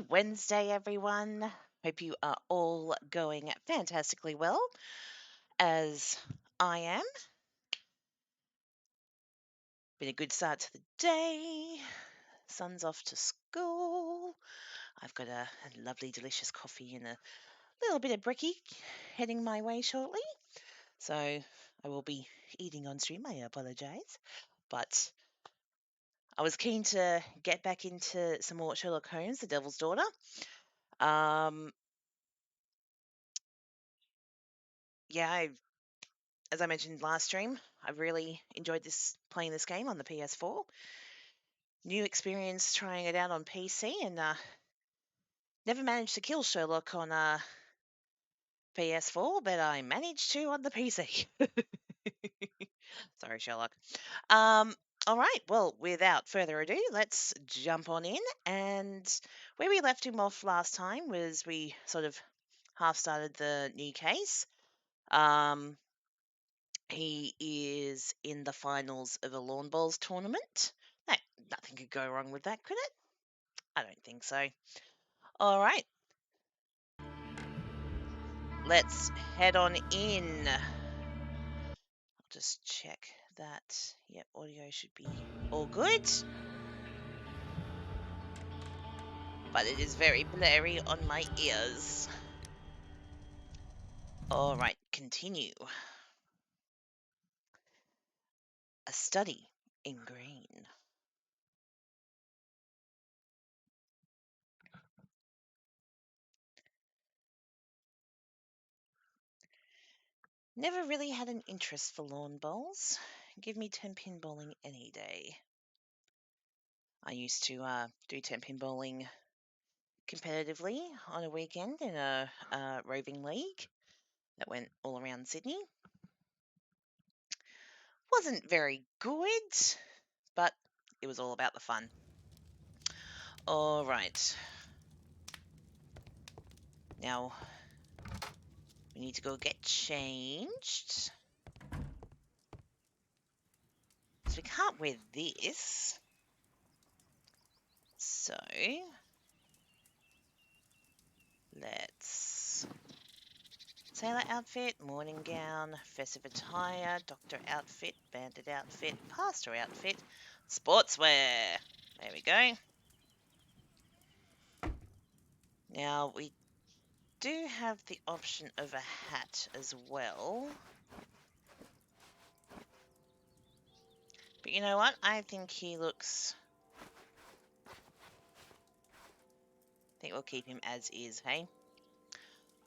Wednesday, everyone. Hope you are all going fantastically well, as I am. Been a good start to the day. Son's off to school. I've got a lovely, delicious coffee and a little bit of brekkie heading my way shortly. So I will be eating on stream. I apologise. But I was keen to get back into some more Sherlock Holmes, The Devil's Daughter. Yeah, as I mentioned last stream, I really enjoyed playing this game on the PS4. New experience trying it out on PC, and never managed to kill Sherlock on PS4, but I managed to on the PC. Sorry, Sherlock. Um, all right, well, without further ado, let's jump on in. And where we left him off last time was we sort of half started the new case. He is in the finals of a lawn bowls tournament. Nothing could go wrong with that, could it? I don't think so. All right. Let's head on in. I'll just check that. Yep, audio should be all good. But it is very blurry on my ears. All right, continue. A study in green. Never really had an interest for lawn bowls. Give me 10-pin bowling any day. I used to do 10-pin bowling competitively on a weekend in a roving league that went all around Sydney. Wasn't very good, but it was all about the fun. All right. Now, we need to go get changed. So we can't wear this. So, let's... Sailor outfit, morning gown, festive attire, doctor outfit, bandit outfit, pastor outfit, sportswear. There we go. Now, we do have the option of a hat as well. But you know what? I think he looks... I think we'll keep him as is, hey?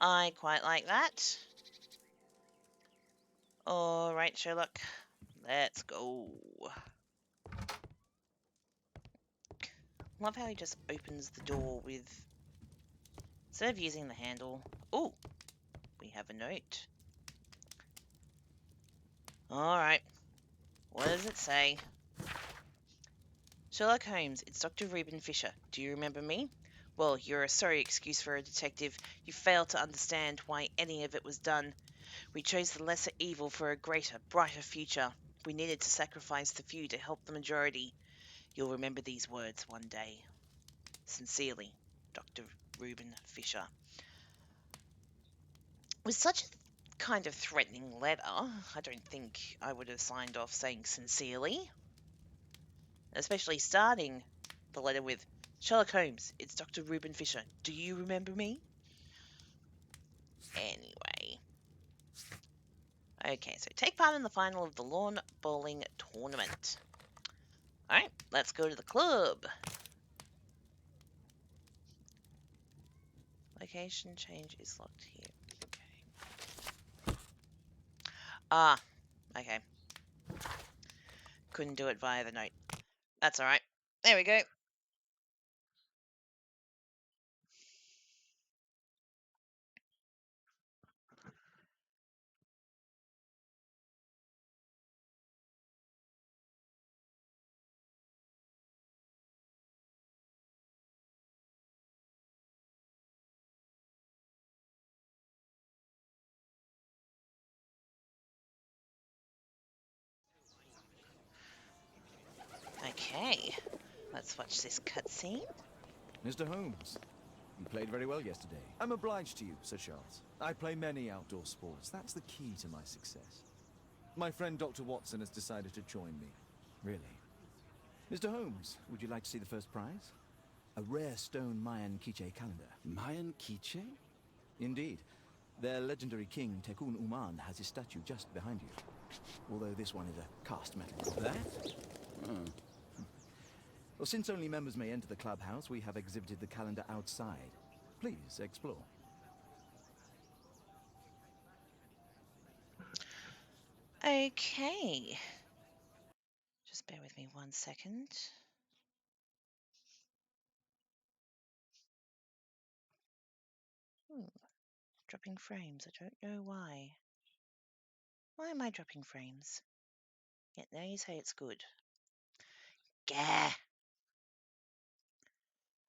I quite like that. Alright, Sherlock. Let's go. Love how he just opens the door with... Instead of using the handle... Ooh! We have a note. Alright. What does it say? Sherlock Holmes, it's Dr. Reuben Fisher. Do you remember me? Well, you're a sorry excuse for a detective. You fail to understand why any of it was done. We chose the lesser evil for a greater, brighter future. We needed to sacrifice the few to help the majority. You'll remember these words one day. Sincerely, Dr. Reuben Fisher. With such a kind of threatening letter, I don't think I would have signed off saying sincerely. Especially starting the letter with, Sherlock Holmes, it's Dr. Reuben Fisher. Do you remember me? Anyway. Okay, so take part in the final of the lawn bowling tournament. Alright, let's go to the club. Location change is locked here. Okay. Ah, okay. Couldn't do it via the note. That's alright. There we go. Okay, let's watch this cutscene. Mr. Holmes, You played very well yesterday. I'm obliged to you, Sir Charles. I play many outdoor sports. That's the key to my success. My friend Dr. Watson has decided to join me. Really. Mr. Holmes, would you like to see the first prize? A rare stone Mayan quiche calendar. Mayan quiche? Indeed. Their legendary king, Tekun Uman, has his statue just behind you. Although this one is a cast metal. That? Oh. Well, since only members may enter the clubhouse, we have exhibited the calendar outside. Please, explore. Okay. Just bear with me 1 second. Dropping frames. I don't know why. Why am I dropping frames? Yeah, now you say it's good. Gah!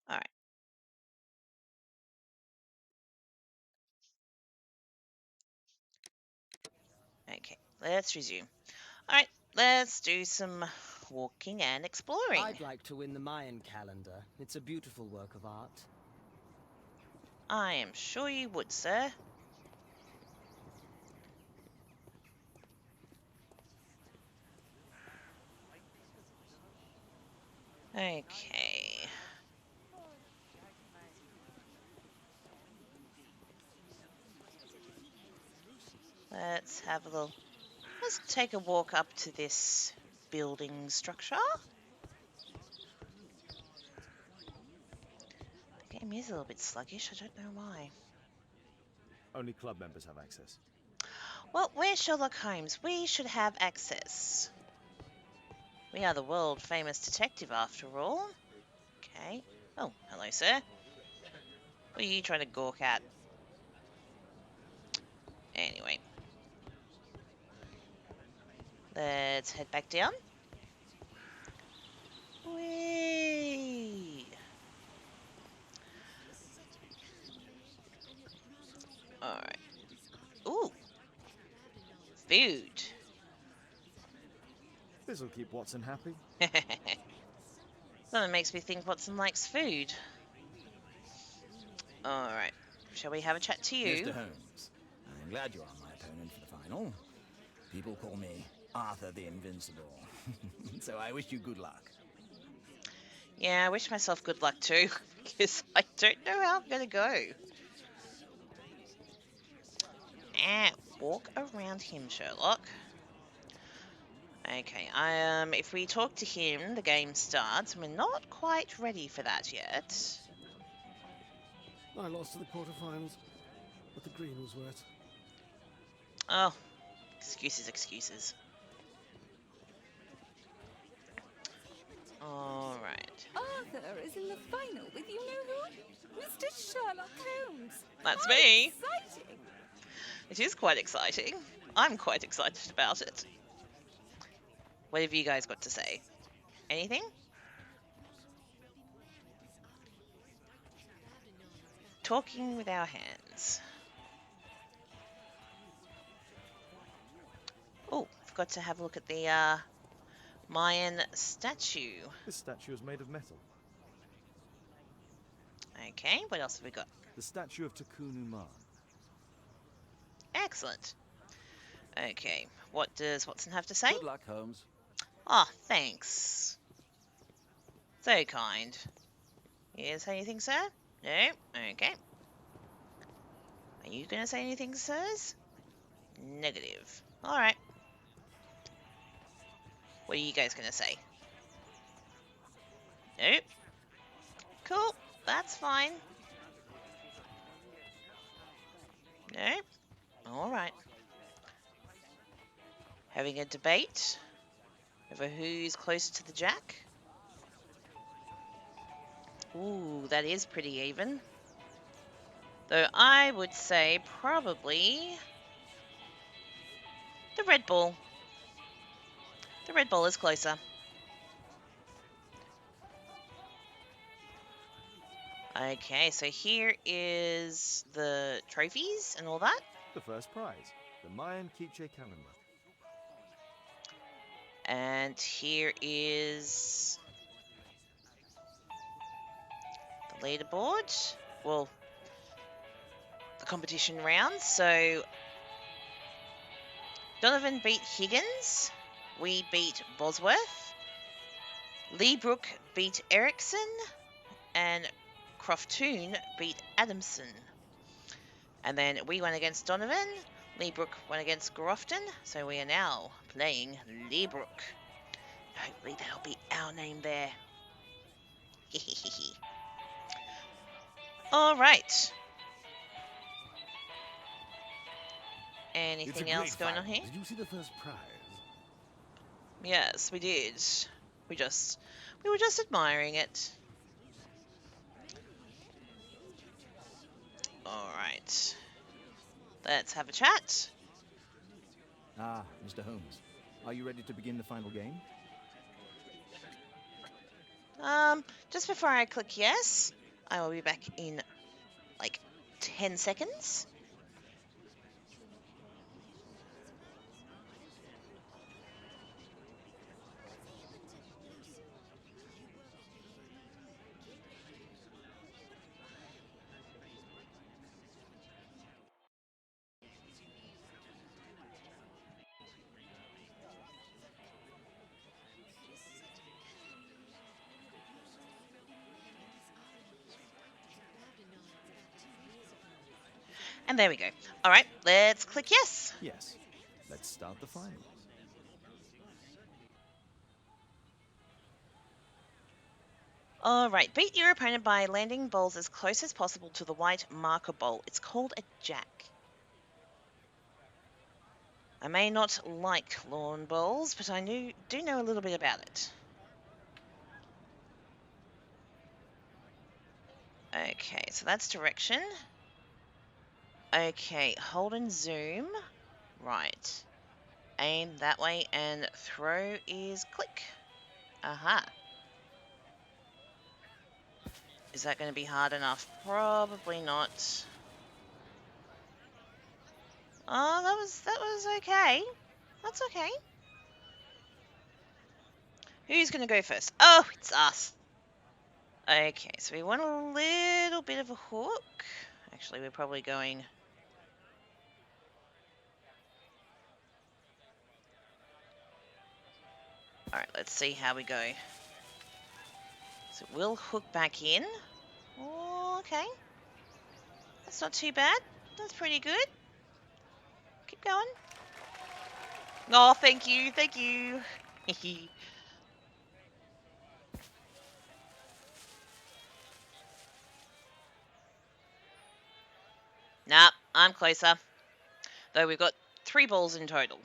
Alright. Okay, let's resume. Alright, let's do some walking and exploring. I'd like to win the Mayan calendar. It's a beautiful work of art. I am sure you would, sir. Okay. Let's have a little... Let's take a walk up to this building structure. The game is a little bit sluggish. I don't know why. Only club members have access. Well, we're Sherlock Holmes. We should have access. We are the world-famous detective, after all. Okay. Oh, hello, sir. What are you trying to gawk at? Anyway. Let's head back down. Whee! Alright. Ooh! Food. This'll keep Watson happy. That makes me think Watson likes food. Alright. Shall we have a chat to you? Mr. Holmes, I'm glad you are my opponent for the final. People call me Arthur the Invincible. So I wish you good luck. Yeah, I wish myself good luck too, because I don't know how I'm gonna go. Walk around him, Sherlock. Okay, if we talk to him, the game starts. We're not quite ready for that yet. I lost to the quarterfinals, but the green was wet. Oh, excuses, excuses. Alright. Arthur is in the final with you know who? Mr. Sherlock Holmes. That's How me. Exciting. It is quite exciting. I'm quite excited about it. What have you guys got to say? Anything? Talking with our hands. Oh, forgot to have a look at the Mayan statue. This statue is made of metal. Okay, what else have we got? The statue of Tekun Uman. Excellent. Okay, what does Watson have to say? Good luck, Holmes. Oh, thanks. So kind. You gonna say anything, sir? No? Okay. Are you gonna say anything, sirs? Negative. Alright. What are you guys gonna say? Nope. Cool. That's fine. Nope. Alright. Having a debate over who's closer to the jack. Ooh, that is pretty even. Though I would say probably the red ball. The red ball is closer. Okay, so here is the trophies and all that. The first prize, the Mayan quiche calendar. And here is the leaderboard. well, the competition rounds. So Donovan beat Higgins. We beat Bosworth. Lee Brook beat Erickson. And Croftoon beat Adamson. And then we went against Donovan. Lee Brook went against Grofton. So we are now playing Lee Brook. Hopefully that'll be our name there. All right. It's a Anything great else going on final. here? Did you see the first prize? Yes, we did. We were just admiring it. All right. Let's have a chat. Ah, Mr. Holmes. Are you ready to begin the final game? Just before I click yes, I will be back in like 10 seconds. And there we go. All right, let's click yes. Yes. Let's start the final. All right, beat your opponent by landing balls as close as possible to the white marker ball. It's called a jack. I may not like lawn bowls, but I do know a little bit about it. Okay, so that's direction. Okay, hold and zoom. Right. Aim that way and throw is click. Aha. Is that going to be hard enough? Probably not. Oh, that was okay. That's okay. Who's going to go first? Oh, it's us. Okay, so we want a little bit of a hook. Actually, we're probably going... Alright, let's see how we go. So we'll hook back in. Oh, okay. That's not too bad. That's pretty good. Keep going. Oh, thank you. Thank you. Nah, I'm closer. Though we've got 3 balls in total.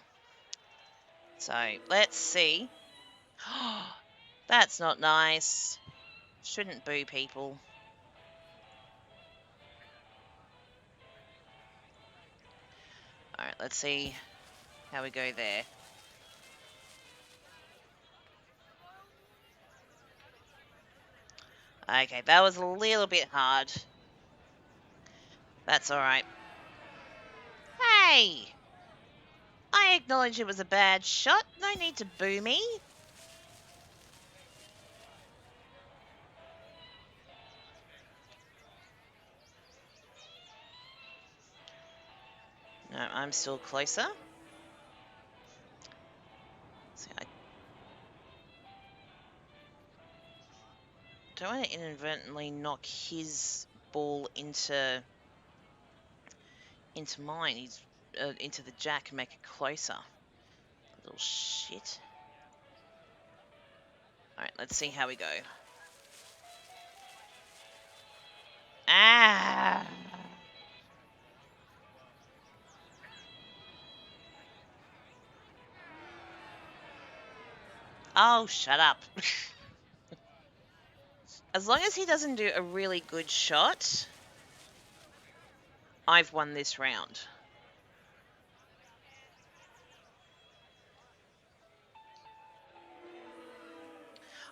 So, let's see. That's not nice. Shouldn't boo people. Alright, let's see how we go there. Okay, that was a little bit hard. That's alright. Hey! I acknowledge it was a bad shot. No need to boo me. No, I'm still closer. See, I don't want to inadvertently knock his ball into mine. He's into the jack and make it closer. Little shit. Alright, let's see how we go. Ah! Oh, shut up. As long as he doesn't do a really good shot, I've won this round.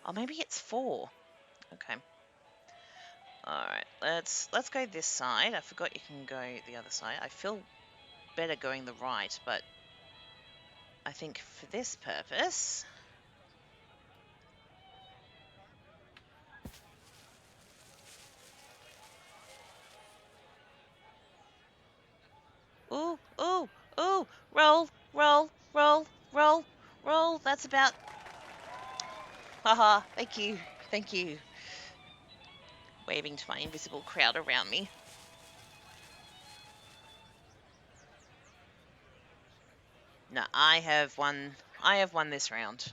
Oh, maybe it's 4. Okay. Alright, let's go this side. I forgot you can go the other side. I feel better going the right, but I think for this purpose... Roll, roll, roll, roll, roll. That's about. Haha, thank you, thank you. Waving to my invisible crowd around me. No, I have won. I have won this round.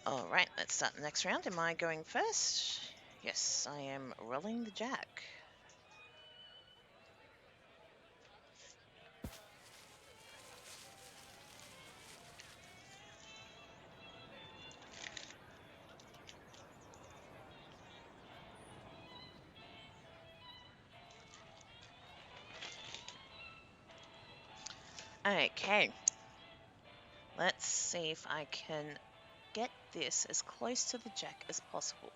All right, let's start the next round. Am I going first? Yes, I am rolling the jack. Okay. Let's see if I can get this as close to the jack as possible.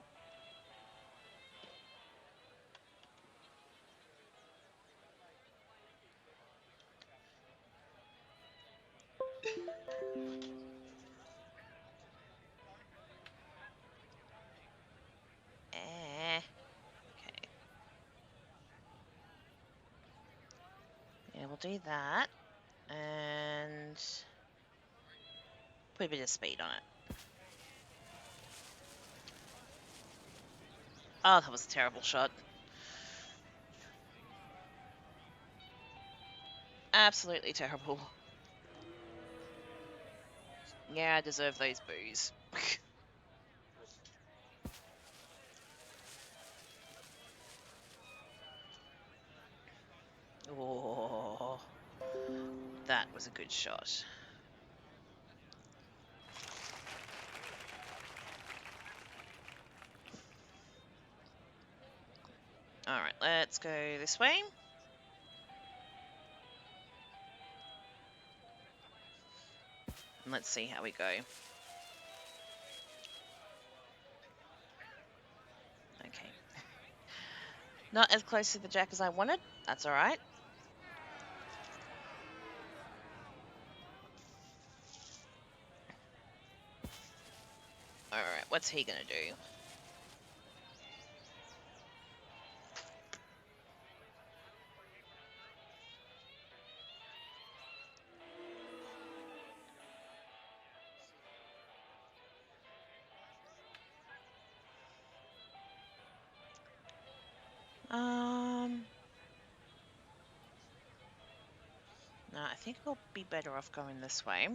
Eh. Okay. Yeah, we'll do that. And put a bit of speed on it. Oh, that was a terrible shot. Absolutely terrible. Yeah, I deserve those boos. Oh, that was a good shot. All right, let's go this way. And let's see how we go. Okay. Not as close to the jack as I wanted. That's all right. All right, what's he gonna do? No, I think we'll be better off going this way.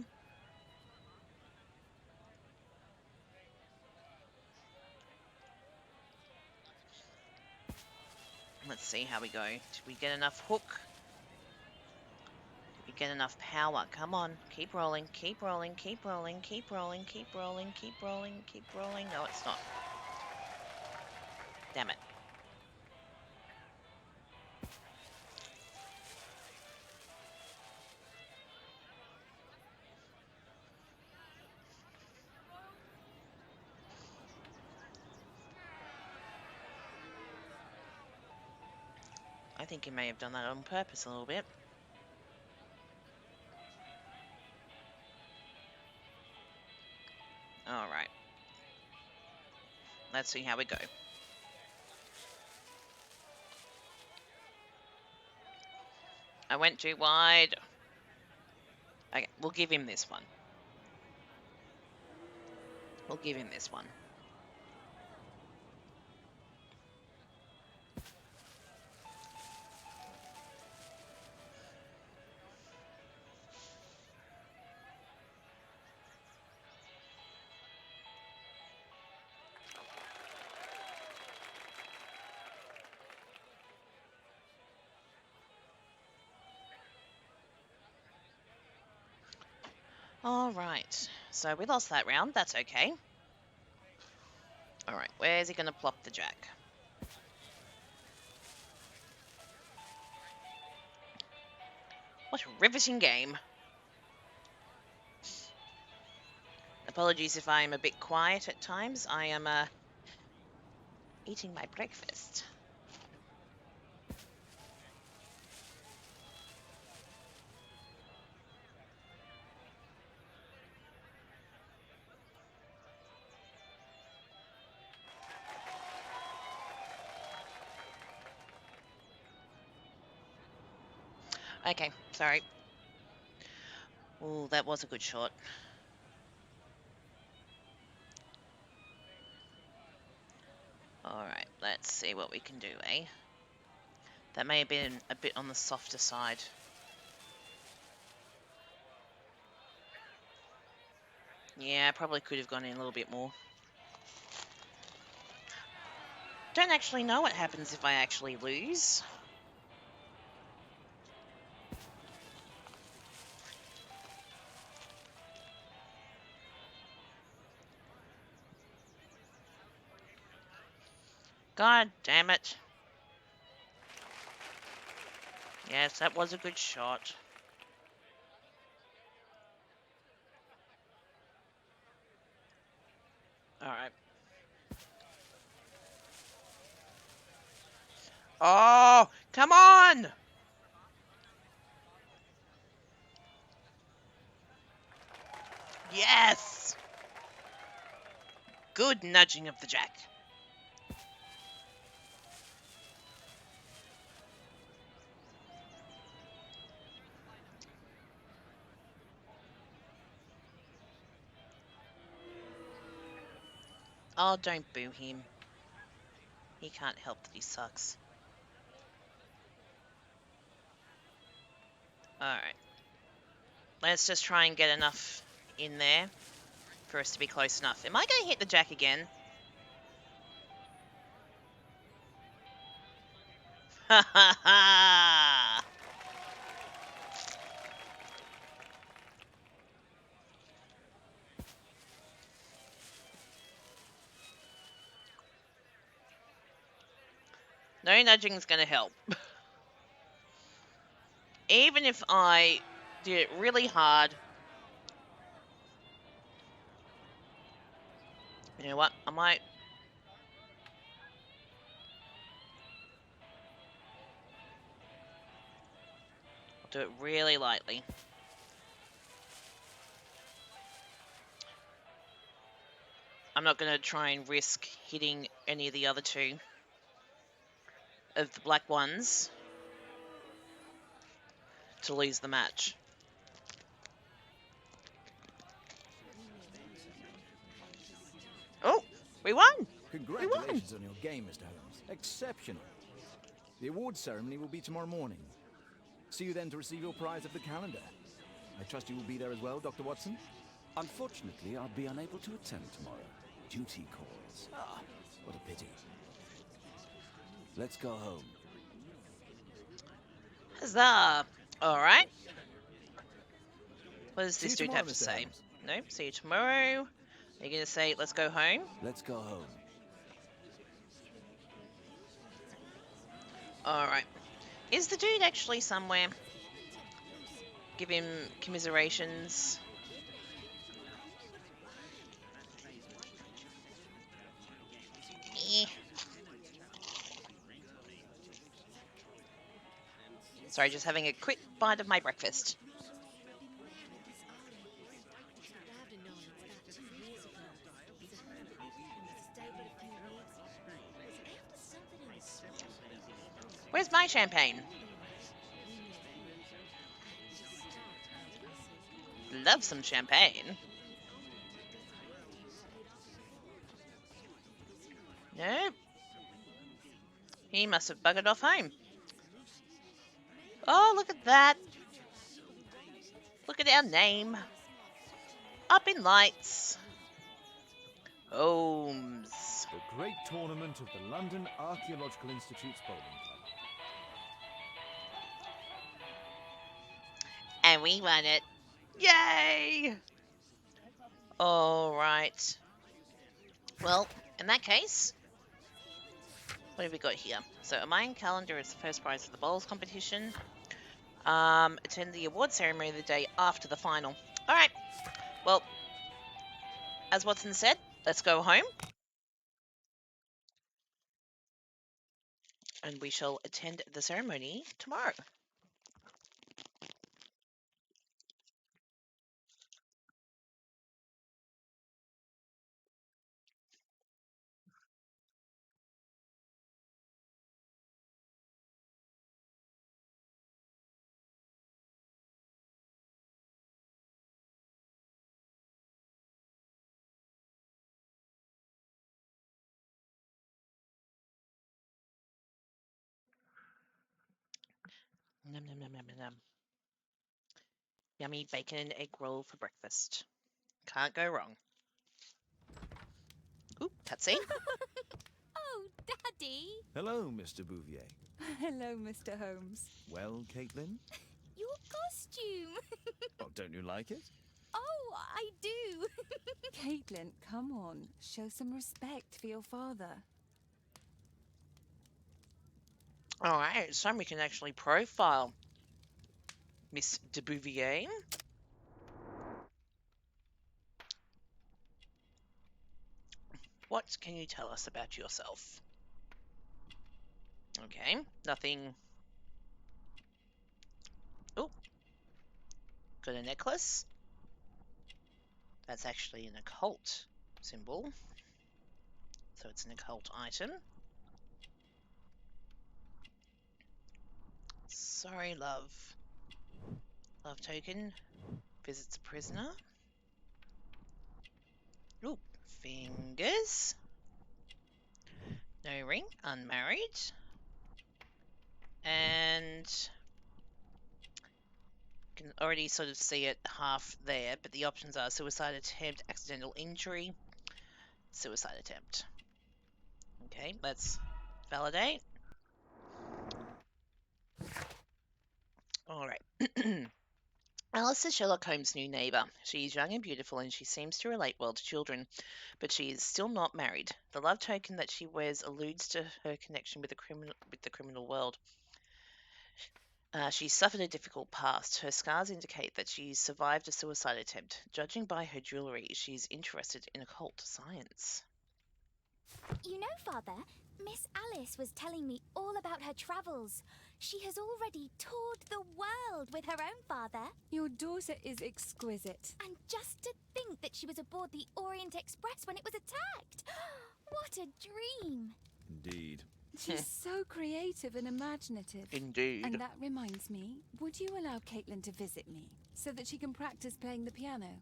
Let's see how we go. Did we get enough hook? Did we get enough power? Come on, keep rolling, keep rolling, keep rolling, keep rolling, keep rolling, keep rolling, keep rolling. No, it's not. Damn it. I think he may have done that on purpose a little bit. All right. Let's see how we go. I went too wide. Okay, we'll give him this one. We'll give him this one. All right. So we lost that round. That's okay. All right. Where's he going to plop the jack? What a riveting game. Apologies if I am a bit quiet at times. I am eating my breakfast. Okay, sorry. Oh, that was a good shot. Alright, let's see what we can do, eh? That may have been a bit on the softer side. Yeah, probably could have gone in a little bit more. Don't actually know what happens if I actually lose. God damn it. Yes, that was a good shot. Alright. Oh, come on! Yes! Good nudging of the jack. Oh, don't boo him. He can't help that he sucks. Alright. Let's just try and get enough in there for us to be close enough. Am I going to hit the jack again? Ha ha ha! No nudging's going to help. Even if I did it really hard. You know what? I might. I'll do it really lightly. I'm not going to try and risk hitting any of the other two of the black ones to lose the match. Oh, we won! We won! Congratulations on your game, Mr. Holmes. Exceptional. The awards ceremony will be tomorrow morning. See you then to receive your prize of the calendar. I trust you will be there as well, Dr. Watson? Unfortunately, I'll be unable to attend tomorrow. Duty calls. Ah, what a pity. Let's go home. Huzzah! Alright. What does See this you dude tomorrow, have to Mr. say? Holmes. Nope, see you tomorrow. Are you going to say, let's go home? Let's go home. Alright. Is the dude actually somewhere? Give him commiserations. Eh. Sorry, just having a quick bite of my breakfast. Where's my champagne? Love some champagne. Nope. He must have buggered off home. Oh, look at that. Look at our name. Up in lights. Holmes. The great tournament of the London Archaeological Institute's bowling club. And we won it. Yay! Alright. Well, in that case, what have we got here? So, a Mayan calendar is the first prize of the bowls competition. Attend the award ceremony the day after the final. Alright. Well, as Watson said, let's go home. And we shall attend the ceremony tomorrow. Nom, nom, nom, nom, nom, nom. Yummy bacon and egg roll for breakfast. Can't go wrong. Ooh, cutscene. Oh, Daddy! Hello, Mr. Bouvier. Hello, Mr. Holmes. Well, Caitlin? Your costume! Oh, don't you like it? Oh, I do! Caitlin, come on. Show some respect for your father. Alright, it's time we can actually profile Miss de Bouvier. What can you tell us about yourself? Okay, nothing. Oh, got a necklace. That's actually an occult symbol. So it's an occult item. Sorry, love. Love token. Visits a prisoner. Ooh, fingers. No ring. Unmarried. And you can already sort of see it half there, but the options are suicide attempt, accidental injury, suicide attempt. Okay, let's validate. Alright. Alice is Sherlock Holmes' new neighbour. She is young and beautiful, and she seems to relate well to children, but she is still not married. The love token that she wears alludes to her connection with the criminal world. She suffered a difficult past. Her scars indicate that she survived a suicide attempt. Judging by her jewellery, she's interested in occult science. You know, Father, Miss Alice was telling me all about her travels. She has already toured the world with her own father. Your daughter is exquisite. And just to think that she was aboard the Orient Express when it was attacked. What a dream. Indeed. She's so creative and imaginative. Indeed. And that reminds me, would you allow Caitlin to visit me so that she can practice playing the piano?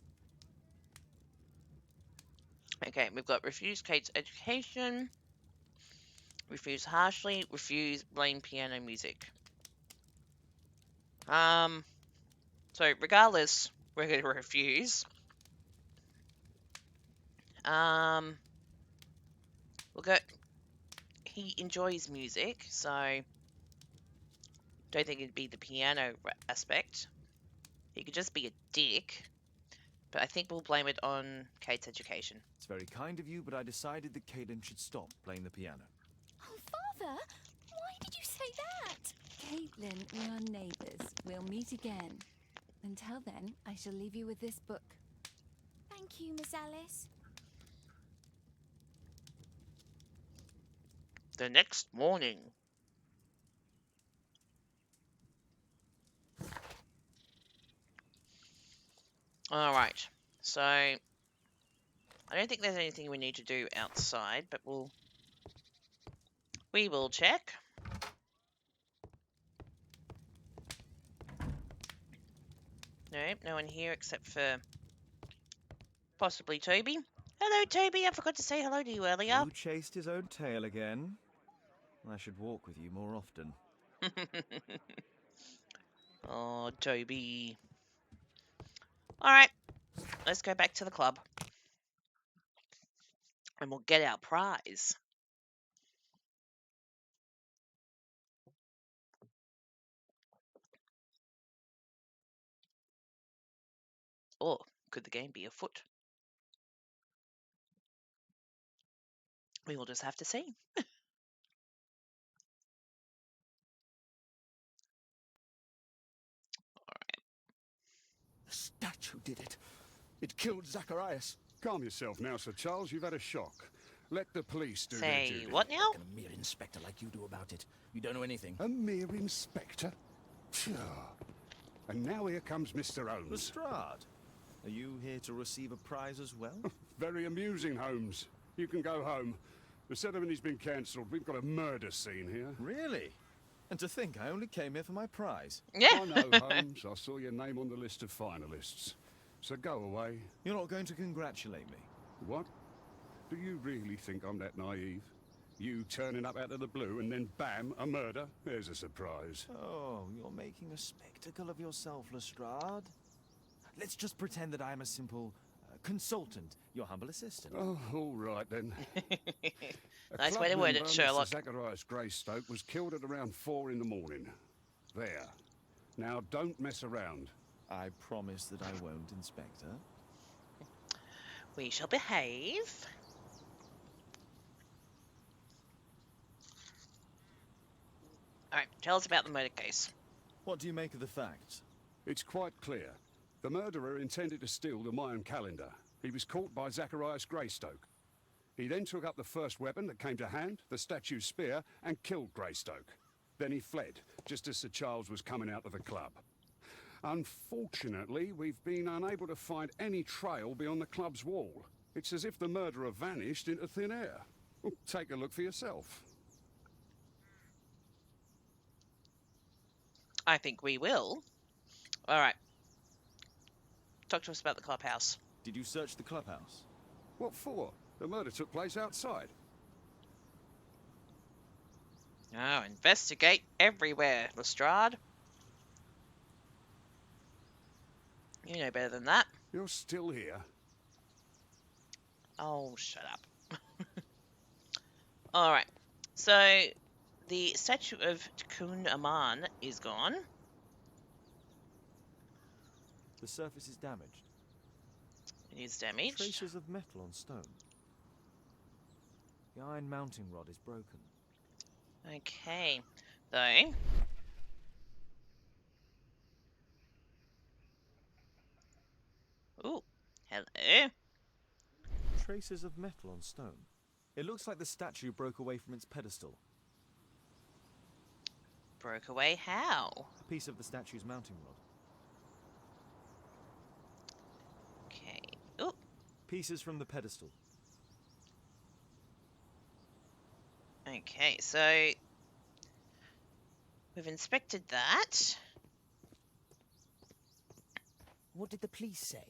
Okay, we've got refuse Kate's education, refuse harshly, refuse blame piano music. So regardless, we're going to refuse. We'll go. He enjoys music, so don't think it'd be the piano aspect. He could just be a dick, but I think we'll blame it on Kate's education. It's very kind of you, but I decided that Caitlin should stop playing the piano. Oh, Father, why did you say that? Caitlin, we are neighbours. We'll meet again. Until then, I shall leave you with this book. Thank you, Miss Alice. The next morning. Alright, so I don't think there's anything we need to do outside, but we will check. Nope, no one here except for possibly Toby. Hello, Toby. I forgot to say hello to you earlier. Who chased his own tail again? I should walk with you more often. Oh, Toby. Alright, let's go back to the club. And we'll get our prize. Or could the game be afoot? We will just have to see. The statue did it. It killed Zacharias. Calm yourself now, Sir Charles. You've had a shock. Let the police do their Say duty. what now? A mere inspector like you do about it. You don't know anything. A mere inspector? Phew. And now here comes Mr. Holmes. Lestrade, are you here to receive a prize as well? Very amusing, Holmes. You can go home. The ceremony's been cancelled. We've got a murder scene here. Really? And to think I only came here for my prize. Yeah. I know, Holmes. I saw your name on the list of finalists. So go away. You're not going to congratulate me? What? Do you really think I'm that naive? You turning up out of the blue and then bam, a murder? There's a surprise. Oh, you're making a spectacle of yourself, Lestrade. Let's just pretend that I am a simple consultant, your humble assistant. Oh, all right then. A Nice club way to word member, it, Mr. Sherlock. Zacharias Greystoke, was killed at around 4 in the morning. There. Now, don't mess around. I promise that I won't, Inspector. We shall behave. Alright, tell us about the murder case. What do you make of the facts? It's quite clear. The murderer intended to steal the Mayan calendar. He was caught by Zacharias Greystoke. He then took up the first weapon that came to hand, the statue's spear, and killed Greystoke. Then he fled, just as Sir Charles was coming out of the club. Unfortunately, we've been unable to find any trail beyond the club's wall. It's as if the murderer vanished into thin air. Take a look for yourself. I think we will. Alright. Talk to us about the clubhouse. Did you search the clubhouse? What for? The murder took place outside. Oh, investigate everywhere, Lestrade. You know better than that. You're still here. Oh, shut up. Alright. So, the statue of Tikkun Aman is gone. The surface is damaged. It is damaged. Traces of metal on stone. The iron mounting rod is broken. Okay. Though. Ooh. Hello. Traces of metal on stone. It looks like the statue broke away from its pedestal. Broke away how? A piece of the statue's mounting rod. Okay. Ooh. Pieces from the pedestal. Okay, so we've inspected that. What did the police say?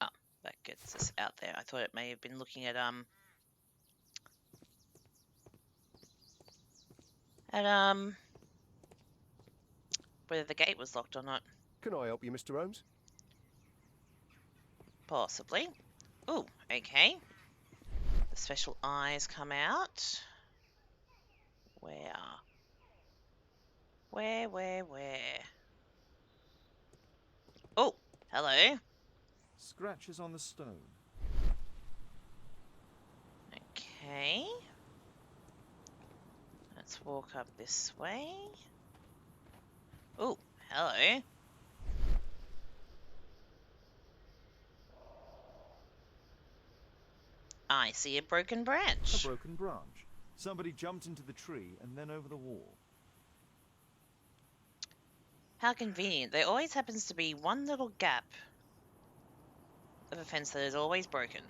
Oh, that gets us out there. I thought it may have been looking at whether the gate was locked or not. Can I help you, Mr. Holmes? Possibly. Ooh, okay. The special eyes come out. Where? Where? Oh, hello. Scratches on the stone. Okay. Let's walk up this way. Oh, hello. I see a broken branch. A broken branch. Somebody jumped into the tree and then over the wall. How convenient. There always happens to be one little gap of a fence that is always broken.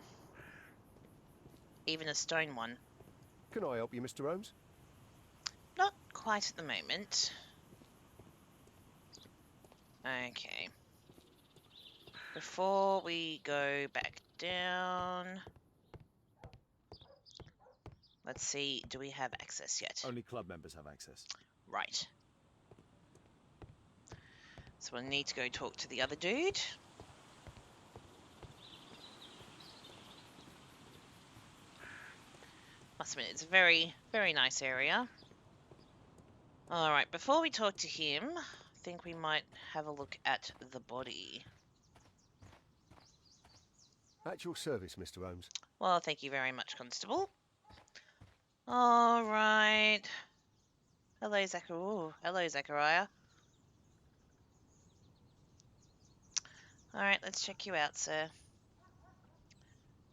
Even a stone one. Can I help you, Mr. Holmes? Not quite at the moment. Okay. Before we go back down, let's see, do we have access yet? Only club members have access. Right. So we'll need to go talk to the other dude. Must admit, it's a very, very nice area. Alright, before we talk to him, I think we might have a look at the body. At your service, Mr. Holmes. Well, thank you very much, Constable. Alright. Hello, Zachariah. Alright, let's check you out, sir.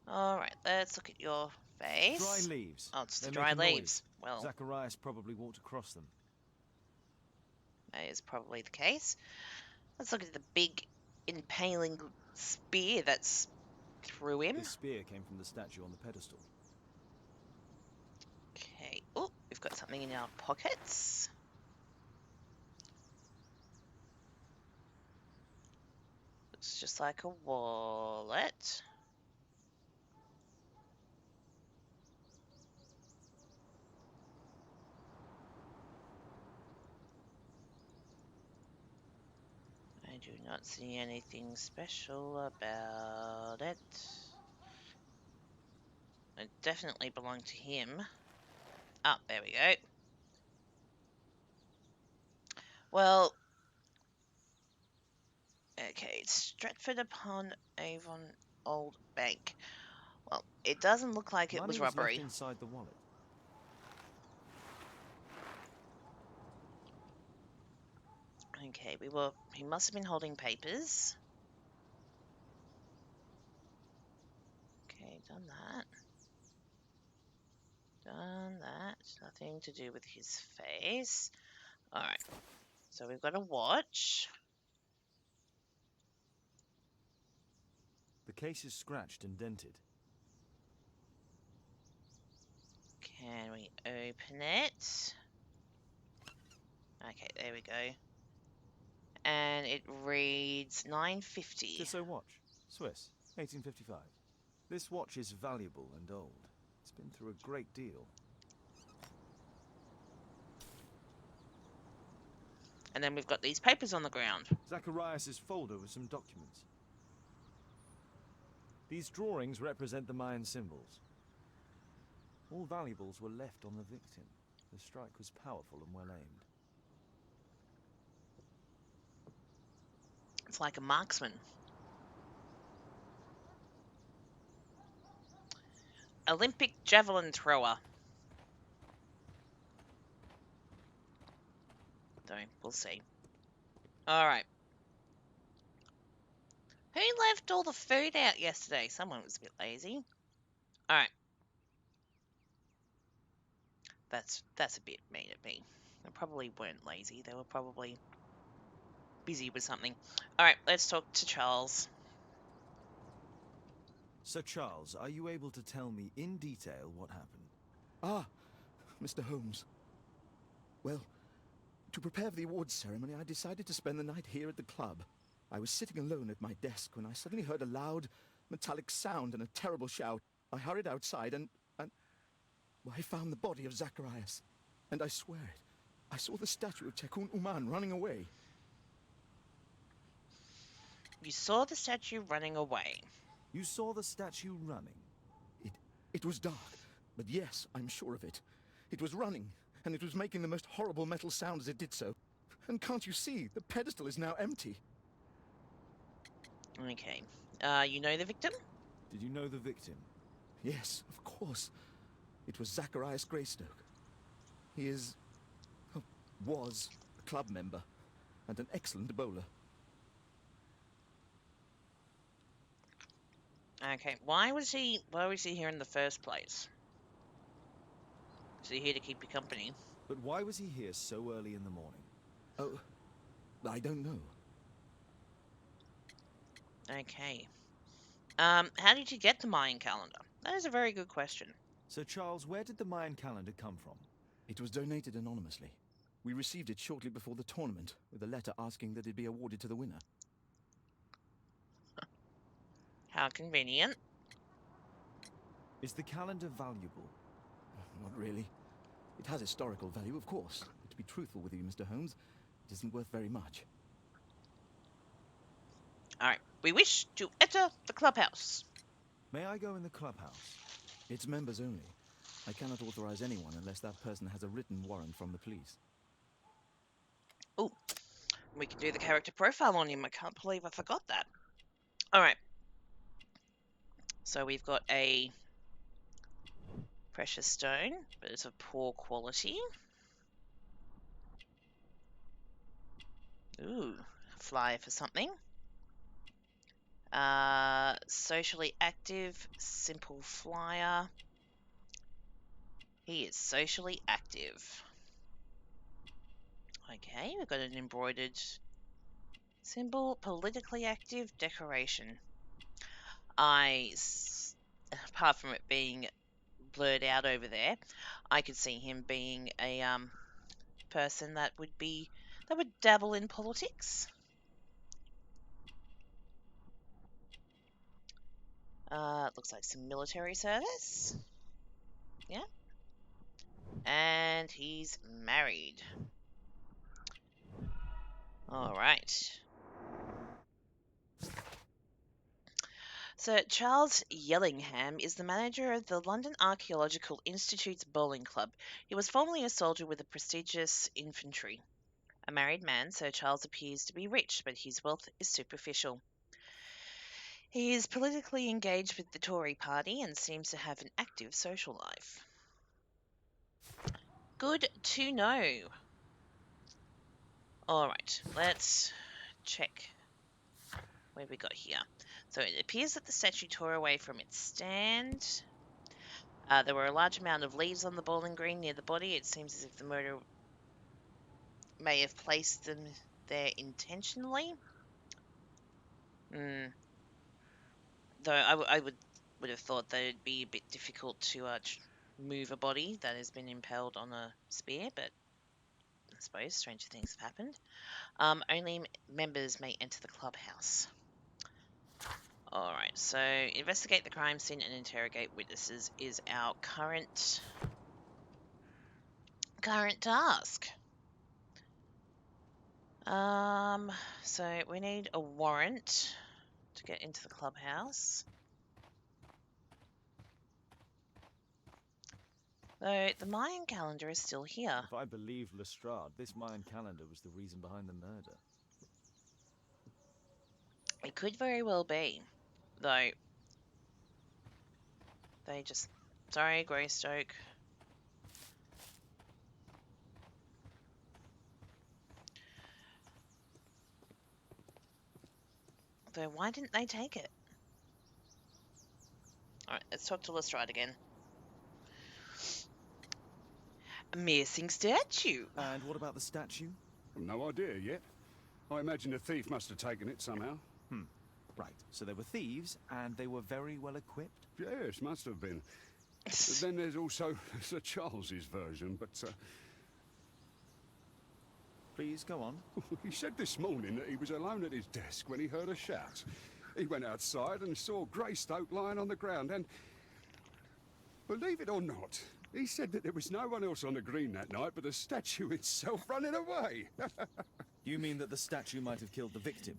Alright, let's look at your face. Dry leaves. Oh, it's the They dry make a noise. leaves. Well, Zacharias probably walked across them. that is probably the case. Let's look at the big impaling spear that's through him. This spear came from the statue on the pedestal. Okay. Oh, we've got something in our pockets. Looks just like a wallet. do not see anything special about it. It definitely belonged to him. Oh, there we go. Well, okay, it's Stratford upon Avon Old Bank. Well, it doesn't look like it Money was was left robbery. inside the wallet. Okay, he must have been holding papers. Okay, done that. Done that. Nothing to do with his face. Alright, so we've got a watch. The case is scratched and dented. Can we open it? Okay, there we go. And it reads 950. Tissot watch, Swiss, 1855. This watch is valuable and old. It's been through a great deal. And then we've got these papers on the ground. Zacharias' folder with some documents. These drawings represent the Mayan symbols. All valuables were left on the victim. The strike was powerful and well aimed. It's like a marksman. Olympic javelin thrower. So, we'll see. Alright. Who left all the food out yesterday? Someone was a bit lazy. Alright. That's a bit mean of me. They probably weren't lazy. They were probably busy with something. Alright, let's talk to Charles. Sir Charles, are you able to tell me in detail what happened? Ah, Mr. Holmes. Well, to prepare for the awards ceremony, I decided to spend the night here at the club. I was sitting alone at my desk when I suddenly heard a loud, metallic sound and a terrible shout. I hurried outside and well, I found the body of Zacharias. And I swear it, I saw the statue of Tekun Uman running away. You saw the statue running away. You saw the statue running? It was dark, but yes, I'm sure of it. It was running, and it was making the most horrible metal sound as it did so. And can't you see, the pedestal is now empty. Okay. You know the victim? Did you know the victim? Yes, of course. It was Zacharias Greystoke. He is... oh, was a club member, and an excellent bowler. Okay. Why was he here in the first place? Is he here to keep you company? But why was he here so early in the morning? Oh, I don't know. Okay. How did you get the Mayan calendar? That is a very good question. Sir Charles, where did the Mayan calendar come from? It was donated anonymously. We received it shortly before the tournament, with a letter asking that it be awarded to the winner. How convenient. Is the calendar valuable? Not really. It has historical value, of course. But to be truthful with you, Mr. Holmes, it isn't worth very much. Alright. We wish to enter the clubhouse. May I go in the clubhouse? It's members only. I cannot authorize anyone unless that person has a written warrant from the police. Oh, we can do the character profile on him. I can't believe I forgot that. Alright. So we've got a precious stone, but it's of poor quality. Ooh, flyer for something. Socially active, simple flyer. He is socially active. Okay, we've got an embroidered symbol, politically active, decoration. Apart from it being blurred out over there, I could see him being a person that would dabble in politics. Looks like some military service. Yeah. And he's married. All right. So, Charles Yellingham is the manager of the London Archaeological Institute's bowling club. He was formerly a soldier with the prestigious infantry. A married man, Sir Charles appears to be rich, but his wealth is superficial. He is politically engaged with the Tory party and seems to have an active social life. Good to know. Alright, let's check what we got here. So it appears that the statue tore away from its stand. There were a large amount of leaves on the bowling green near the body. It seems as if the murderer may have placed them there intentionally. Though I would have thought that it'd be a bit difficult to move a body that has been impaled on a spear, but I suppose stranger things have happened. Only members may enter the clubhouse. Alright, so investigate the crime scene and interrogate witnesses is our current task. So we need a warrant to get into the clubhouse. Though the Mayan calendar is still here. If I believe Lestrade, this Mayan calendar was the reason behind the murder. It could very well be, though. They just... Sorry, Greystoke. Though, why didn't they take it? Alright, let's talk to Lestrade again. A missing statue. And what about the statue? No idea yet. I imagine the thief must have taken it somehow. Right, so they were thieves, and they were very well equipped? Yes, must have been. But then there's also Sir Charles's version, but Please, go on. he said this morning that he was alone at his desk when he heard a shout. He went outside and saw Greystoke lying on the ground and... Believe it or not, he said that there was no one else on the green that night but the statue itself running away. You mean that the statue might have killed the victim?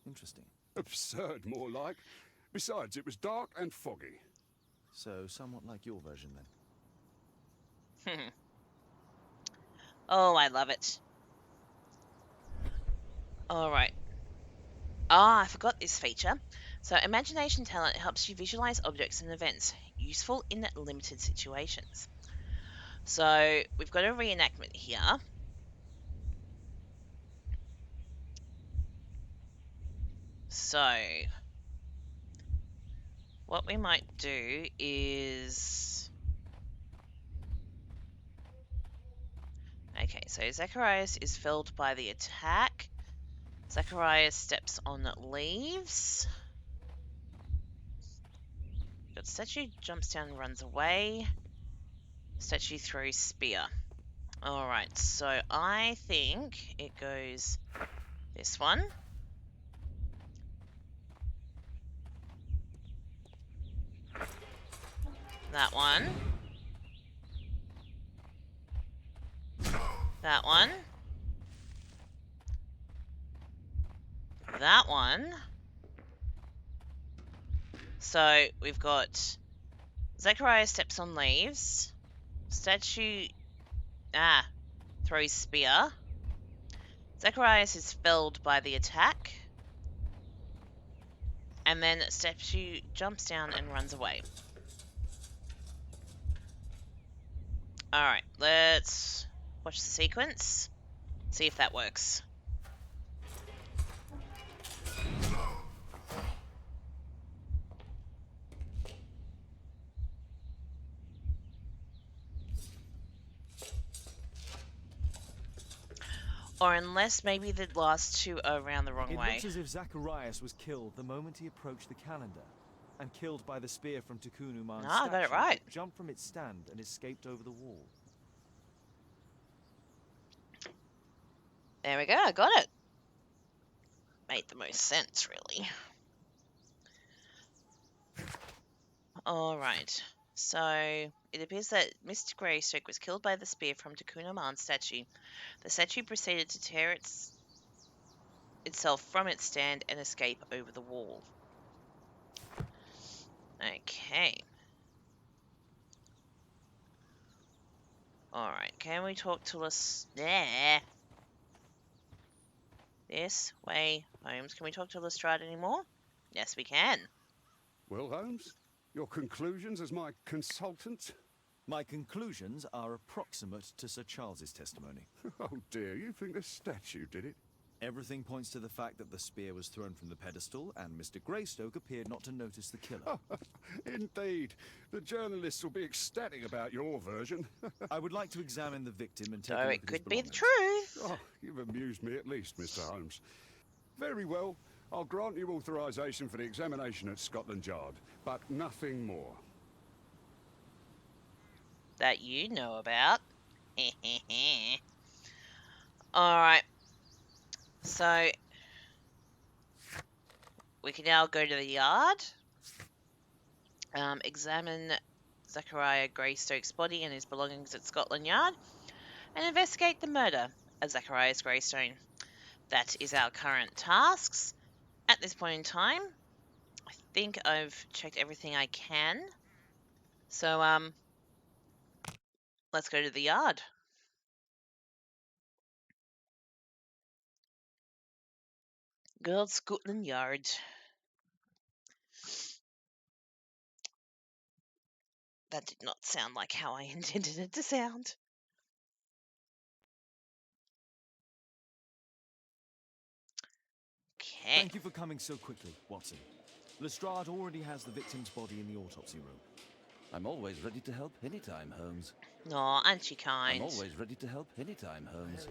Interesting. Absurd, more like. Besides, it was dark and foggy. So, somewhat like your version, then. Oh, I love it. Alright. I forgot this feature. So, imagination talent helps you visualize objects and events, useful in limited situations. So, we've got a reenactment here. So, what we might do is... Okay, so Zacharias is felled by the attack. Zacharias steps on leaves. Got statue, jumps down and runs away. Statue throws spear. Alright, so I think it goes this one. That one. That one. That one. So we've got Zachariah steps on leaves. Statue throws spear. Zacharias is felled by the attack. And then statue jumps down and runs away. Alright, let's watch the sequence. See if that works. Or unless maybe the last two are around the wrong It way. looks as if Zacharias was killed the moment he approached the calendar, and killed by the spear from Tukunuman's I got it statue right. that jumped from its stand and escaped over the wall. There we go, I got it. Made the most sense, really. Alright, so it appears that Mr. Greystoke was killed by the spear from Tukunuman's statue. The statue proceeded to tear itself from its stand and escape over the wall. Okay. Alright, can we talk to us? There. This way, Holmes. Can we talk to Lestrade anymore? Yes, we can. Well, Holmes, your conclusions as my consultant? My conclusions are approximate to Sir Charles's testimony. Oh dear, you think the statue did it? Everything points to the fact that the spear was thrown from the pedestal, and Mr. Greystoke appeared not to notice the killer. Indeed. The journalists will be ecstatic about your version. I would like to examine the victim and take So a look it at his could be the belongings. truth. Oh, you've amused me at least, Mr. Holmes. Very well. I'll grant you authorization for the examination at Scotland Yard, but nothing more. That you know about. Alright. So, we can now go to the yard. Examine Zachariah Greystoke's body and his belongings at Scotland Yard. And investigate the murder of Zacharias Greystone. That is our current tasks. At this point in time, I think I've checked everything I can. So, let's go to the yard. Good old Scotland Yard. That did not sound like how I intended it to sound. Okay. Thank you for coming so quickly, Watson. Lestrade already has the victim's body in the autopsy room. I'm always ready to help anytime, Holmes. Aw, aren't you kind? I'm always ready to help anytime, Holmes.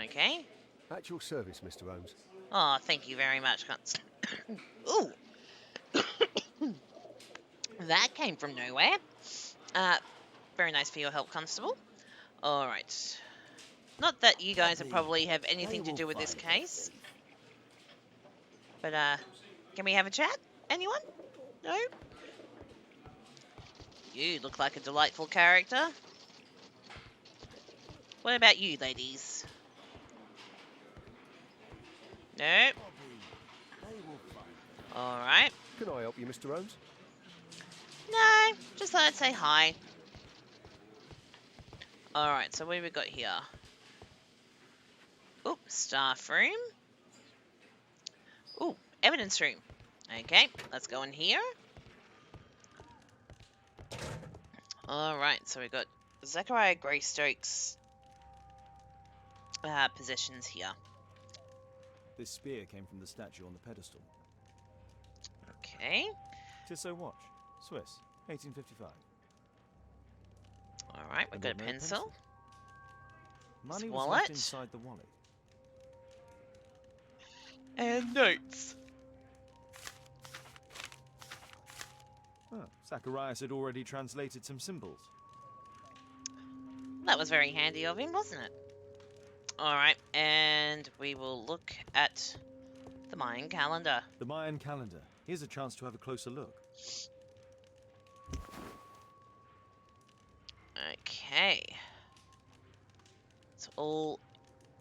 Okay. At your service, Mr. Holmes. Oh, thank you very much. Ooh. That came from nowhere. Very nice for your help, Constable. Alright. Not that you guys probably have anything to do with this case. But, can we have a chat? Anyone? No? You look like a delightful character. What about you, ladies? No? Alright. Can I help you, Mr. Holmes? No, just thought I'd say hi. Alright, so what have we got here? Ooh, staff room. Ooh, evidence room. Okay, let's go in here. Alright, so we've got Zachariah Greystoke's possessions here. This spear came from the statue on the pedestal. Okay. Tissot watch, Swiss, 1855. Alright, we've got a no pencil. Money was Wallet. left inside the wallet. And notes. Oh, Zacharias had already translated some symbols. That was very handy of him, wasn't it? Alright, and we will look at the Mayan calendar. The Mayan calendar. Here's a chance to have a closer look. Okay. It's all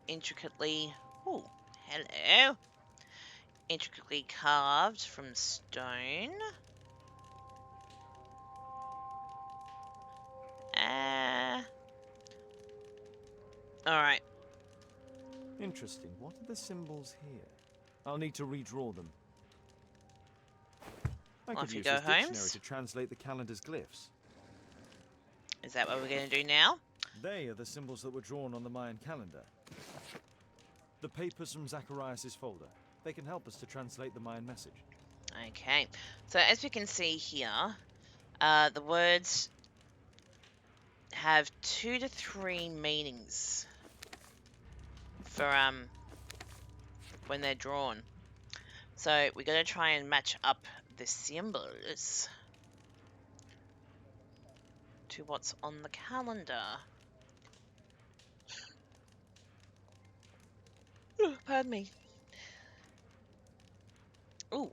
intricately... Ooh, hello. Intricately carved from stone. Alright. Interesting. What are the symbols here? I'll need to redraw them. I Off could you use go, this dictionary Holmes. to translate the calendar's glyphs. Is that what we're going to do now? They are the symbols that were drawn on the Mayan calendar. The papers from Zacharias' folder. They can help us to translate the Mayan message. Okay. So as we can see here, the words have 2 to 3 meanings for when they're drawn. So we're going to try and match up the symbols to what's on the calendar. Pardon me. Ooh.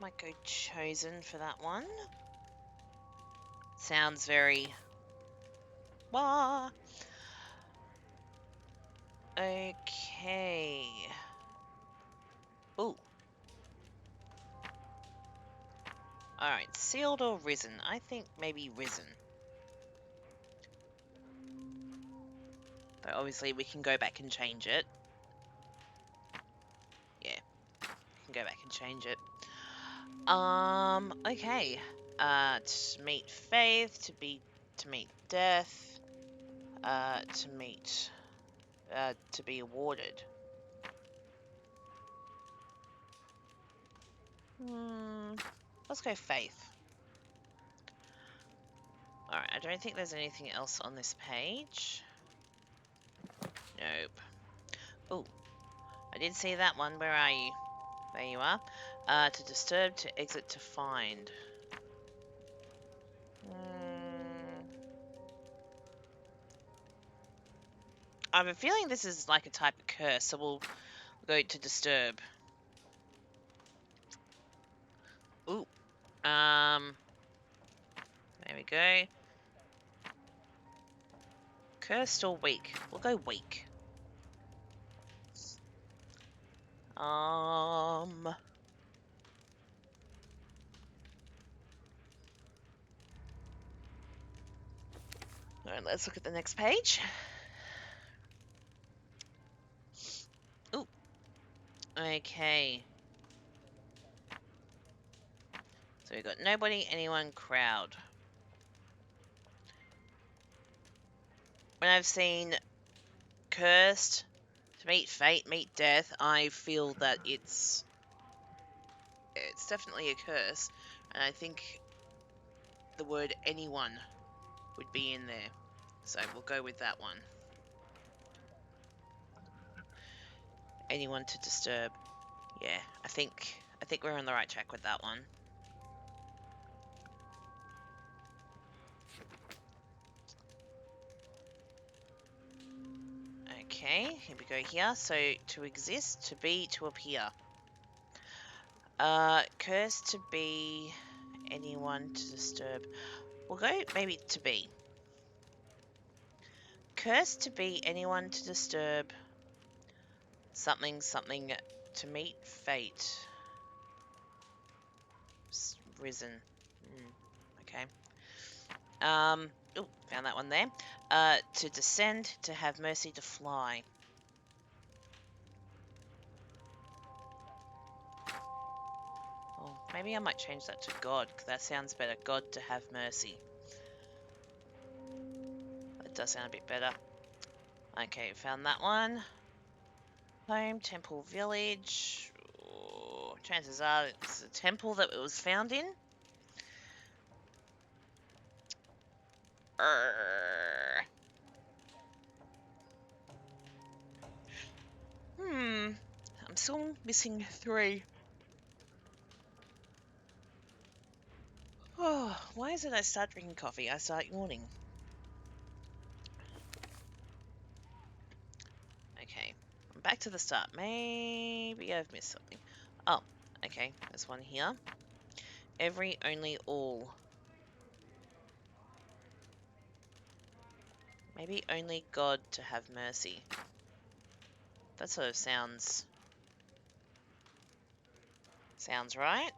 Might go chosen for that one. Sounds very... Wah. Okay. Ooh. Alright, sealed or risen? I think maybe risen. But obviously we can go back and change it. Yeah, we can go back and change it. Okay. To meet faith, to meet death, to be awarded. Let's go faith. Alright, I don't think there's anything else on this page. Nope. Oh, I did see that one. Where are you? There you are. To disturb, to exit, to find. I have a feeling this is like a type of curse, so we'll go to disturb. Ooh. There we go. Cursed or weak? We'll go weak. Alright, let's look at the next page. Ooh. Okay. So we've got nobody, anyone, crowd. When I've seen cursed, to meet fate, meet death, I feel that it's definitely a curse, and I think the word anyone would be in there. So we'll go with that one. Anyone to disturb. Yeah, I think we're on the right track with that one. Okay, here we go here. So to exist, to be, to appear. Cursed, to be, anyone to disturb. We'll go maybe to be. Cursed, to be, anyone to disturb. Something, something, to meet fate. Risen. Okay. Oh, found that one there. To descend, to have mercy, to fly. Oh, maybe I might change that to God, because that sounds better. God, to have mercy. That does sound a bit better. Okay, found that one. Home, temple, village. Oh, chances are it's a temple that it was found in. I'm still missing 3. Oh, why is it I start drinking coffee, I start yawning? Okay, I'm back to the start. Maybe I've missed something. Oh, okay, there's one here. Every, only, all. Maybe only God to have mercy. That sort of sounds right.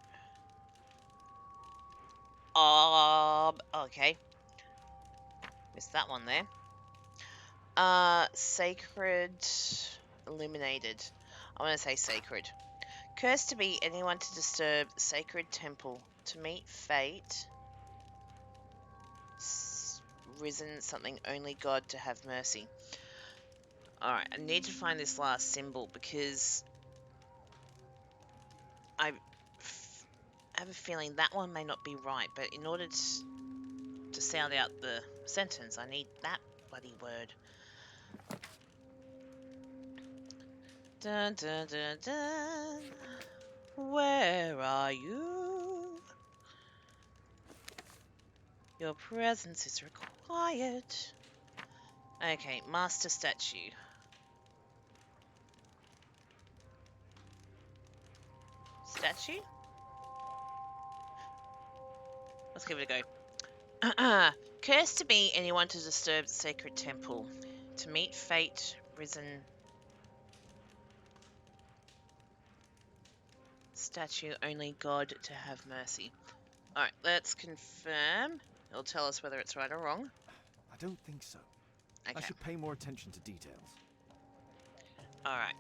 Okay. Missed that one there. Sacred, illuminated. I want to say sacred. Cursed, to be, anyone to disturb sacred temple, to meet fate. Risen, something, only God to have mercy. Alright, I need to find this last symbol because I have a feeling that one may not be right, but in order to sound out the sentence, I need that bloody word. Dun dun dun dun. Where are you? Your presence is required. Okay, master statue. Statue? Let's give it a go. Cursed, to be, anyone to disturb the sacred temple. To meet fate, risen, Statue only God to have mercy. Alright, let's confirm. It'll tell us whether it's right or wrong. I don't think so. I Okay. should pay more attention to details. Alright.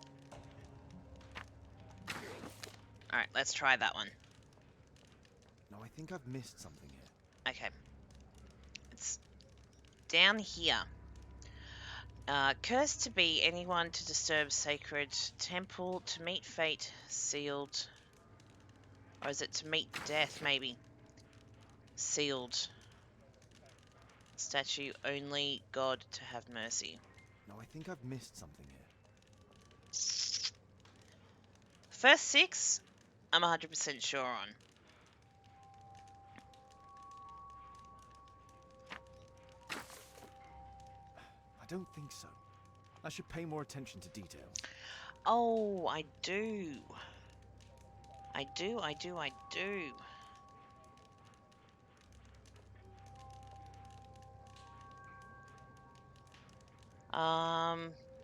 Alright, let's try that one. No, I think I've missed something here. Okay. It's down here. Cursed to be anyone to disturb sacred temple, to meet fate sealed. Or is it to meet death, maybe? Sealed. Statue only God to have mercy. No, I think I've missed something here. First 6, I'm 100% sure on. I don't think so. I should pay more attention to details. Oh, I do. I do.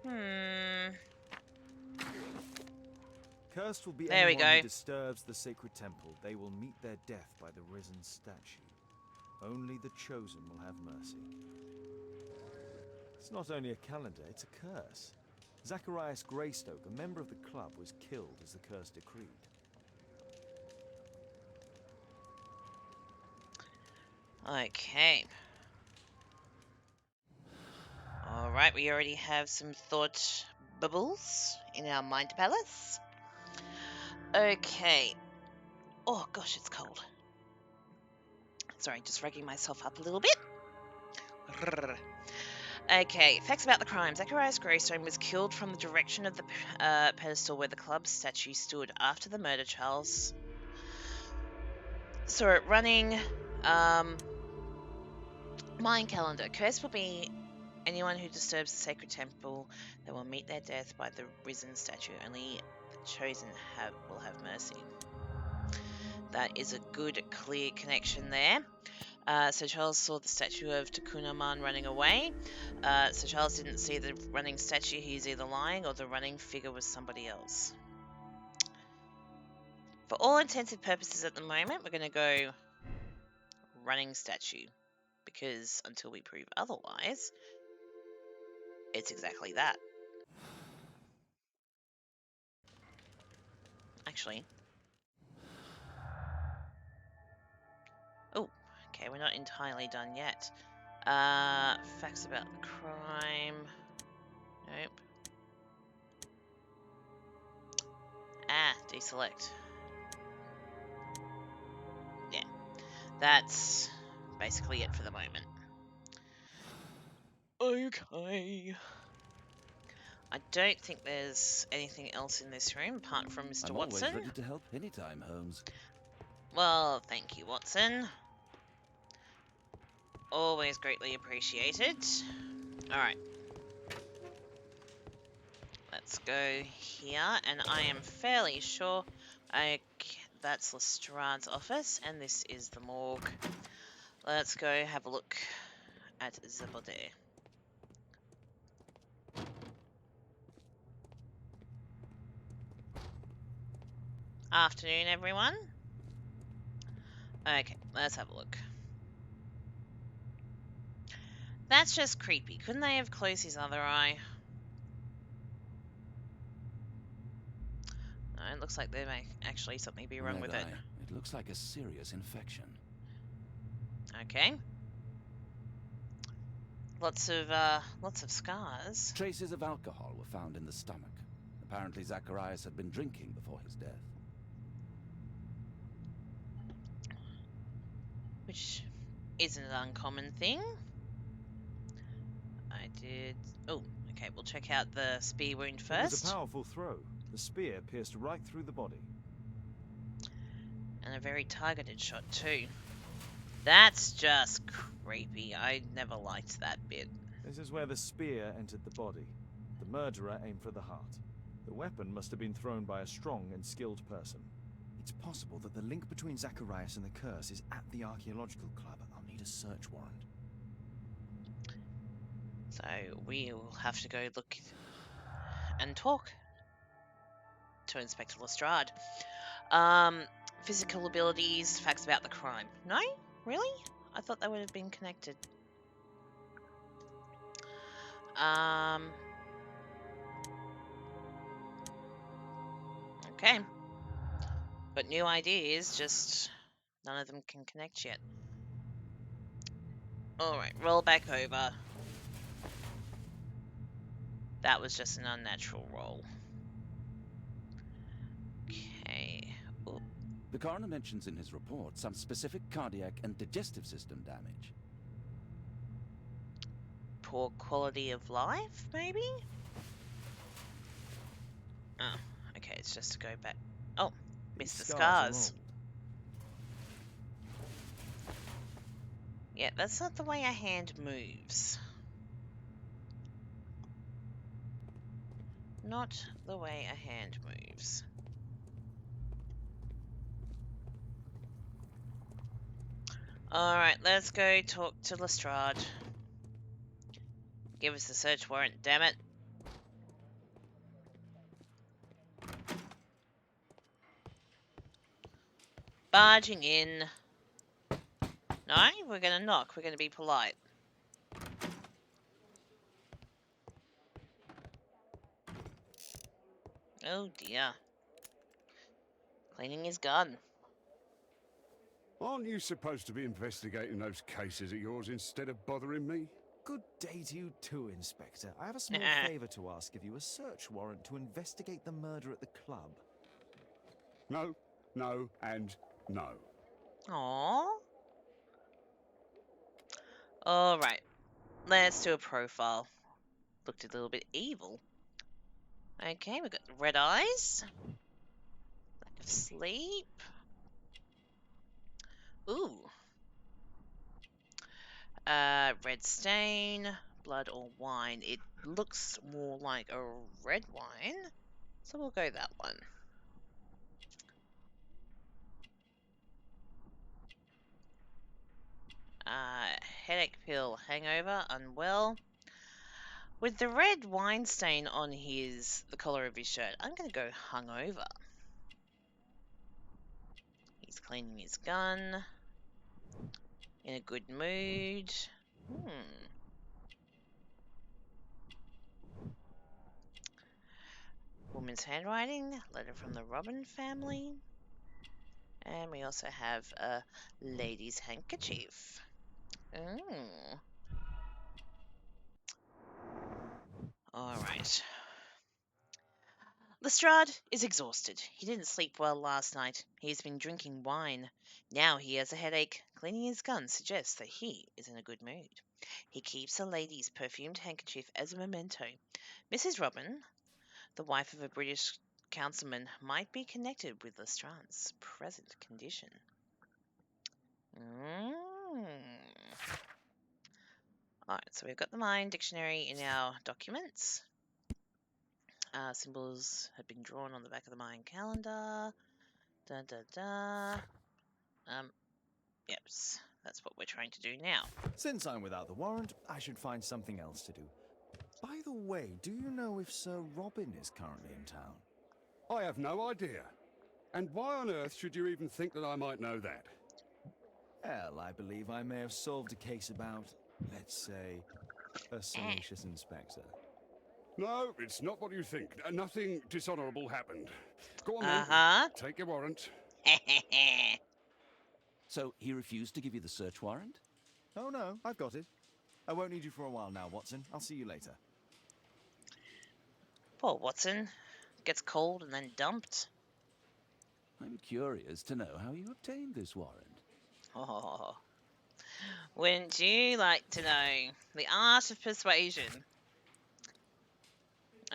Hmm. Cursed will be There we anyone who go. disturbs the sacred temple. They will meet their death by the risen statue. Only the chosen will have mercy. It's not only a calendar, it's a curse. Zacharias Greystoke, a member of the club, was killed as the curse decreed. Okay. Alright, we already have some thought bubbles in our mind palace. Okay. Oh gosh, it's cold. Sorry, just ragging myself up a little bit. Okay, facts about the crime. Zacharias Greystone was killed from the direction of the pedestal where the club's statue stood. After the murder, Charles saw it running. Mayan calendar. Curse will be anyone who disturbs the sacred temple. They will meet their death by the risen statue. Only the chosen will have mercy. That is a good, clear connection there. So Charles saw the statue of Takunaman running away. So Charles didn't see the running statue. He's either lying or the running figure was somebody else. For all intents and purposes at the moment, we're going to go running statue. Because until we prove otherwise, it's exactly that. Actually. Oh, okay, we're not entirely done yet. Facts about the crime. Nope. Deselect. Yeah, that's basically it for the moment. Okay. I don't think there's anything else in this room apart from Mr. I'm Watson. always ready to help anytime, Holmes. Well, thank you, Watson. Always greatly appreciated. Alright. Let's go here, and I am fairly sure that's Lestrade's office, and this is the morgue. Let's go have a look at the body. Afternoon, everyone. Okay, let's have a look. That's just creepy. Couldn't they have closed his other eye? No, it looks like there may actually something be wrong with it. It looks like a serious infection. Okay. Lots of scars. Traces of alcohol were found in the stomach. Apparently Zacharias had been drinking before his death. Which isn't an uncommon thing. Oh, okay, we'll check out the spear wound first. It was a powerful throw. The spear pierced right through the body. And a very targeted shot too. That's just creepy. I never liked that bit. This is where the spear entered the body. The murderer aimed for the heart. The weapon must have been thrown by a strong and skilled person. It's possible that the link between Zacharias and the curse is at the archaeological club. I'll need a search warrant. So we'll have to go look and talk. to Inspector Lestrade. Um, Physical abilities, facts about the crime. No? Really? I thought they would have been connected. Okay. Got new ideas, just none of them can connect yet. Alright, roll back over. That was just an unnatural roll. Okay. Ooh. The coroner mentions in his report some specific cardiac and digestive system damage. Poor quality of life, maybe? Oh, okay, it's just to go back. Oh, These missed the scars are scars. old. Yeah, that's not the way a hand moves. Not the way a hand moves. Alright, let's go talk to Lestrade. Give us the search warrant, damn it. Barging in. No, we're gonna knock. We're gonna be polite. Oh dear. Cleaning his gun. Aren't you supposed to be investigating those cases of yours instead of bothering me? Good day to you too, Inspector. I have a small favor to ask of you, a search warrant to investigate the murder at the club. No, no, and no. Aww. Alright, let's do a profile. Looked a little bit evil. Okay, we've got red eyes. Lack of sleep. Ooh. Red stain. Blood or wine. It looks more like a red wine. So we'll go that one. Headache pill. Hangover. Unwell. With the red wine stain on the collar of his shirt, I'm going to go hungover. He's cleaning his gun. In a good mood. Woman's handwriting. Letter from the Robin family. And we also have a lady's handkerchief. Ooh. Alright. Lestrade is exhausted. He didn't sleep well last night. He has been drinking wine. Now he has a headache. Cleaning his gun suggests that he is in a good mood. He keeps a lady's perfumed handkerchief as a memento. Mrs. Robin, the wife of a British councilman, might be connected with Lestrade's present condition. Alright, so we've got the Mind Dictionary in our documents. Symbols have been drawn on the back of the Mayan calendar. Da da da. Yep, that's what we're trying to do now. Since I'm without the warrant, I should find something else to do. By the way, do you know if Sir Robin is currently in town? I have no idea. And why on earth should you even think that I might know that? Well, I believe I may have solved a case about, let's say, a salacious inspector. No, it's not what you think. Nothing dishonourable happened. Go on Uh-huh. then. Take your warrant. So he refused to give you the search warrant? Oh no, I've got it. I won't need you for a while now, Watson. I'll see you later. Poor Watson. Gets cold and then dumped. I'm curious to know how you obtained this warrant. Oh. Wouldn't you like to know? The art of persuasion.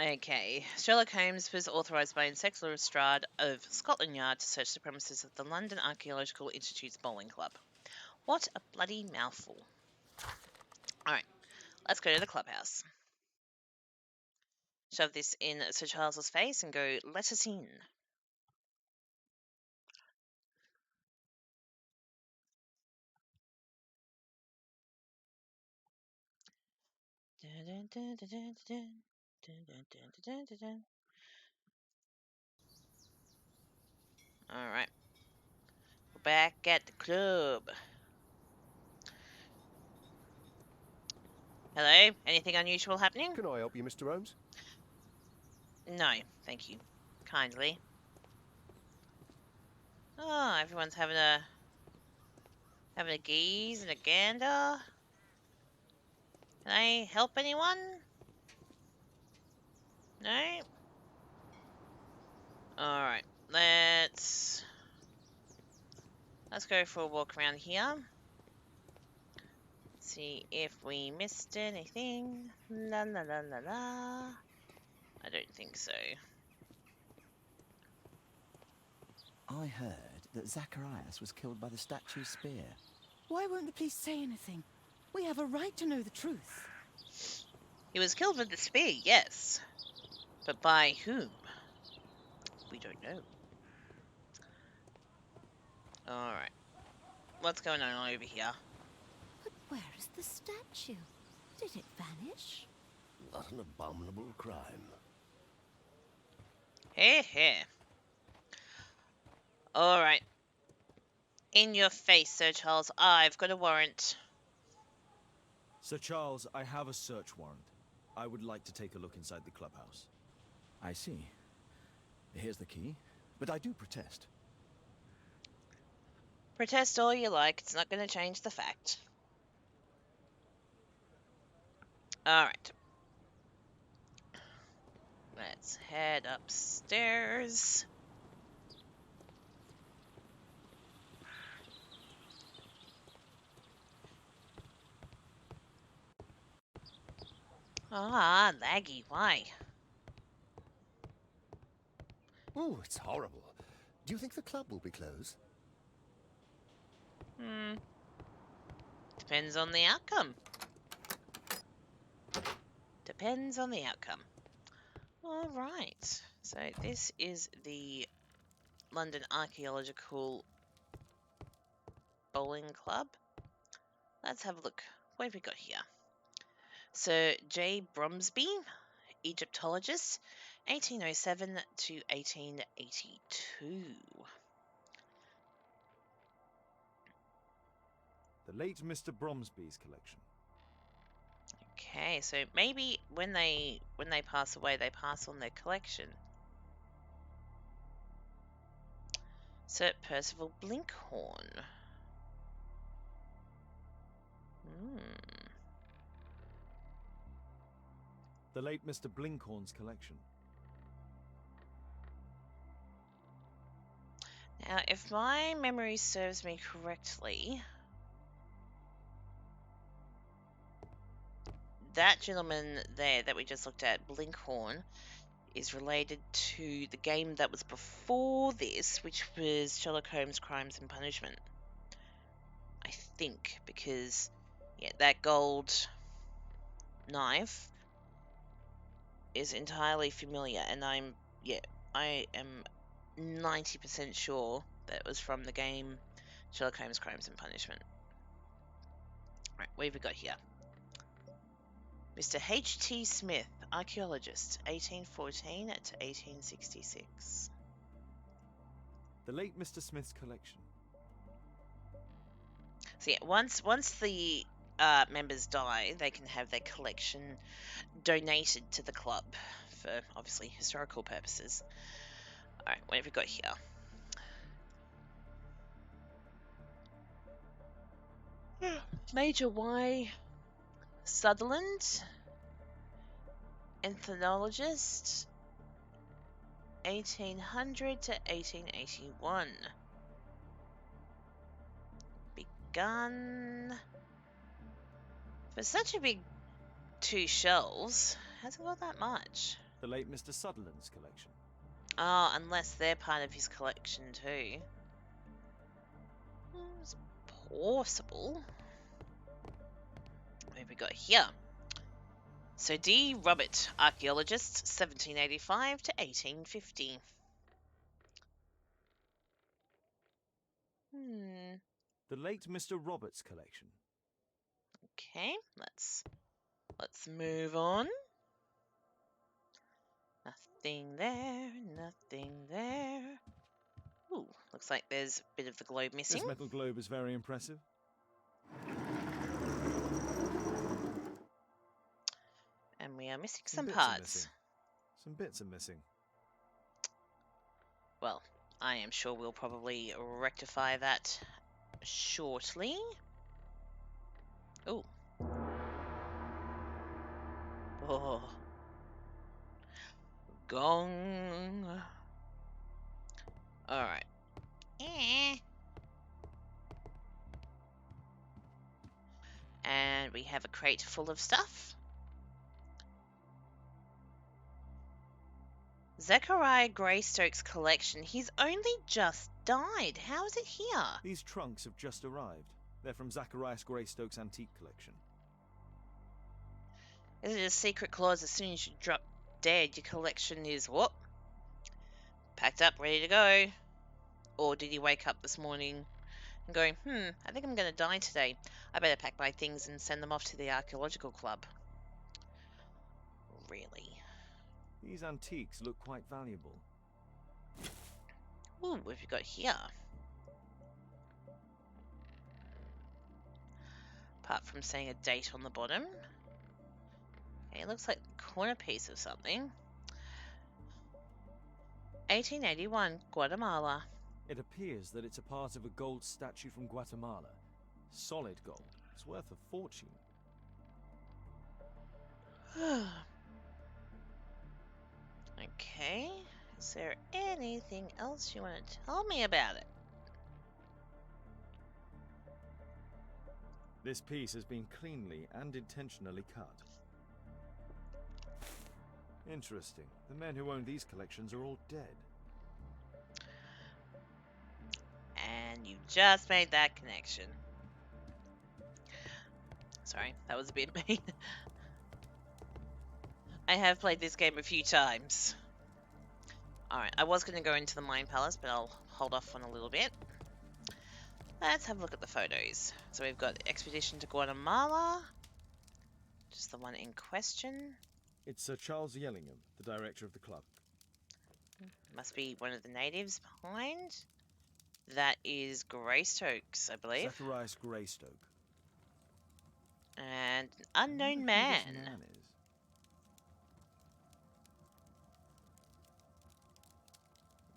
Okay. Sherlock Holmes was authorised by Inspector Lestrade of Scotland Yard to search the premises of the London Archaeological Institute's bowling club. What a bloody mouthful. Alright, let's go to the clubhouse. Shove this in Sir Charles's face and go, let us in. Alright. We're back at the club. Hello? Anything unusual happening? Can I help you, Mr. Holmes? No, thank you. Kindly. Oh, everyone's having a geeze and a gander. Can I help anyone? No? Alright. Let's go for a walk around here. See if we missed anything. La la la la la. I don't think so. I heard that Zacharias was killed by the statue's spear. Why won't the police say anything? We have a right to know the truth. He was killed with the spear, yes. But by whom? We don't know. Alright. What's going on over here? But where is the statue? Did it vanish? What an abominable crime. Hey. Alright. In your face, Sir Charles. I've got a warrant. Sir Charles, I have a search warrant. I would like to take a look inside the clubhouse. I see. Here's the key, but I do protest. Protest all you like. It's not going to change the fact. Alright. Let's head upstairs. Ah, laggy. Why? Oh, it's horrible. Do you think the club will be closed? Depends on the outcome. Depends on the outcome. Alright. So this is the London Archaeological Bowling Club. Let's have a look. What have we got here? Sir J. Bromsby, Egyptologist, 1807 to 1882. The late Mr. Bromsby's collection. Okay, so maybe when they pass away, they pass on their collection. Sir Percival Blinkhorn. The late Mr. Blinkhorn's collection. Now, if my memory serves me correctly, that gentleman there that we just looked at, Blinkhorn, is related to the game that was before this, which was Sherlock Holmes Crimes and Punishment. I think, because, yeah, that gold knife is entirely familiar, and I am 90% sure that it was from the game Sherlock Holmes Crimes and Punishment. Right, what have we got here? Mr. H.T. Smith, archaeologist, 1814 to 1866. The late Mr. Smith's collection. So yeah, once the members die, they can have their collection donated to the club for obviously historical purposes. Alright, what have we got here? Major Y. Sutherland, ethnologist, 1800 to 1881. Begun. For such a big 2 shelves, hasn't got that much. The late Mr. Sutherland's collection. Oh, unless they're part of his collection too. It's possible. What have we got here? So D. Robert, archaeologist, 1785 to 1850. The late Mr. Roberts' collection. Okay, let's move on. Nothing there, nothing there. Ooh, Looks like there's a bit of the globe missing. This metal globe is very impressive. And we are missing some bits are parts. missing. Some bits are missing. Well, I am sure we'll probably rectify that shortly. Ooh. Oh. Gong. Alright. And we have a crate full of stuff. Zachariah Greystoke's collection. He's only just died. How is it here? These trunks have just arrived. They're from Zacharias Greystoke's antique collection. Is it a secret clause? As soon as you drop dead, your collection is what? Packed up, ready to go. Or did he wake up this morning and go, I think I'm going to die today. I better pack my things and send them off to the archaeological club. Really? These antiques look quite valuable. Ooh, what have you got here? Apart from saying a date on the bottom. Okay, it looks like the corner piece of something. 1881, Guatemala. It appears that it's a part of a gold statue from Guatemala. Solid gold. It's worth a fortune. Okay. Is there anything else you want to tell me about it? This piece has been cleanly and intentionally cut. Interesting. The men who own these collections are all dead. And you just made that connection. Sorry, that was a bit mean. I have played this game a few times. Alright, I was going to go into the Mine Palace, but I'll hold off on a little bit. Let's have a look at the photos. So we've got Expedition to Guatemala. Just the one in question. It's Sir Charles Yellingham, the director of the club. Must be one of the natives behind. That is Greystokes, I believe. Zacharias Greystoke. And an unknown man. Who this man is.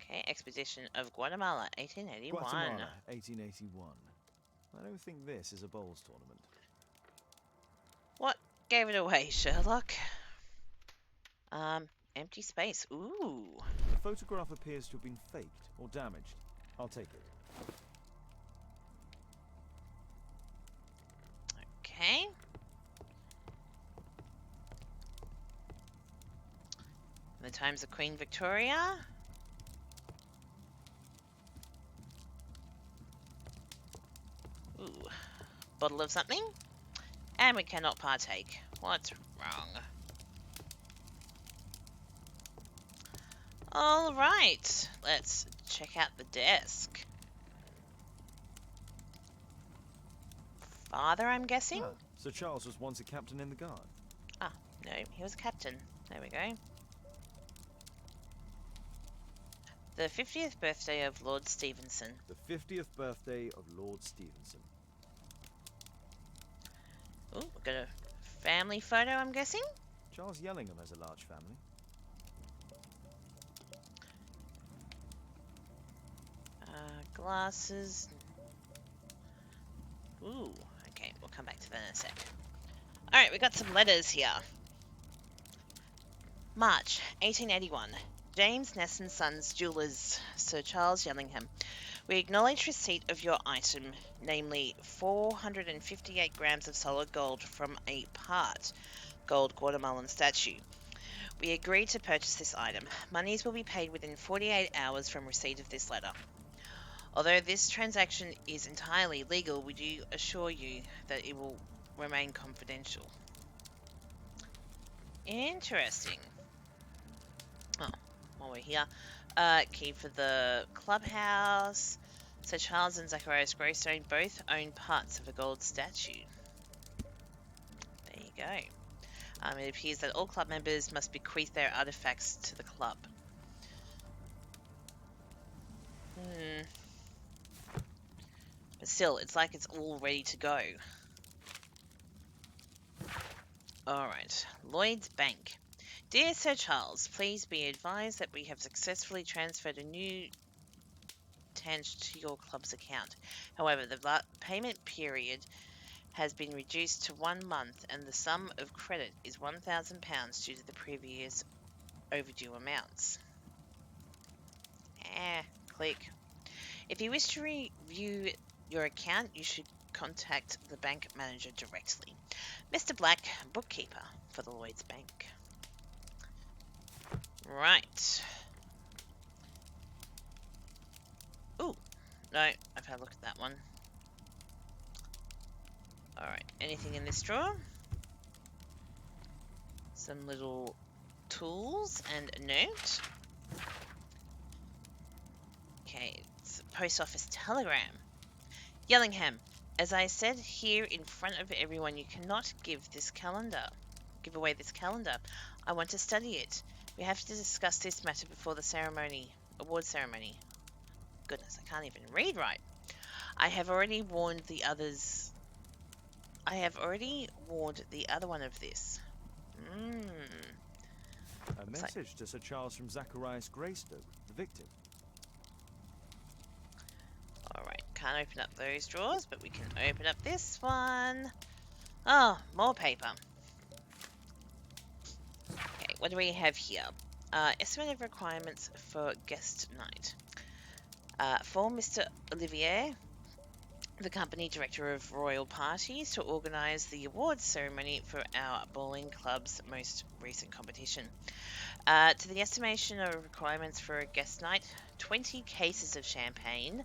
Okay, Expedition of Guatemala, 1881. Guatemala, 1881. I don't think this is a bowls tournament. What gave it away, Sherlock? Empty space. Ooh. The photograph appears to have been faked or damaged. I'll take it. Okay. The times of Queen Victoria. Ooh. Bottle of something. And we cannot partake. What's wrong? Alright. Let's check out the desk. Father, I'm guessing? Ah, Sir Charles was once a captain in the guard. Ah, no, he was a captain. There we go. The 50th birthday of Lord Stevenson. The 50th birthday of Lord Stevenson. Ooh, we've got a family photo, I'm guessing? Charles Yellingham has a large family. Glasses. Ooh, okay, we'll come back to that in a sec. Alright, we got some letters here. March 1881. James Ness and Sons Jewelers, Sir Charles Yellingham. We acknowledge receipt of your item, namely 458 grams of solid gold from a part gold Guatemalan statue. We agree to purchase this item. Monies will be paid within 48 hours from receipt of this letter. Although this transaction is entirely legal, we do assure you that it will remain confidential. Interesting. Oh, while we're here, key for the clubhouse. Sir Charles and Zacharias Greystone both own parts of a gold statue. There you go. It appears that all club members must bequeath their artifacts to the club. still, it's like it's all ready to go. Alright, Lloyd's Bank. Dear Sir Charles, please be advised that we have successfully transferred a new tant to your club's account. However, the payment period has been reduced to 1 month and the sum of credit is £1,000 due to the previous overdue amounts. Click. If you wish to review your account, you should contact the bank manager directly. Mr. Black, bookkeeper for the Lloyd's Bank. Right. Ooh, no, I've had a look at that one. Alright, anything in this drawer? Some little tools and a note. Okay, it's a post office telegram. Yellingham, as I said here in front of everyone, you cannot give away this calendar. I want to study it. We have to discuss this matter before the award ceremony. Goodness, I can't even read right. I have already warned the other one of this. A message to Sir Charles from Zacharias Greystoke, the victim. Alright, can't open up those drawers, but we can open up this one. Oh, more paper. Okay, what do we have here? Estimate of requirements for guest night. For Mr. Olivier, the company director of Royal Parties, to organise the awards ceremony for our bowling club's most recent competition. To the estimation of requirements for a guest night, 20 cases of champagne,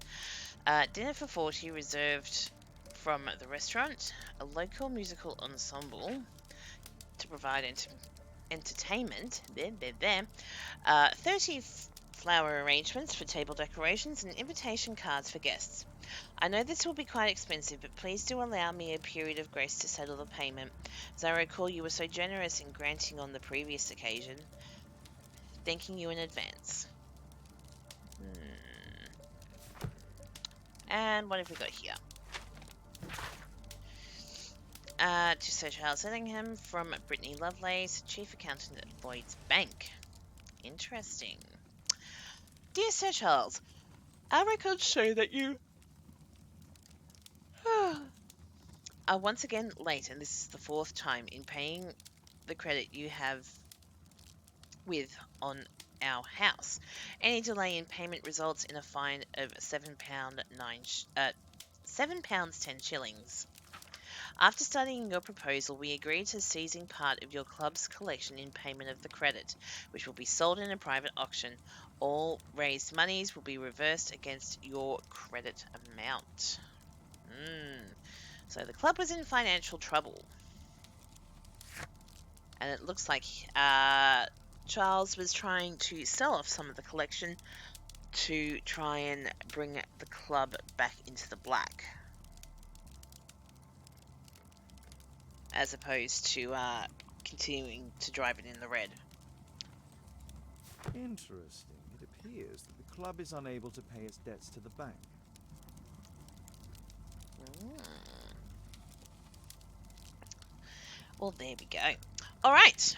dinner for 40 reserved from the restaurant, a local musical ensemble to provide entertainment, 30 flower arrangements for table decorations, and invitation cards for guests. I know this will be quite expensive, but please do allow me a period of grace to settle the payment, as I recall you were so generous in granting on the previous occasion. Thanking you in advance. And what have we got here? To Sir Charles Ellingham from Brittany Lovelace, Chief Accountant at Lloyd's Bank. Interesting. Dear Sir Charles, our records show that you are once again late, and this is the 4th time in paying the credit you have with on our house. Any delay in payment results in a fine of £7.10. After studying your proposal, we agreed to seizing part of your club's collection in payment of the credit, which will be sold in a private auction. All raised monies will be reversed against your credit amount. So the club was in financial trouble. And it looks like Charles was trying to sell off some of the collection to try and bring the club back into the black, as opposed to continuing to drive it in the red. Interesting. It appears that the club is unable to pay its debts to the bank. Well, there we go. All right.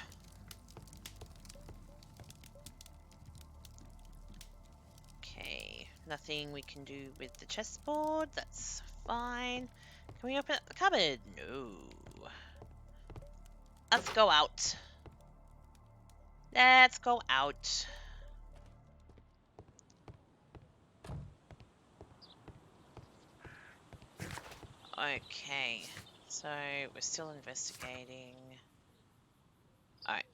Okay, nothing we can do with the chessboard. That's fine. Can we open up the cupboard? No. Let's go out. Let's go out. Okay, so we're still investigating. Alright.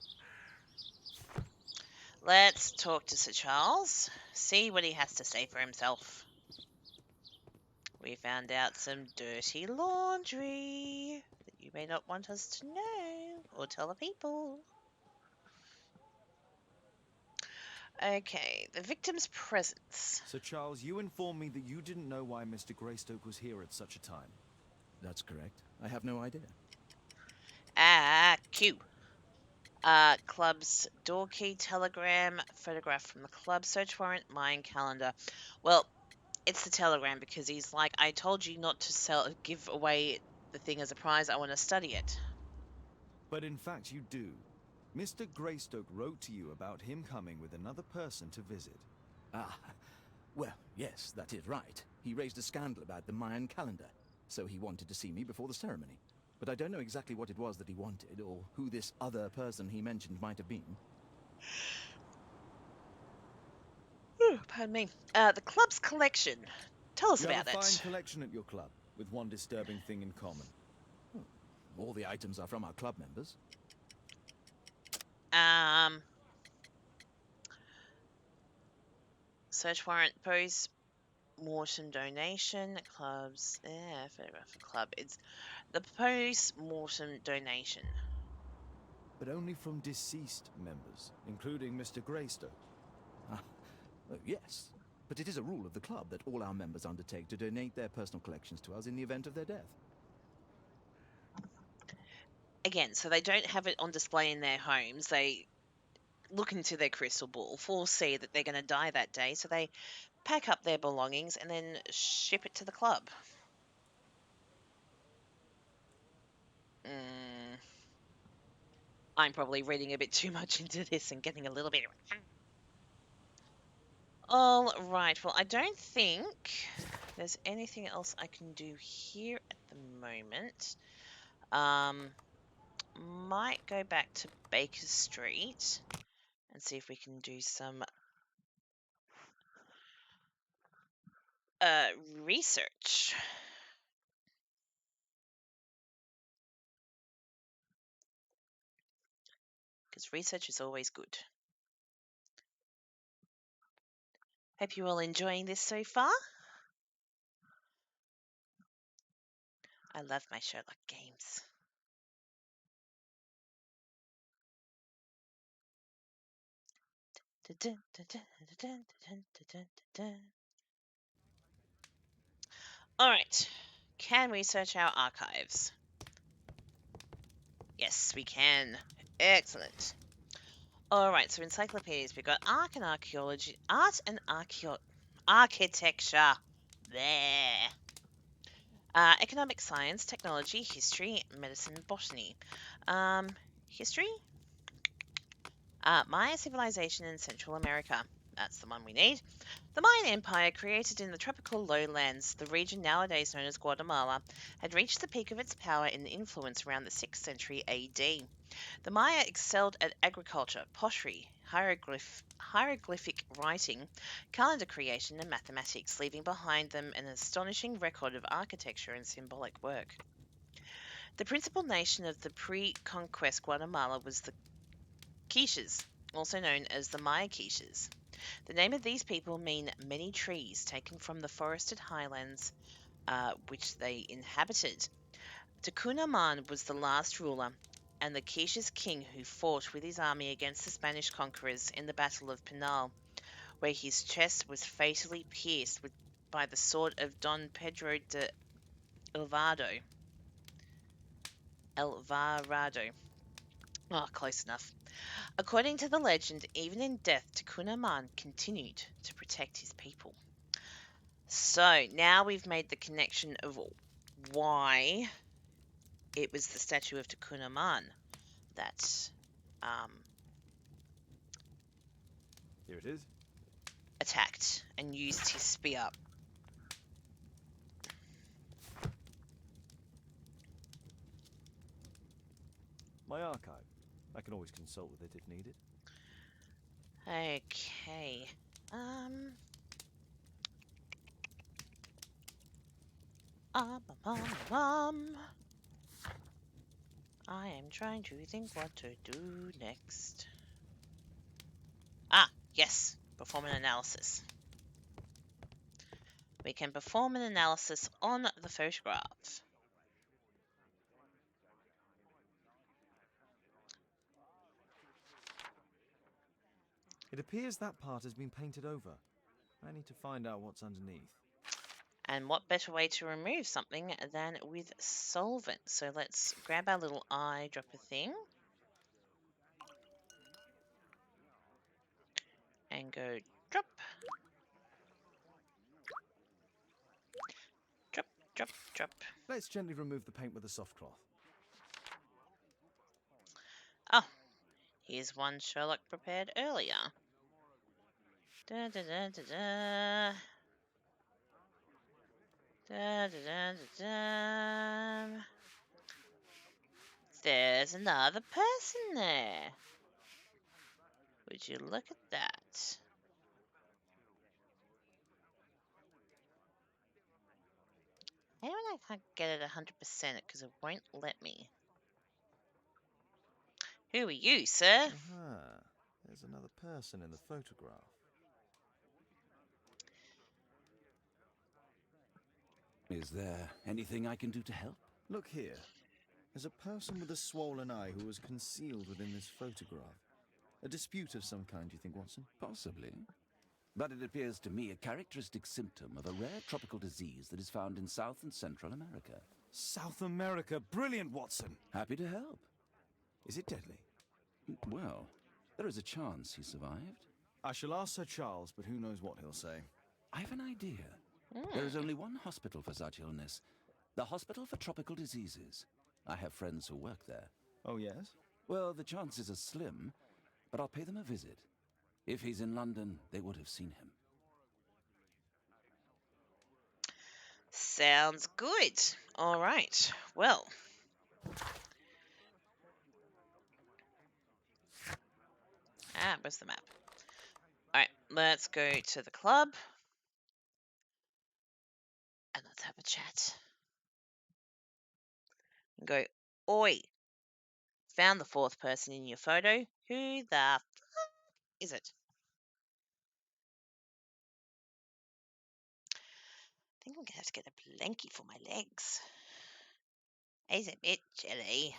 Let's talk to Sir Charles, see what he has to say for himself. We found out some dirty laundry that you may not want us to know or tell the people. Okay, the victim's presence. Sir Charles, you informed me that you didn't know why Mr. Greystoke was here at such a time. That's correct. I have no idea. Q. Club's door key telegram, photograph from the club, search warrant, mine calendar. Well, It's the telegram because he's like, I told you not to give away the thing as a prize. I want to study it. But in fact, you do. Mr. Greystoke wrote to you about him coming with another person to visit. Ah, well, yes, that is right. He raised a scandal about the Mayan calendar, so he wanted to see me before the ceremony. But I don't know exactly what it was that he wanted, or who this other person he mentioned might have been. Pardon me. The club's collection. Tell us You have a about fine it. collection at your club, with one disturbing thing in common. All the items are from our club members. Search warrant post mortem donation clubs. Yeah, photograph for club. It's the post mortem donation. But only from deceased members, including Mr. Greystoke. Ah, yes. But it is a rule of the club that all our members undertake to donate their personal collections to us in the event of their death. Again, so they don't have it on display in their homes. They look into their crystal ball, foresee that they're going to die that day, so they pack up their belongings and then ship it to the club. I'm probably reading a bit too much into this and getting a little bit. All right. Well, I don't think there's anything else I can do here at the moment. Might go back to Baker Street and see if we can do some research. Because research is always good. Hope you're all enjoying this so far. I love my Sherlock games. Alright, can we search our archives? Yes, we can. Excellent. Alright, so encyclopedias. We've got art and archaeology. Architecture. There. Economic science, technology, history, medicine, botany. History? Maya civilization in Central America. That's the one we need. The Mayan Empire, created in the tropical lowlands, the region nowadays known as Guatemala, had reached the peak of its power and influence around the 6th century AD. The Maya excelled at agriculture, pottery, hieroglyphic writing, calendar creation, and mathematics, leaving behind them an astonishing record of architecture and symbolic work. The principal nation of the pre-conquest Guatemala was the Quiches, also known as the Maya Quiches. The name of these people mean many trees, taken from the forested highlands which they inhabited. Tucunaman was the last ruler and the Quiches king who fought with his army against the Spanish conquerors in the Battle of Pinal, where his chest was fatally pierced by the sword of Don Pedro de Alvarado. Alvarado. Oh, close enough. According to the legend, even in death, Tucunaman continued to protect his people. So now we've made the connection of why it was the statue of Tucunaman that Here it is. attacked and used his spear. My archive. I can always consult with it if needed. Okay. I am trying to think what to do next. Yes. Perform an analysis. We can perform an analysis on the photograph. It appears that part has been painted over. I need to find out what's underneath. And what better way to remove something than with solvent? So let's grab our little eyedropper thing and go drop. Drop, drop. Let's gently remove the paint with a soft cloth. Oh, here's one Sherlock prepared earlier. Da da da da da. Da da da da da. There's another person there. Would you look at that? How do I can't get it 100% because it won't let me? Who are you, sir? Aha. There's another person in the photograph. Is there anything I can do to help? Look here. There's a person with a swollen eye who was concealed within this photograph. A dispute of some kind, do you think, Watson? Possibly. But it appears to me a characteristic symptom of a rare tropical disease that is found in South and Central America. South America! Brilliant, Watson! Happy to help. Is it deadly? Well, there is a chance he survived. I shall ask Sir Charles, but who knows what he'll say. I have an idea. There is only one hospital for such illness. The Hospital for Tropical Diseases. I have friends who work there. Oh, yes? Well, the chances are slim, but I'll pay them a visit. If he's in London, they would have seen him. Sounds good. All right. Well. Where's the map? All right, let's go to the club. And let's have a chat. And go, oi. Found the fourth person in your photo. Who the f is it? I think I'm going to have to get a blankie for my legs. He's a bit chilly.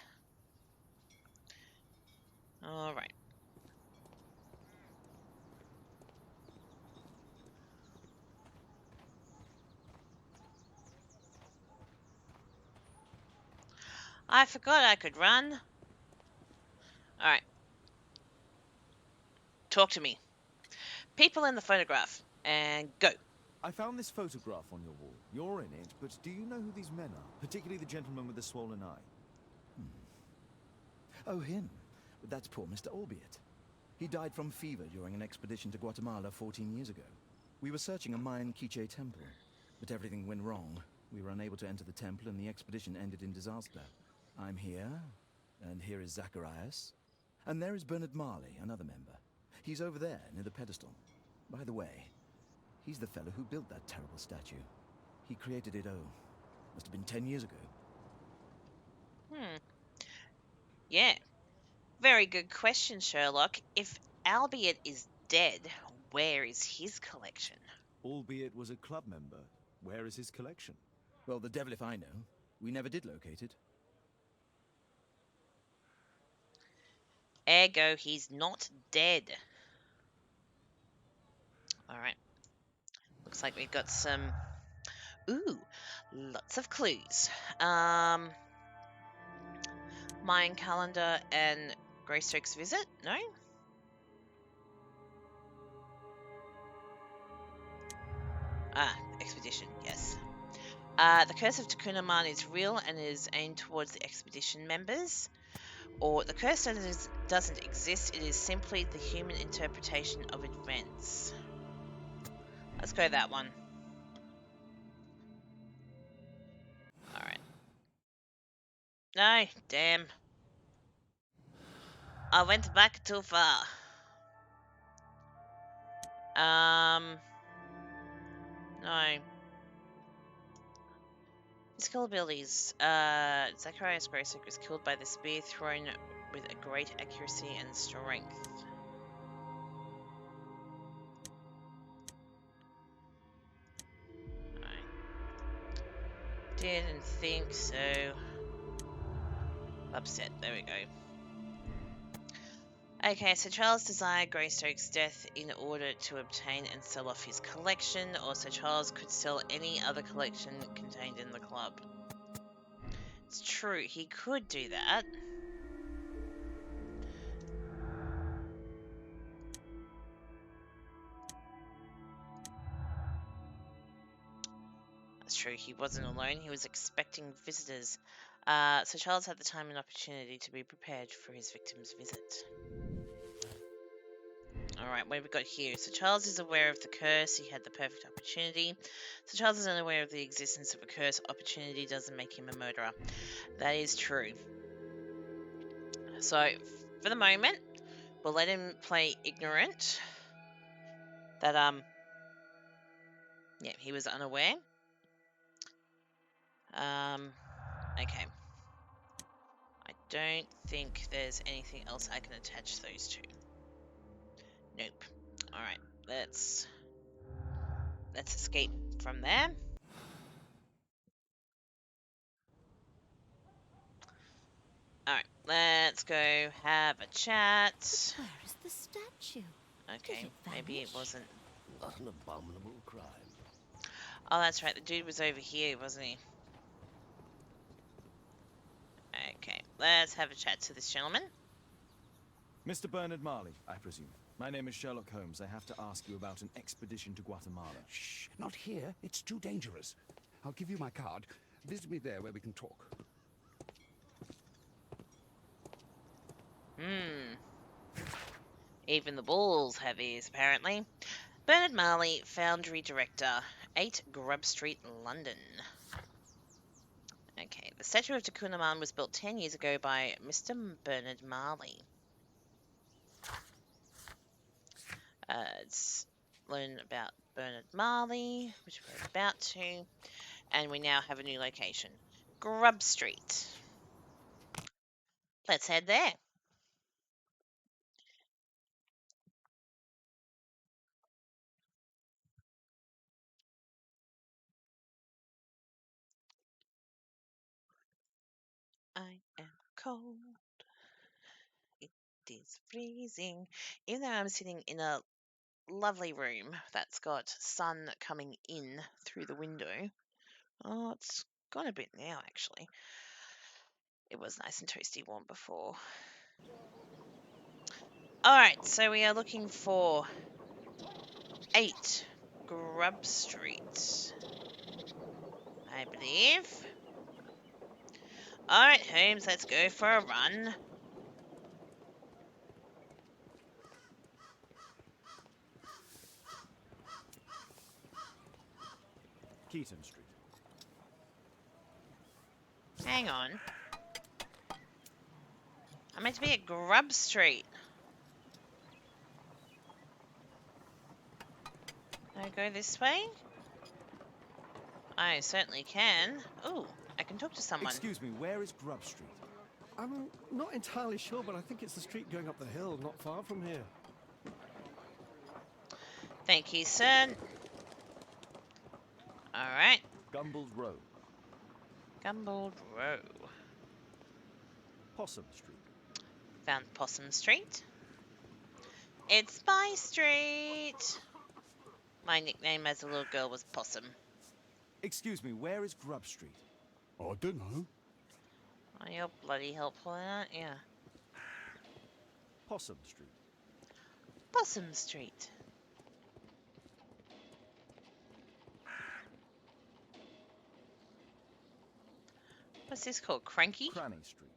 All right. I forgot I could run. All right. Talk to me. People in the photograph. And go. I found this photograph on your wall. You're in it, but do you know who these men are? Particularly the gentleman with the swollen eye. Oh, him. But that's poor Mr. Albiot. He died from fever during an expedition to Guatemala 14 years ago. We were searching a Mayan Quiche temple, but everything went wrong. We were unable to enter the temple and the expedition ended in disaster. I'm here, and here is Zacharias. And there is Bernard Marley, another member. He's over there, near the pedestal. By the way, he's the fellow who built that terrible statue. He created it, must have been 10 years ago. Yeah. Very good question, Sherlock. If Albiot is dead, where is his collection? Albeit was a club member. Where is his collection? Well, the devil if I know. We never did locate it. Ergo, he's not dead. Alright. Looks like we've got some... Ooh, lots of clues. Mayan calendar and Greystoke's visit? No? Expedition, yes. The Curse of Takunaman is real and is aimed towards the expedition members. Or the curse doesn't exist, it is simply the human interpretation of events. Let's go that one. Alright. No, damn. I went back too far. No. Physical abilities. Zacharias Greystoke was killed by the spear thrown with a great accuracy and strength. Didn't think so. Upset, there we go. Okay, so Charles desired Greystoke's death in order to obtain and sell off his collection, or so Charles could sell any other collection contained in the club. It's true, he could do that. That's true. He wasn't alone. He was expecting visitors. So Charles had the time and opportunity to be prepared for his victim's visit. Alright, what have we got here? So Charles is aware of the curse. He had the perfect opportunity. So Charles is unaware of the existence of a curse. Opportunity doesn't make him a murderer. That is true. So, for the moment, we'll let him play ignorant. That, yeah, he was unaware. Okay. I don't think there's anything else I can attach those to. Nope. Alright, let's escape from there. Alright, let's go have a chat. But where is the statue? Okay, maybe it wasn't. What an abominable crime. Oh, that's right, the dude was over here, wasn't he? Okay, let's have a chat to this gentleman. Mr. Bernard Marley, I presume. My name is Sherlock Holmes. I have to ask you about an expedition to Guatemala. Shh, not here. It's too dangerous. I'll give you my card. Visit me there where we can talk. Even the bulls have ears, apparently. Bernard Marley, Foundry Director, 8 Grub Street, London. Okay, the statue of Takunaman was built 10 years ago by Mr. Bernard Marley. Let's learn about Bernard Marley, which we're about to, and we now have a new location, Grub Street. Let's head there. I am cold. It is freezing. Even though I'm sitting in a lovely room that's got sun coming in through the window. Oh, it's gone a bit now, actually. It was nice and toasty warm before. Alright, so we are looking for 8 Grub Street, I believe. Alright, Holmes, let's go for a run. Keaton Street. Hang on. I'm meant to be at Grub Street. Can I go this way? I certainly can. Ooh, I can talk to someone. Excuse me, where is Grub Street? I'm not entirely sure, but I think it's the street going up the hill, not far from here. Thank you, sir. Alright. Gumballs Row. Gumballs Row. Possum Street. Found Possum Street. It's my street. My nickname as a little girl was Possum. Excuse me, where is Grub Street? I don't know. Oh, you're bloody helpful, aren't you? Possum Street. Possum Street. What's this called? Cranky? Cranny Street.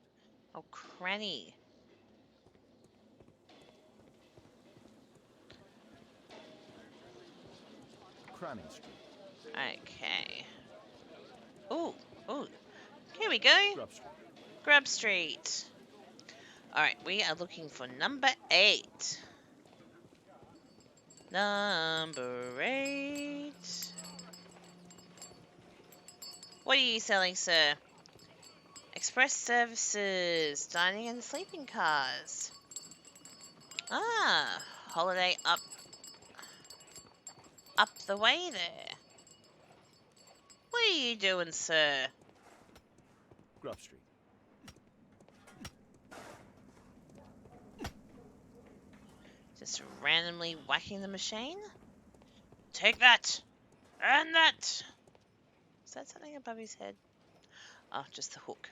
Oh, Cranny. Cranny Street. Okay. Ooh, ooh. Here we go. Grub Street. Grub Street. Alright, we are looking for number 8. Number 8. What are you selling, sir? Express services, dining and sleeping cars. Ah, holiday up the way there. What are you doing, sir? Grub Street. Just randomly whacking the machine? Take that! And that! Is that something above his head? Oh, just the hook.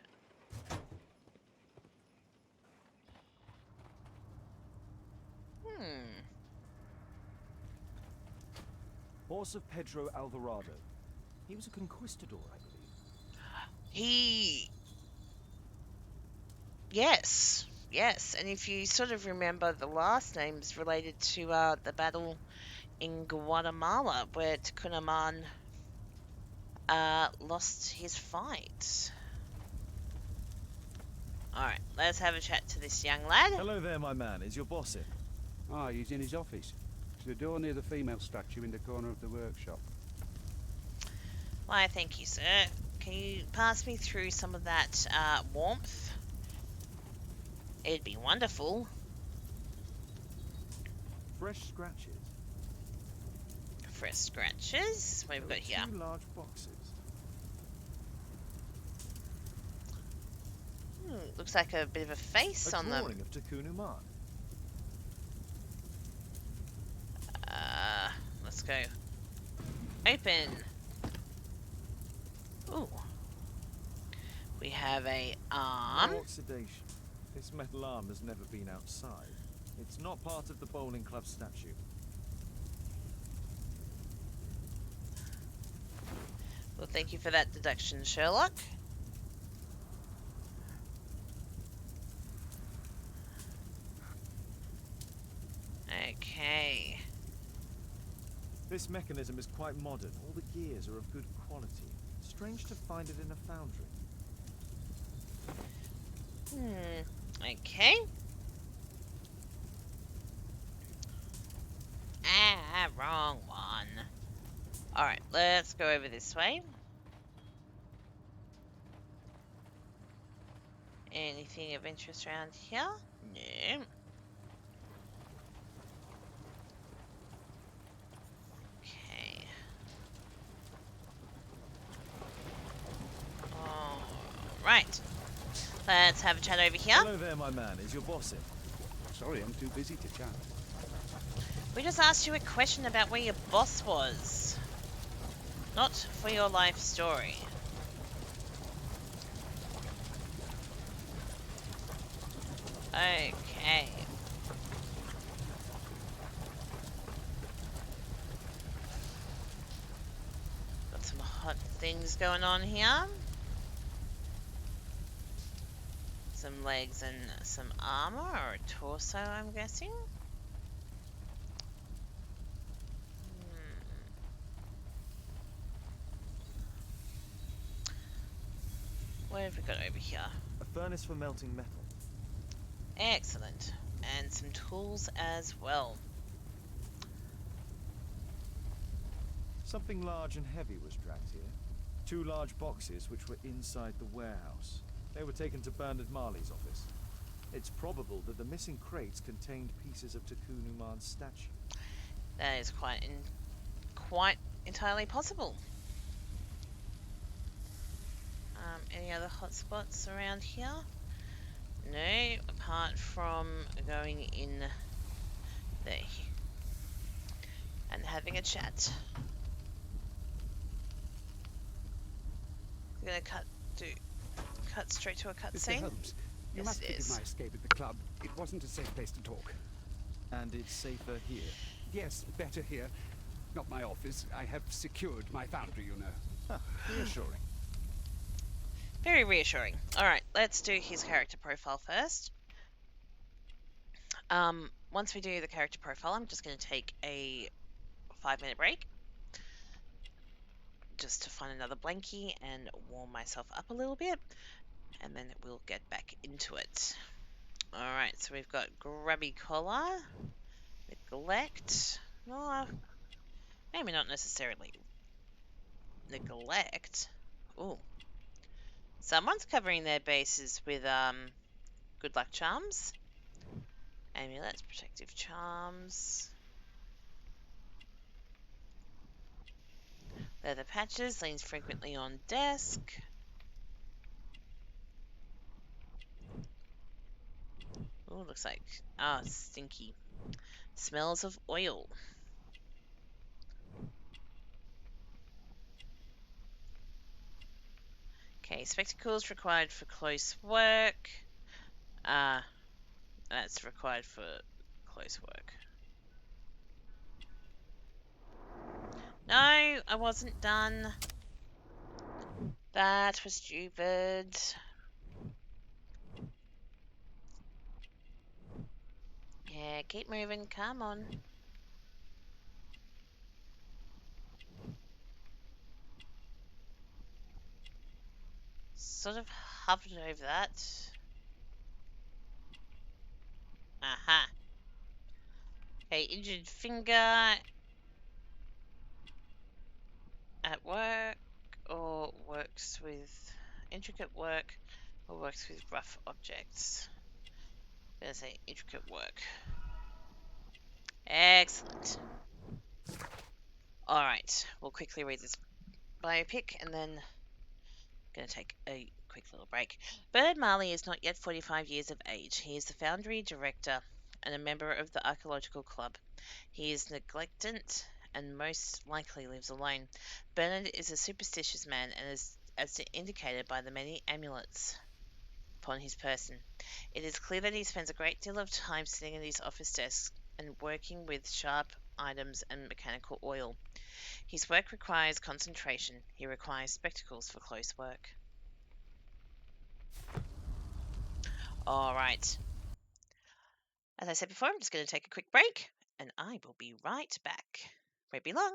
Horse of Pedro Alvarado. He was a conquistador, I believe. He... Yes. Yes. And if you sort of remember, the last name's related to the battle in Guatemala where Tucunaman lost his fight. Alright, let's have a chat to this young lad. Hello there, my man. Is your boss in? Ah, he's in his office. To the door near the female statue in the corner of the workshop. Why, thank you, sir. Can you pass me through some of that warmth? It'd be wonderful. Fresh scratches. Fresh scratches. What have we got here? 2 large boxes. Looks like a bit of a face on them. A drawing of Tucunuman. Let's go. Open. Ooh. We have a arm. No oxidation. This metal arm has never been outside. It's not part of the bowling club statue. Well, thank you for that deduction, Sherlock. Okay. This mechanism is quite modern. All the gears are of good quality. Strange to find it in a foundry. Okay. Wrong one. Alright, let's go over this way. Anything of interest around here? No. Okay. Alright. Let's have a chat over here. Hello there, my man. Is your boss in? Sorry, I'm too busy to chat. We just asked you a question about where your boss was. Not for your life story. Okay. Got some hot things going on here. Some legs and some armor, or a torso, I'm guessing. What have we got over here? A furnace for melting metal. Excellent. And some tools as well. Something large and heavy was dragged here. 2 large boxes which were inside the warehouse. They were taken to Bernard Marley's office. It's probable that the missing crates contained pieces of Tucunuman's statue. That is quite entirely possible. Any other hotspots around here? No, apart from going in there and having a chat. We're gonna cut straight to a Mr. cutscene. Holmes, you Yes, must it forgive is. my escape at the club. It wasn't a safe place to talk. And it's safer here. Yes, better here. Not my office. I have secured my foundry, you know. Huh, reassuring. Very reassuring. Alright, let's do his character profile first. Once we do the character profile, I'm just going to take a 5-minute break. Just to find another blankie and warm myself up a little bit. And then we'll get back into it. Alright, so we've got Grubby Collar, Neglect. Oh, maybe not necessarily Neglect. Ooh. Someone's covering their bases with good luck charms. Amulets, protective charms. Leather patches, leans frequently on desk. Oh, looks like stinky. Smells of oil. Okay, spectacles required for close work. That's required for close work. No, I wasn't done. That was stupid. Yeah, keep moving. Come on. Sort of hovered over that. Aha. Okay, injured finger at work or works with intricate work or works with rough objects. I'm gonna say intricate work. Excellent. Alright, we'll quickly read this biopic and then going to take a quick little break. Bernard Marley is not yet 45 years of age. He is the foundry director and a member of the Archaeological Club. He is neglected and most likely lives alone. Bernard is a superstitious man and is as indicated by the many amulets upon his person. It is clear that he spends a great deal of time sitting at his office desk and working with sharp items and mechanical oil. His work requires concentration. He requires spectacles for close work. All right. As I said before, I'm just going to take a quick break and I will be right back. Won't be long.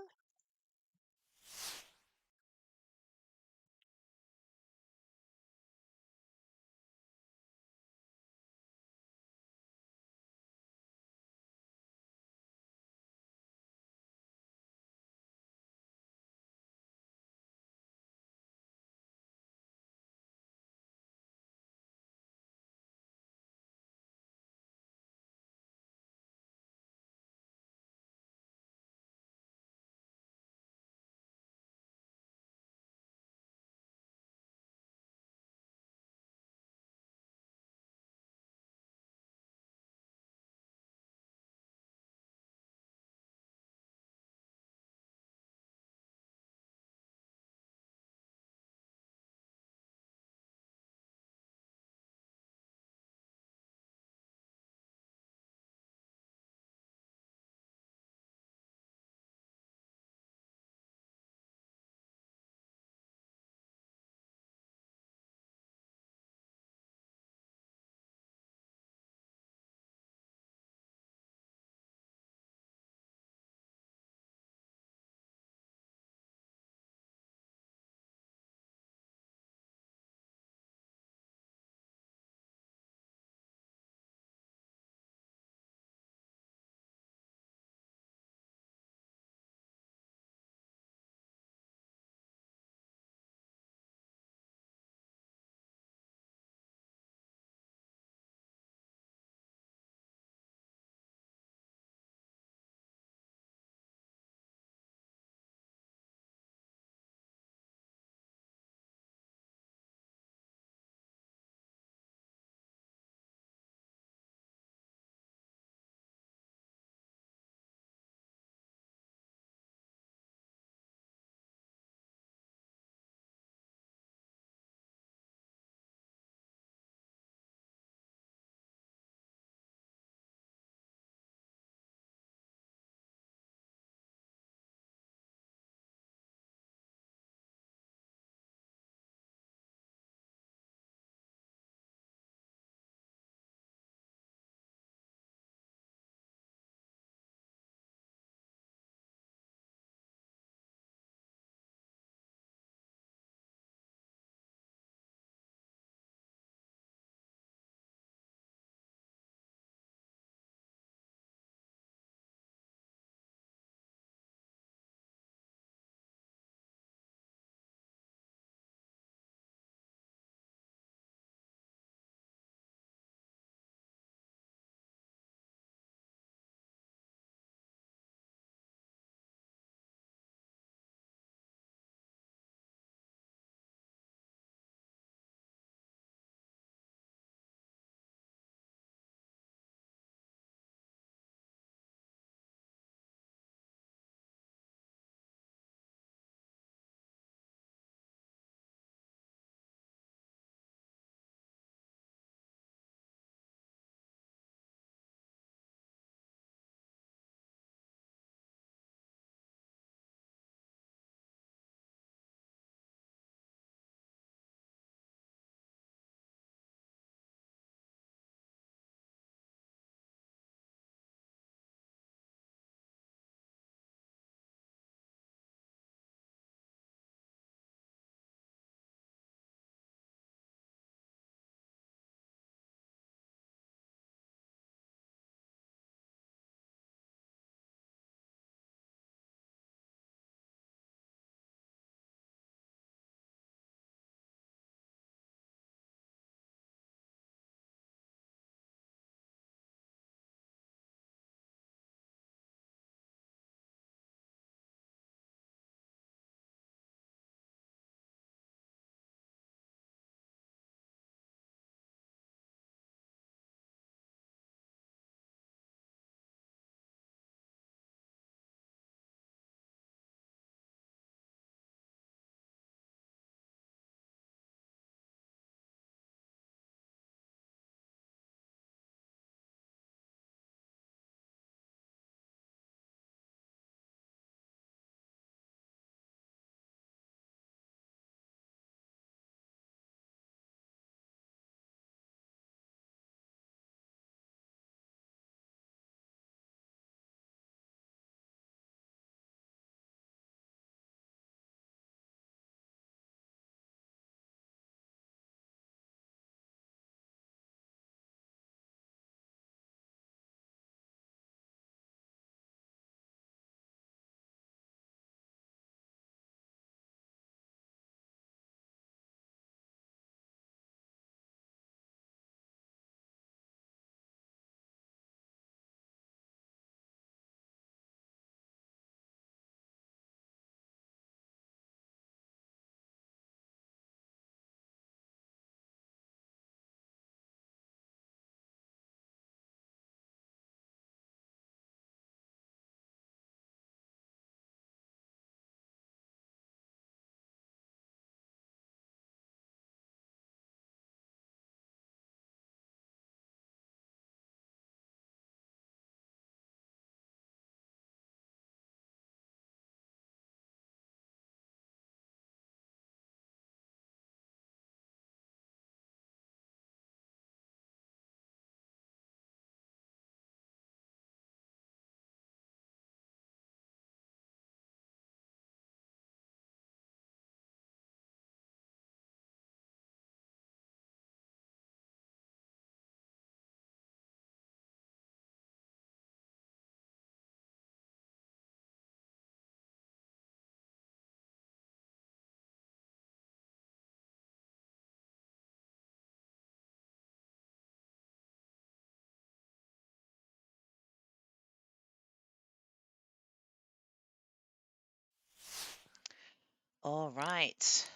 All right.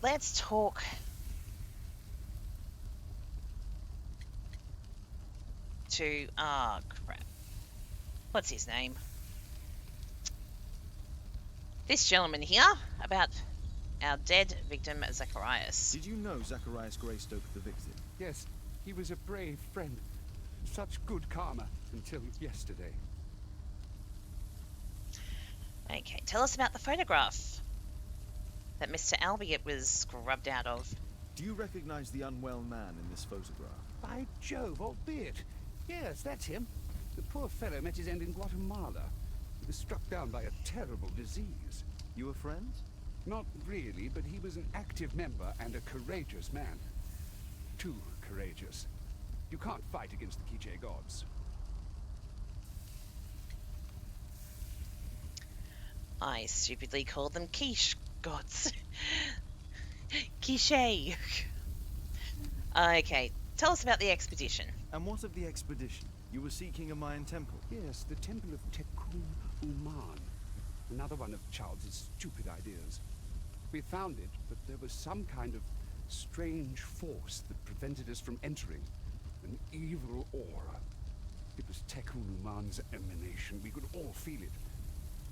Let's talk to crap. What's his name? This gentleman here about our dead victim Zacharias. Did you know Zacharias Greystoke the victim? Yes, he was a brave friend. Such good karma until yesterday. Okay, tell us about the photograph that Mr. Albiot was scrubbed out of. Do you recognize the unwell man in this photograph? By Jove, albeit. Yes, that's him. The poor fellow met his end in Guatemala. He was struck down by a terrible disease. You were friends? Not really, but he was an active member and a courageous man. Too courageous. You can't fight against the Quiche gods. I stupidly called them quiche gods. Quiche. Okay, tell us about the expedition. And what of the expedition? You were seeking a Mayan temple. Yes, the temple of Tekun Uman. Another one of Charles's stupid ideas. We found it, but there was some kind of strange force that prevented us from entering. An evil aura. It was Tekun Uman's emanation. We could all feel it.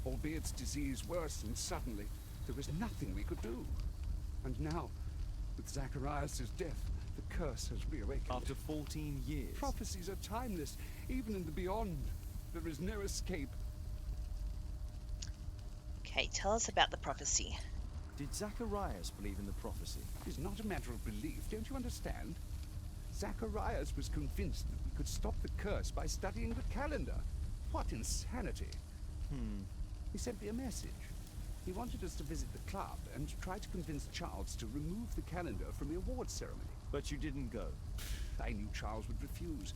Albiot's disease worsened suddenly. There was nothing we could do. And now, with Zacharias' death, the curse has reawakened. After 14 years. Prophecies are timeless. Even in the beyond, there is no escape. Okay, tell us about the prophecy. Did Zacharias believe in the prophecy? It's not a matter of belief, don't you understand? Zacharias was convinced that we could stop the curse by studying the calendar. What insanity! He sent me a message. He wanted us to visit the club and try to convince Charles to remove the calendar from the awards ceremony. But you didn't go. I knew Charles would refuse.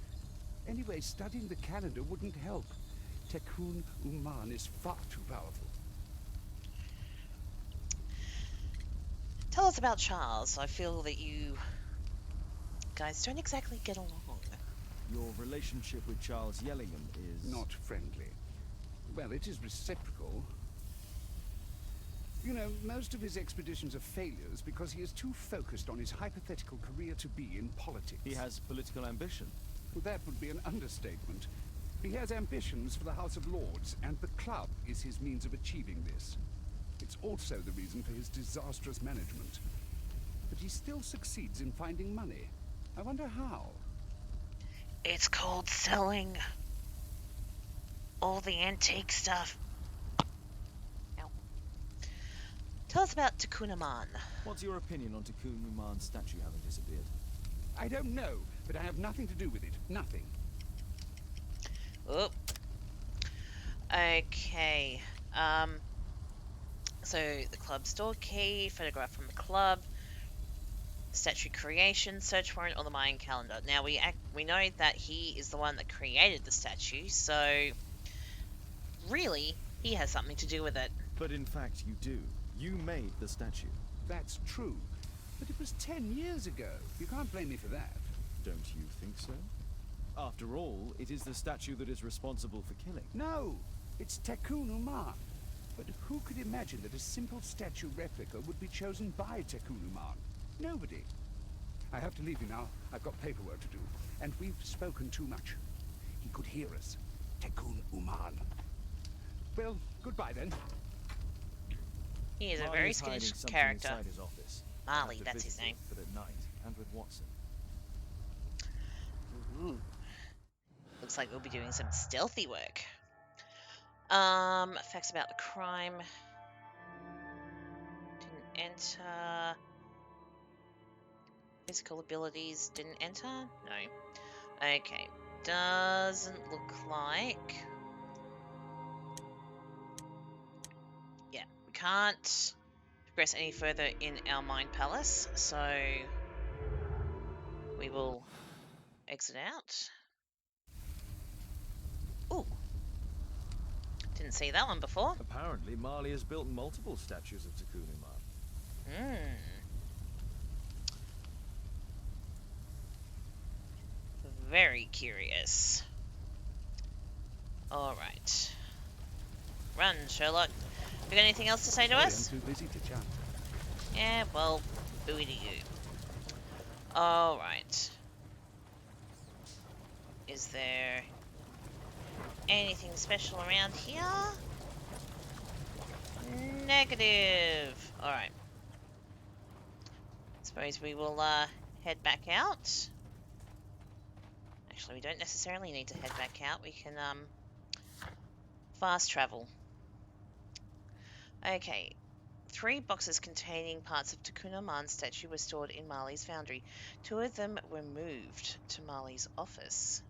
Anyway, studying the calendar wouldn't help. Tekun Uman is far too powerful. Tell us about Charles. I feel that you guys don't exactly get along. Your relationship with Charles Yellingham is... Not friendly. Well, it is reciprocal. You know, most of his expeditions are failures because he is too focused on his hypothetical career to be in politics. He has political ambition. Well, that would be an understatement. He has ambitions for the House of Lords, and the club is his means of achieving this. It's also the reason for his disastrous management. But he still succeeds in finding money. I wonder how. It's called selling all the antique stuff. Ow. Tell us about Takunaman. What's your opinion on Tekun Uman's statue having disappeared? I don't know, but I have nothing to do with it. Nothing. Oh. Okay. So the club store key, photograph from the club, statue creation, search warrant, or the Mayan calendar. Now we know that he is the one that created the statue, so really he has something to do with it. But in fact you do. You made the statue. That's true. But it was 10 years ago. You can't blame me for that. Don't you think so? After all, it is the statue that is responsible for killing. No, it's Tekun Uman. But who could imagine that a simple statue replica would be chosen by Tekun Uman? Nobody. I have to leave you now. I've got paperwork to do. And we've spoken too much. He could hear us. Tekun Uman. Well, goodbye then. He is a Marley very is hiding skittish something character. inside his office. Marley, I have to that's his visit name. it, but at night, and with Watson. Ooh. Looks like we'll be doing some stealthy work. Facts about the crime. Didn't enter. Physical abilities didn't enter? No. Okay. Doesn't look like... Yeah, we can't progress any further in our Mind Palace, so we will exit out. Ooh. Didn't see that one before. Apparently, Marley has built multiple statues of Tekun Uman. Very curious. Alright. Run, Sherlock. You got anything else to say to Sorry, us? I'm too busy to chat. Yeah, well, booey to you. Alright. Is there anything special around here? Negative. Alright. Suppose we will head back out. Actually, we don't necessarily need to head back out. We can fast travel. Okay. 3 boxes containing parts of Takuna Man's statue were stored in Marley's foundry. 2 of them were moved to Marley's office.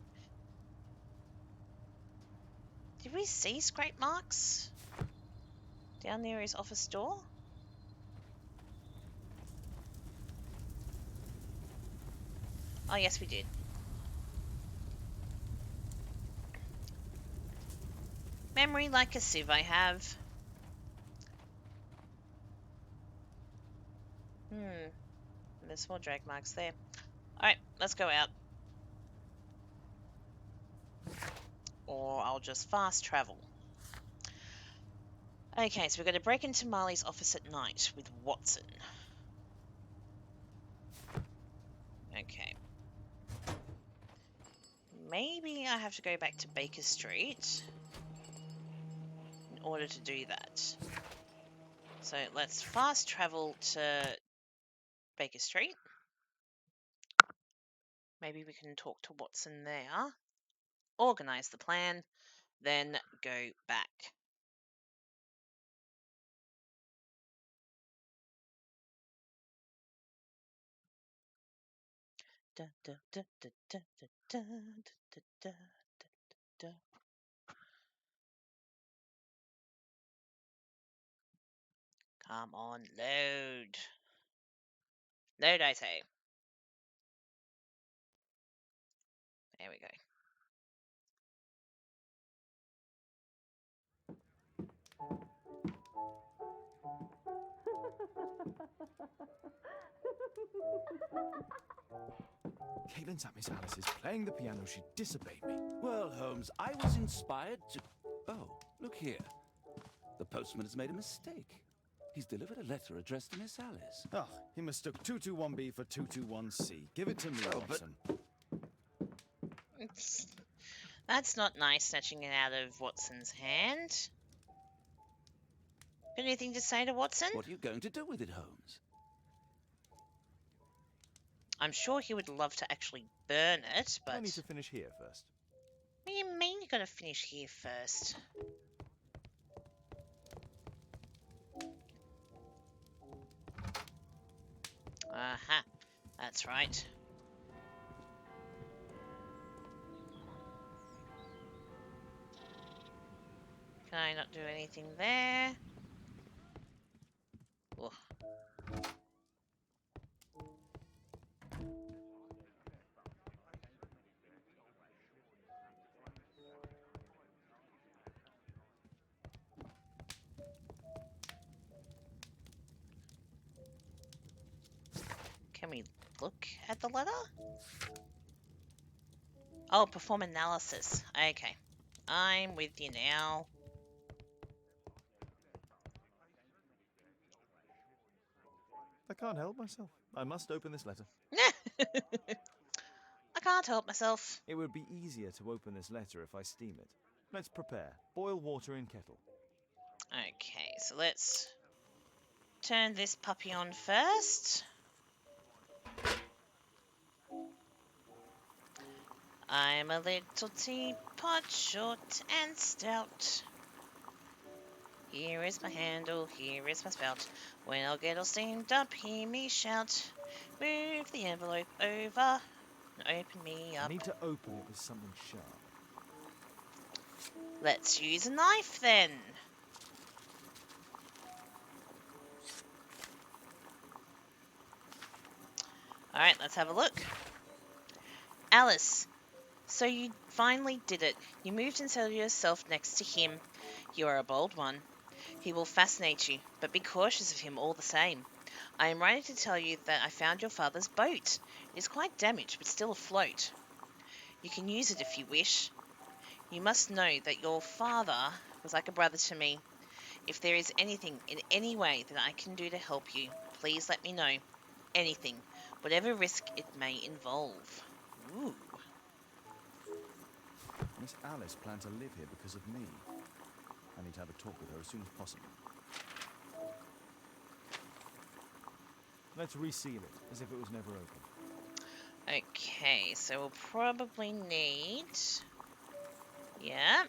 Did we see scrape marks down near his office door? Oh, yes, we did. Memory like a sieve I have. There's more drag marks there. Alright, let's go out. Or I'll just fast travel. Okay, so we're going to break into Marley's office at night with Watson. Okay. Maybe I have to go back to Baker Street in order to do that. So let's fast travel to Baker Street. Maybe we can talk to Watson there. Organize the plan, then go back. Come on, load. Load, I say. There we go. Caitlin sat Miss Alice is playing the piano. She disobeyed me. Well, Holmes, I was inspired to... Oh, look here. The postman has made a mistake. He's delivered a letter addressed to Miss Alice. Oh, he mistook 221B for 221C. Give it to me, Watson. That's not nice, snatching it out of Watson's hand. Got anything to say to Watson? What are you going to do with it, Holmes? I'm sure he would love to actually burn it, but... I need to finish here first. What do you mean you gotta finish here first? Aha, that's right. Can I not do anything there? Ugh. Can we look at the letter? Oh, perform analysis. Okay. I'm with you now. I can't help myself. I must open this letter. I can't help myself. It would be easier to open this letter if I steam it. Let's prepare. Boil water in kettle. Okay, so let's turn this puppy on first. I'm a little teapot, short and stout. Here is my handle, here is my spout. When I'll get all steamed up, hear me shout. Move the envelope over and open me I up. need to open it with something sharp. Let's use a knife then. Alright, let's have a look. Alice, so you finally did it. You moved and settled yourself next to him. You are a bold one. He will fascinate you, but be cautious of him all the same. I am writing to tell you that I found your father's boat. It is quite damaged, but still afloat. You can use it if you wish. You must know that your father was like a brother to me. If there is anything in any way that I can do to help you, please let me know. Anything, whatever risk it may involve. Ooh. Miss Alice planned to live here because of me. I need to have a talk with her as soon as possible. Let's reseal it, as if it was never open. Okay, so we'll probably need... Yeah.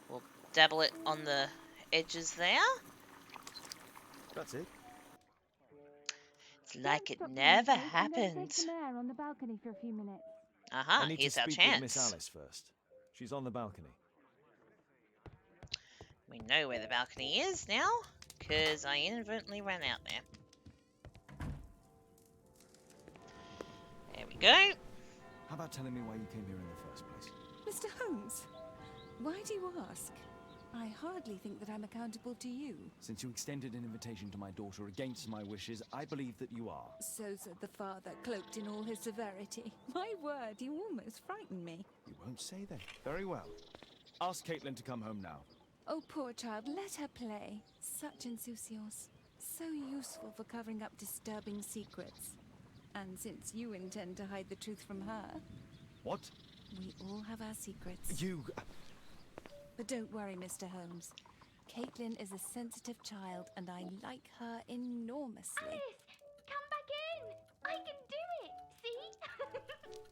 We'll dabble it on the edges there. That's it. It's like it never happened. On the balcony for a few minutes. Aha, I need to here's our speak with Miss chance. Alice first. She's on the balcony. We know where the balcony is now, because I inadvertently ran out there. There we go. How about telling me why you came here in the first place? Mr. Holmes, why do you ask? I hardly think that I'm accountable to you. Since you extended an invitation to my daughter against my wishes, I believe that you are. So said the father, cloaked in all his severity. My word, you almost frightened me. You won't say that. Very well. Ask Caitlin to come home now. Oh, poor child, let her play. Such insouciance. So useful for covering up disturbing secrets. And since you intend to hide the truth from her... What? We all have our secrets. You... But don't worry, Mr. Holmes. Caitlin is a sensitive child, and I like her enormously. Alice, come back in. I can do it. See?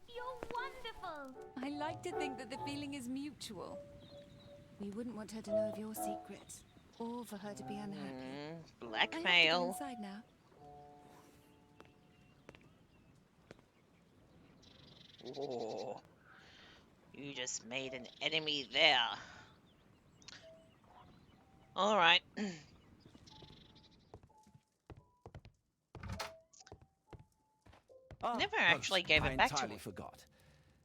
You're wonderful. I like to think that the feeling is mutual. We wouldn't want her to know of your secrets, or for her to be unhappy. I have to go Blackmail. inside now. Oh, you just made an enemy there. Alright. Never actually gave I it back to entirely him. forgot.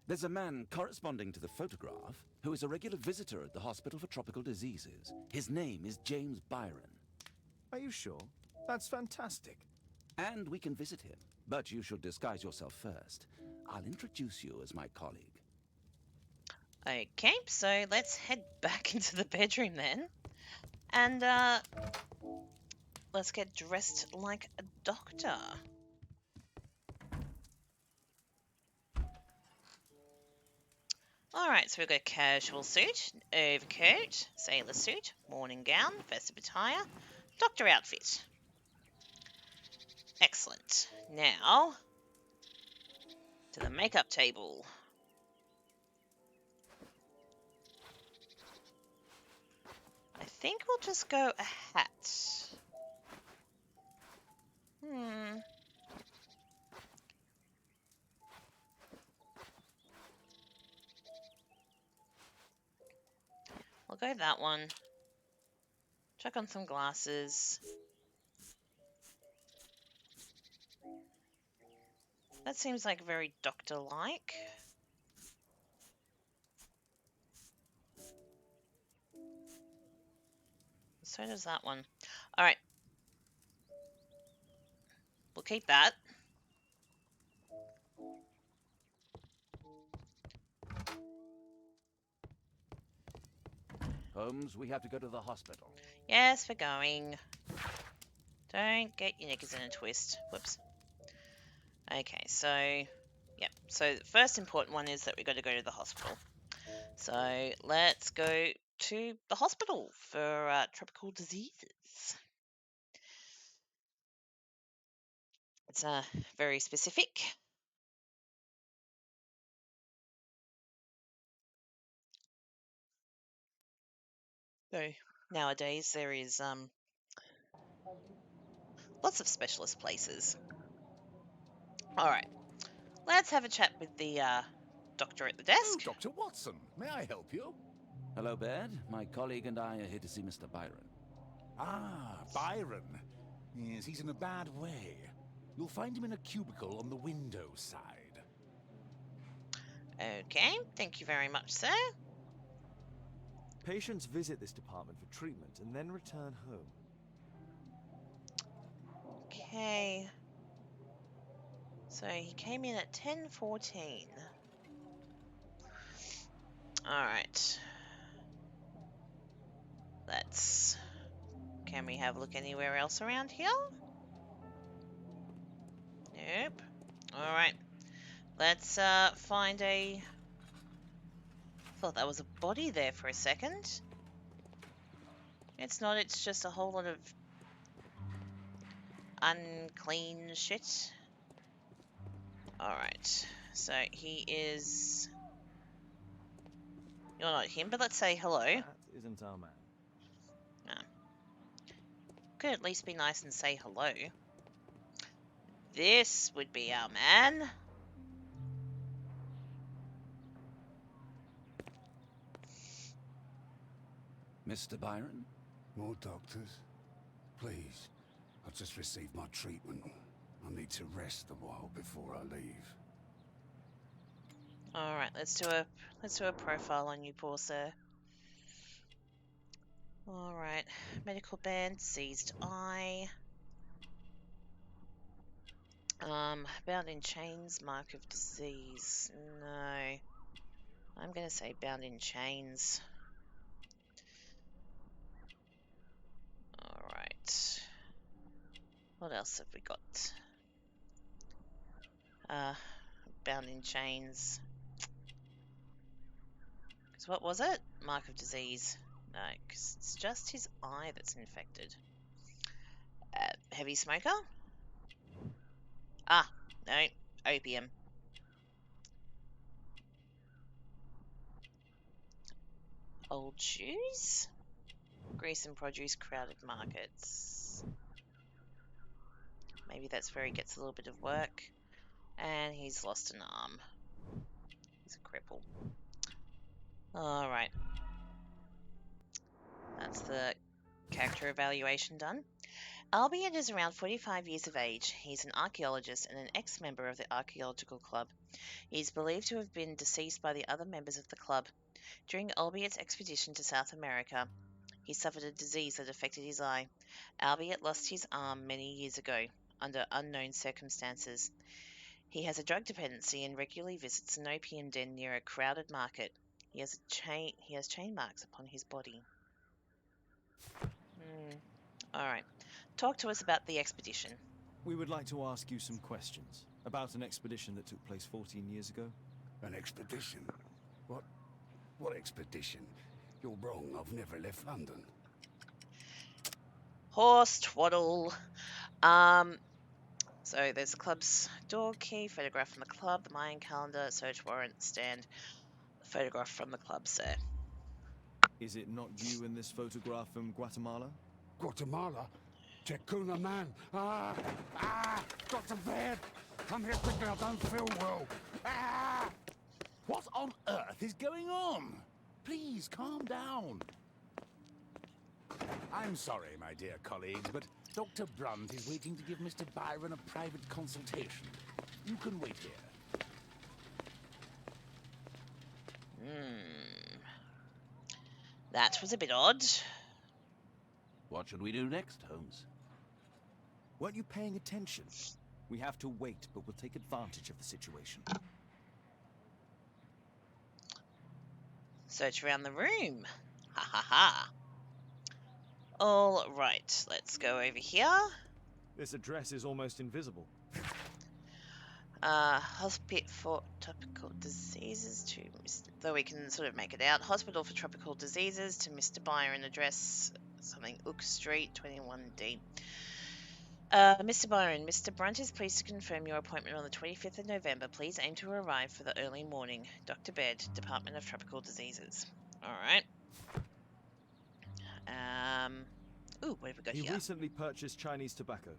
There's a man corresponding to the photograph who is a regular visitor at the Hospital for Tropical Diseases. His name is James Byron. Are you sure? That's fantastic. And we can visit him, but you should disguise yourself first. I'll introduce you as my colleague. Okay, so let's head back into the bedroom then. And, let's get dressed like a doctor. Alright, so we've got a casual suit, overcoat, sailor suit, morning gown, festive attire, doctor outfit. Excellent. Now, to the makeup table. I think we'll just go a hat. I'll go that one. Check on some glasses. That seems like very doctor-like. So does that one. Alright. We'll keep that. Holmes, we have to go to the hospital. Yes, we're going. Don't get your knickers in a twist. Whoops. Okay, so... Yep, so the first important one is that we've got to go to the hospital. So let's go to the hospital for tropical diseases. It's very specific. So nowadays there is lots of specialist places. All right, let's have a chat with the doctor at the Oh, desk. Dr. Watson, may I help you? Hello, Baird. My colleague and I are here to see Mr. Byron. Ah, Byron. Yes, he's in a bad way. You'll find him in a cubicle on the window side. Okay, thank you very much, sir. Patients visit this department for treatment and then return home. Okay. So he came in at 10:14. Alright. Let's... Can we have a look anywhere else around here? Nope. Alright. Let's find a... Thought that was a body there for a second. It's not, it's just a whole lot of unclean shit. Alright. So he is... You're not him, but let's say hello. That isn't our man. No. Could at least be nice and say hello. This would be our man. Mr. Byron? More doctors? Please. I've just received my treatment. I need to rest a while before I leave. Alright, let's do a profile on you, poor sir. Alright. Medical band, seized eye. Bound in chains, mark of disease. No. I'm gonna say bound in chains. Alright. What else have we got? Bound in chains. Because what was it? Mark of disease. No, because it's just his eye that's infected. Heavy smoker? Ah, no. Opium. Old shoes? Grease and produce, crowded markets. Maybe that's where he gets a little bit of work. And he's lost an arm. He's a cripple. Alright. That's the character evaluation done. Albeit is around 45 years of age. He's an archaeologist and an ex-member of the Archaeological Club. He is believed to have been deceased by the other members of the club. During Albiet's expedition to South America, he suffered a disease that affected his eye. Albiet lost his arm many years ago, under unknown circumstances. He has a drug dependency and regularly visits an opium den near a crowded market. He has chain marks upon his body. Alright. Talk to us about the expedition. We would like to ask you some questions about an expedition that took place 14 years ago. An expedition? What expedition? You're wrong. I've never left London. Horse twaddle. So there's the club's door key, photograph from the club, the Mayan calendar, search warrant, stand, photograph from the club, sir. Is it not you in this photograph from Guatemala? Guatemala? Checuna, man! Dr. Baird! Come here quickly, I don't feel well! What on earth is going on? Please, calm down. I'm sorry, my dear colleagues, but Dr. Brunt is waiting to give Mr. Byron a private consultation. You can wait here. That was a bit odd. What should we do next, Holmes? Weren't you paying attention? We have to wait, but we'll take advantage of the situation. Search around the room. Ha ha ha. All right, let's go over here. This address is almost invisible. Hospital for tropical diseases to though we can sort of make it out. Hospital for tropical diseases to Mr. Byron, address something Oak Street, 21D. Mr. Byron, Mr. Brunt is pleased to confirm your appointment on the 25th of November. Please aim to arrive for the early morning. Dr. Bed, Department of Tropical Diseases. Alright. Ooh, what have we got here? He recently purchased Chinese tobacco.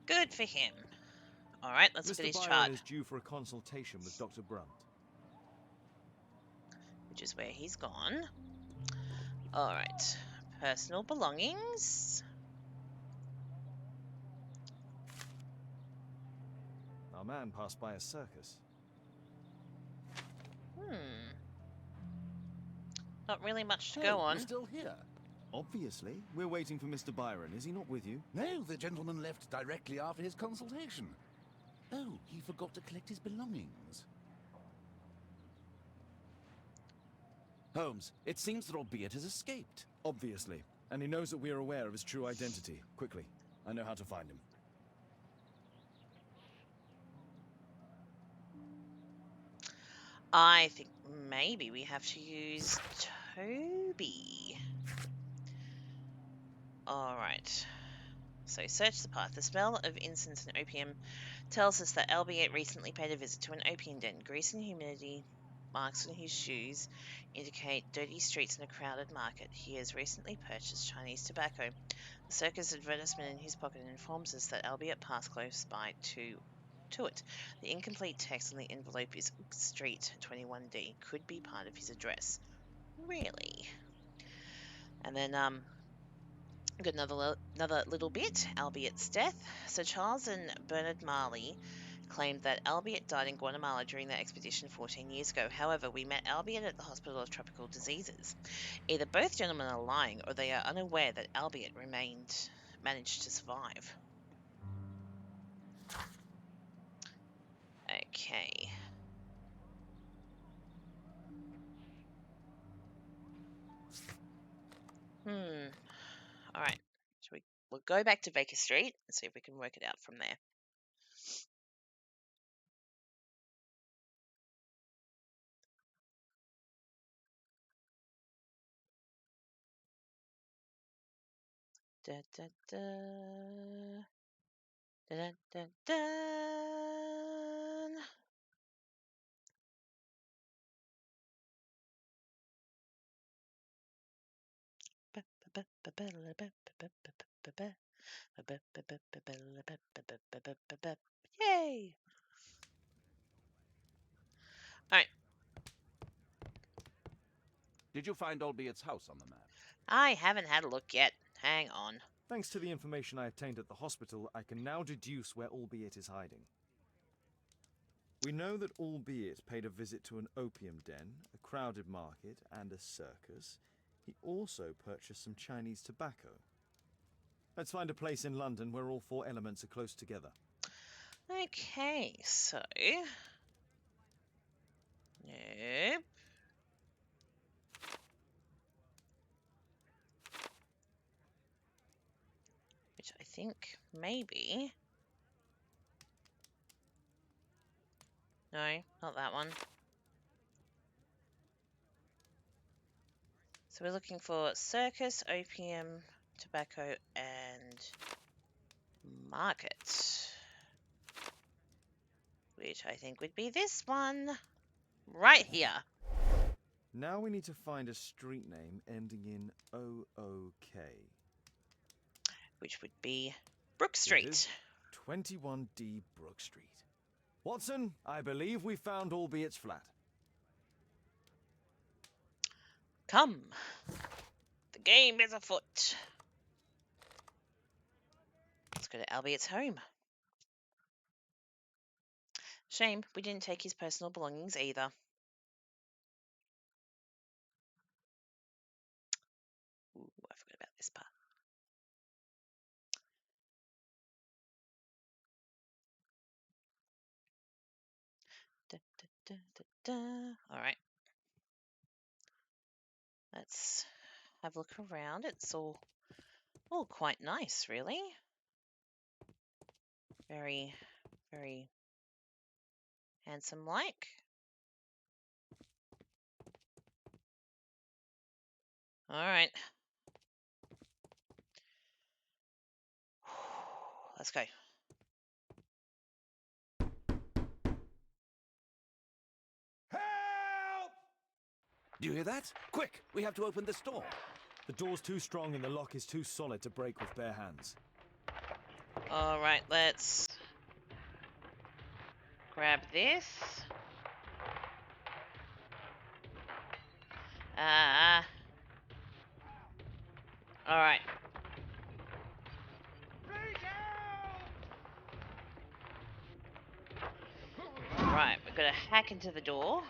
Good for him. Alright, let's look at his Mr. chart. Byron is due for a consultation with Dr. Brunt. Which is where he's gone. Alright. Personal belongings. Our man passed by a circus. Not really much to Oh, go on. you're still here? Obviously. We're waiting for Mr. Byron. Is he not with you? No, the gentleman left directly after his consultation. Oh, he forgot to collect his belongings. Holmes, it seems that Albeit has escaped. Obviously. And he knows that we are aware of his true identity. Quickly. I know how to find him. I think maybe we have to use Toby. Alright. So search the path. The smell of incense and opium tells us that Albeit recently paid a visit to an opium den. Grease and humidity marks on his shoes indicate dirty streets and a crowded market. He has recently purchased Chinese tobacco. The circus advertisement in his pocket informs us that Albeit passed close by to it. The incomplete text on the envelope is Street 21D. Could be part of his address. Really? And then got another little bit. Albiet's death. Sir Charles and Bernard Marley claimed that Albiet died in Guatemala during their expedition 14 years ago. However, we met Albiet at the Hospital of Tropical Diseases. Either both gentlemen are lying, or they are unaware that Albiet managed to survive. Okay. Alright. We'll go back to Baker Street and see if we can work it out from there. Da, da, da. Da, da, da, da. Yay! Alright. Did you find Albiet's house on the map? I haven't had a look yet. Hang on. Thanks to the information I obtained at the hospital, I can now deduce where Albeit is hiding. We know that Albeit paid a visit to an opium den, a crowded market, and a circus. He also purchased some Chinese tobacco. Let's find a place in London where all four elements are close together. Okay, so... Nope. Which I think maybe... No, not that one. So we're looking for circus, opium, tobacco, and market. Which I think would be this one. Right here. Now we need to find a street name ending in OOK. Which would be Brook Street. 21D Brook Street. Watson, I believe we found Albiet's flat. Come. The game is afoot. Let's go to Albiet's home. Shame we didn't take his personal belongings either. Ooh, I forgot about this part. Da, da, da, da, da. All right. Let's have a look around. It's all quite nice, really. Very, very handsome-like. All right. Let's go. Help! Do you hear that? Quick, we have to open this door. The door's too strong and the lock is too solid to break with bare hands. All right, let's grab this. All right. Right, we've got to hack into the door.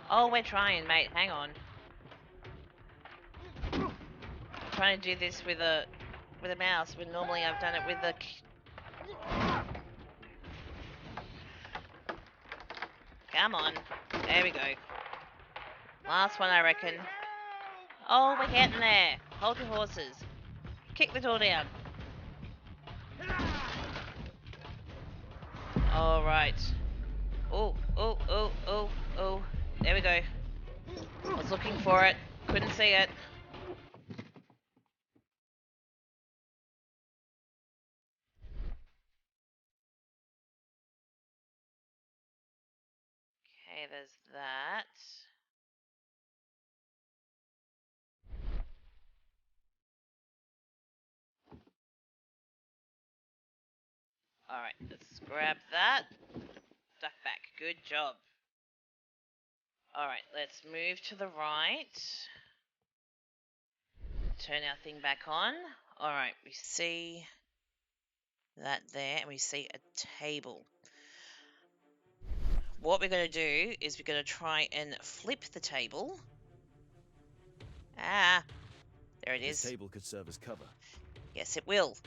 Oh, we're trying, mate. Hang on. I'm trying to do this with a mouse, but normally I've done it with a... Come on. There we go. Last one, I reckon. Oh, we're getting there. Hold your horses. Kick the door down. Alright. Oh, oh, oh, oh, oh. There we go. I was looking for it. Couldn't see it. Okay, there's that. Alright, let's grab that. Duck back. Good job. Alright, let's move to the right. Turn our thing back on. Alright, we see that there, and we see a table. What we're going to do is we're going to try and flip the table. Ah, there it is. This table could serve as cover. Yes, it will.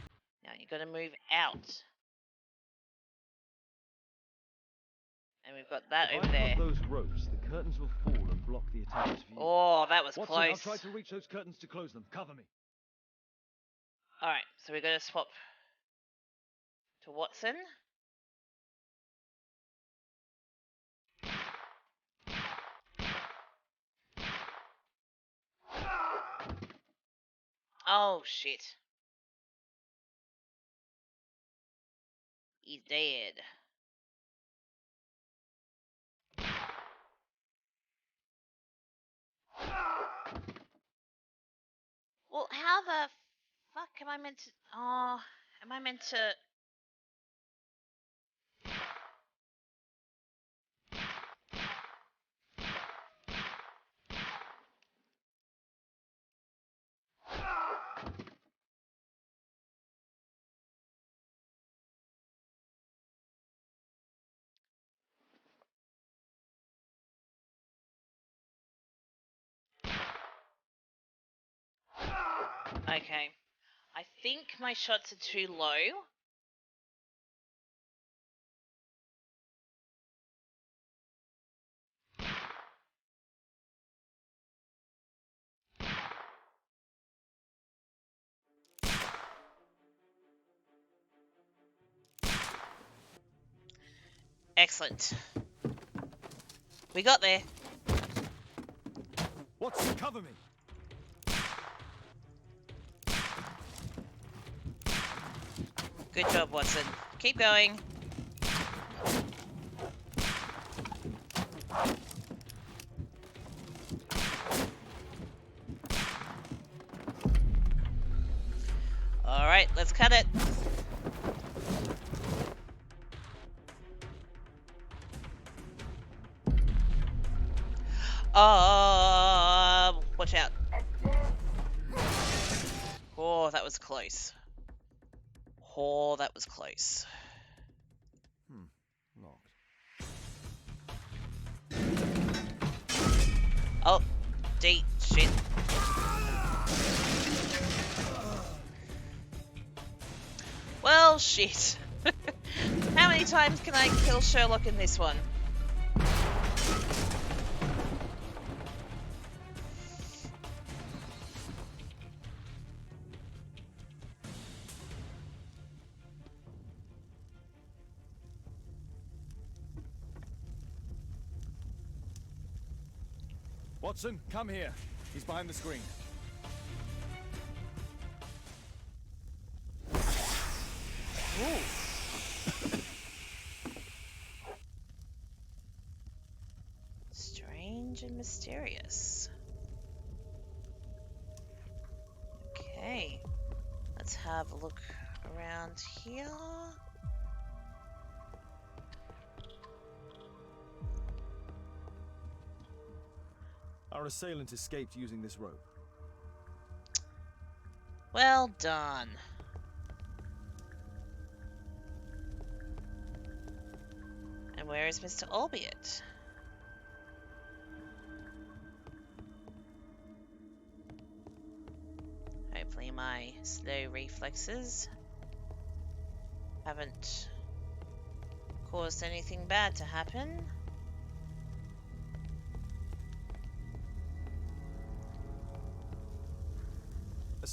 Now you've got to move out. And we've got that over there. Those ropes, the curtains will fall and block the attacker's view. Oh, that was Watson, close. I'll try to reach those curtains to close them. Cover me. Alright, so we're going to swap to Watson. Oh, shit. He's dead. Well, how the fuck am I meant to... Oh, am I meant to... Okay. I think my shots are too low. Excellent. We got there. Watson, cover me. Good job, Watson. Keep going. Alright, let's cut it. Watch out. Oh, that was close. Oh, that was close. Locked. Oh, D, shit. Well, shit. How many times can I kill Sherlock in this one? Watson, come here. He's behind the screen. Ooh. Strange and mysterious. Okay. Let's have a look around here. Our assailant escaped using this rope. Well done. And where is Mr. Albeit? Hopefully my slow reflexes haven't caused anything bad to happen.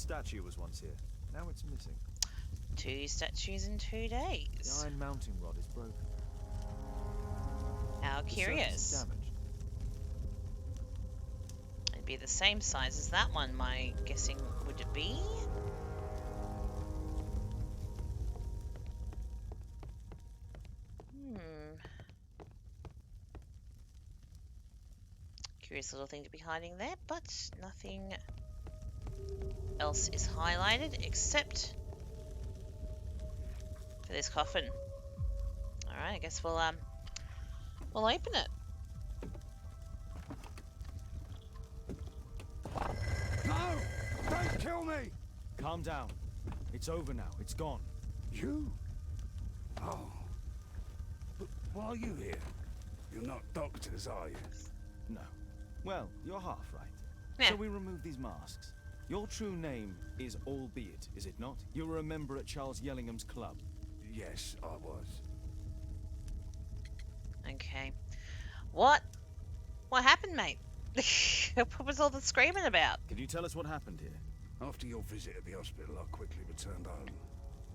statue was once here. Now it's missing. 2 statues in 2 The days. iron mounting rod is broken. How The surface is curious. damaged. It'd be the same size as that one, my guessing would it be? Curious little thing to be hiding there, but nothing else is highlighted except for this coffin. Alright, I guess we'll open it. No! Don't kill me! Calm down. It's over now. It's gone. You? Oh. But why are you here? You're not doctors, are you? No. Well, you're half right. Yeah. So we remove these masks. Your true name is Albeit, is it not? You were a member at Charles Yellingham's club. Yes, I was. Okay. What happened, mate? What was all the screaming about? Can you tell us what happened here? After your visit at the hospital, I quickly returned home.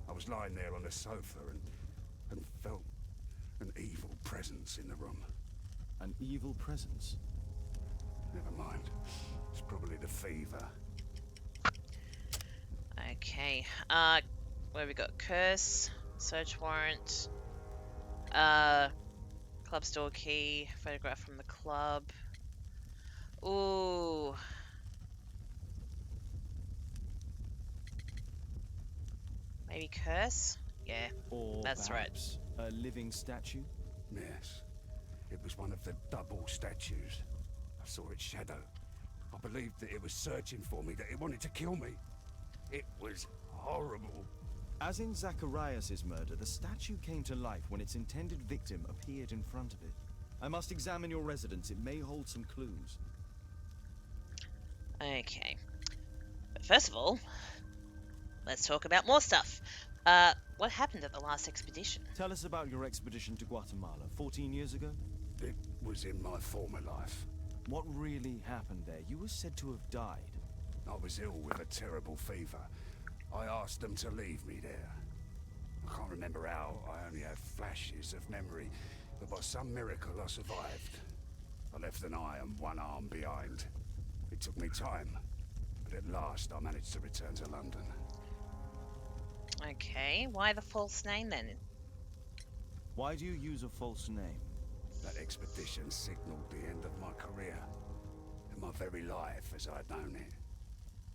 I was lying there on the sofa and felt an evil presence in the room. An evil presence? Never mind. It's probably the fever. Okay. Where we got? Curse, search warrant, club store key, photograph from the club. Ooh. Maybe curse? Yeah, Or that's right. perhaps a living statue? Yes. It was one of the double statues. I saw its shadow. I believed that it was searching for me, that it wanted to kill me. It was horrible. As in Zacharias' murder, the statue came to life when its intended victim appeared in front of it. I must examine your residence. It may hold some clues. Okay. But first of all, let's talk about more stuff. What happened at the last expedition? Tell us about your expedition to Guatemala 14 years ago. It was in my former life. What really happened there? You were said to have died. I was ill with a terrible fever. I asked them to leave me there. I can't remember how. I only have flashes of memory. But by some miracle, I survived. I left an eye and one arm behind. It took me time. But at last, I managed to return to London. Okay, why the false name then? Why do you use a false name? That expedition signaled the end of my career. And my very life as I'd known it.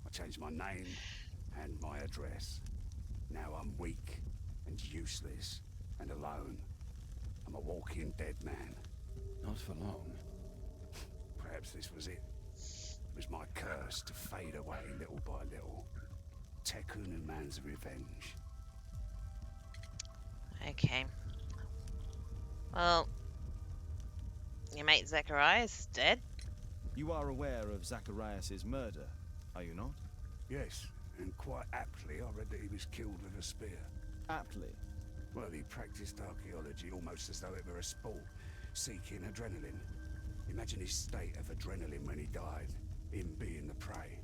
I changed my name and my address. Now I'm weak and useless and alone. I'm a walking dead man. Not for long. Perhaps this was it. It was my curse to fade away little by little. Tekun man's revenge. Okay. Well, your mate Zacharias is dead. You are aware of Zacharias' murder, are you not? Yes, and quite aptly I read that he was killed with a spear. Aptly. Well, he practiced archaeology almost as though it were a sport, seeking adrenaline. Imagine his state of adrenaline when he died, him being the prey.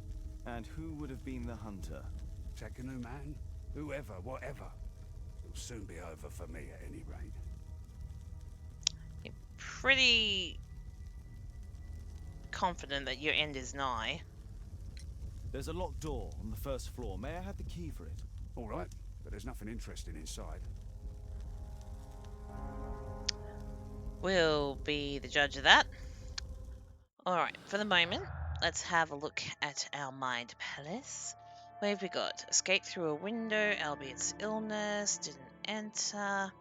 And who would have been the hunter? Tekunu man? Whoever, whatever. It'll soon be over for me at any rate. You're pretty confident that your end is nigh. There's a locked door on the first floor. May I have the key for it? All right, but there's nothing interesting inside. We'll be the judge of that. Alright, for the moment, let's have a look at our mind palace. What have we got? Escape through a window, Albiet's illness, didn't enter.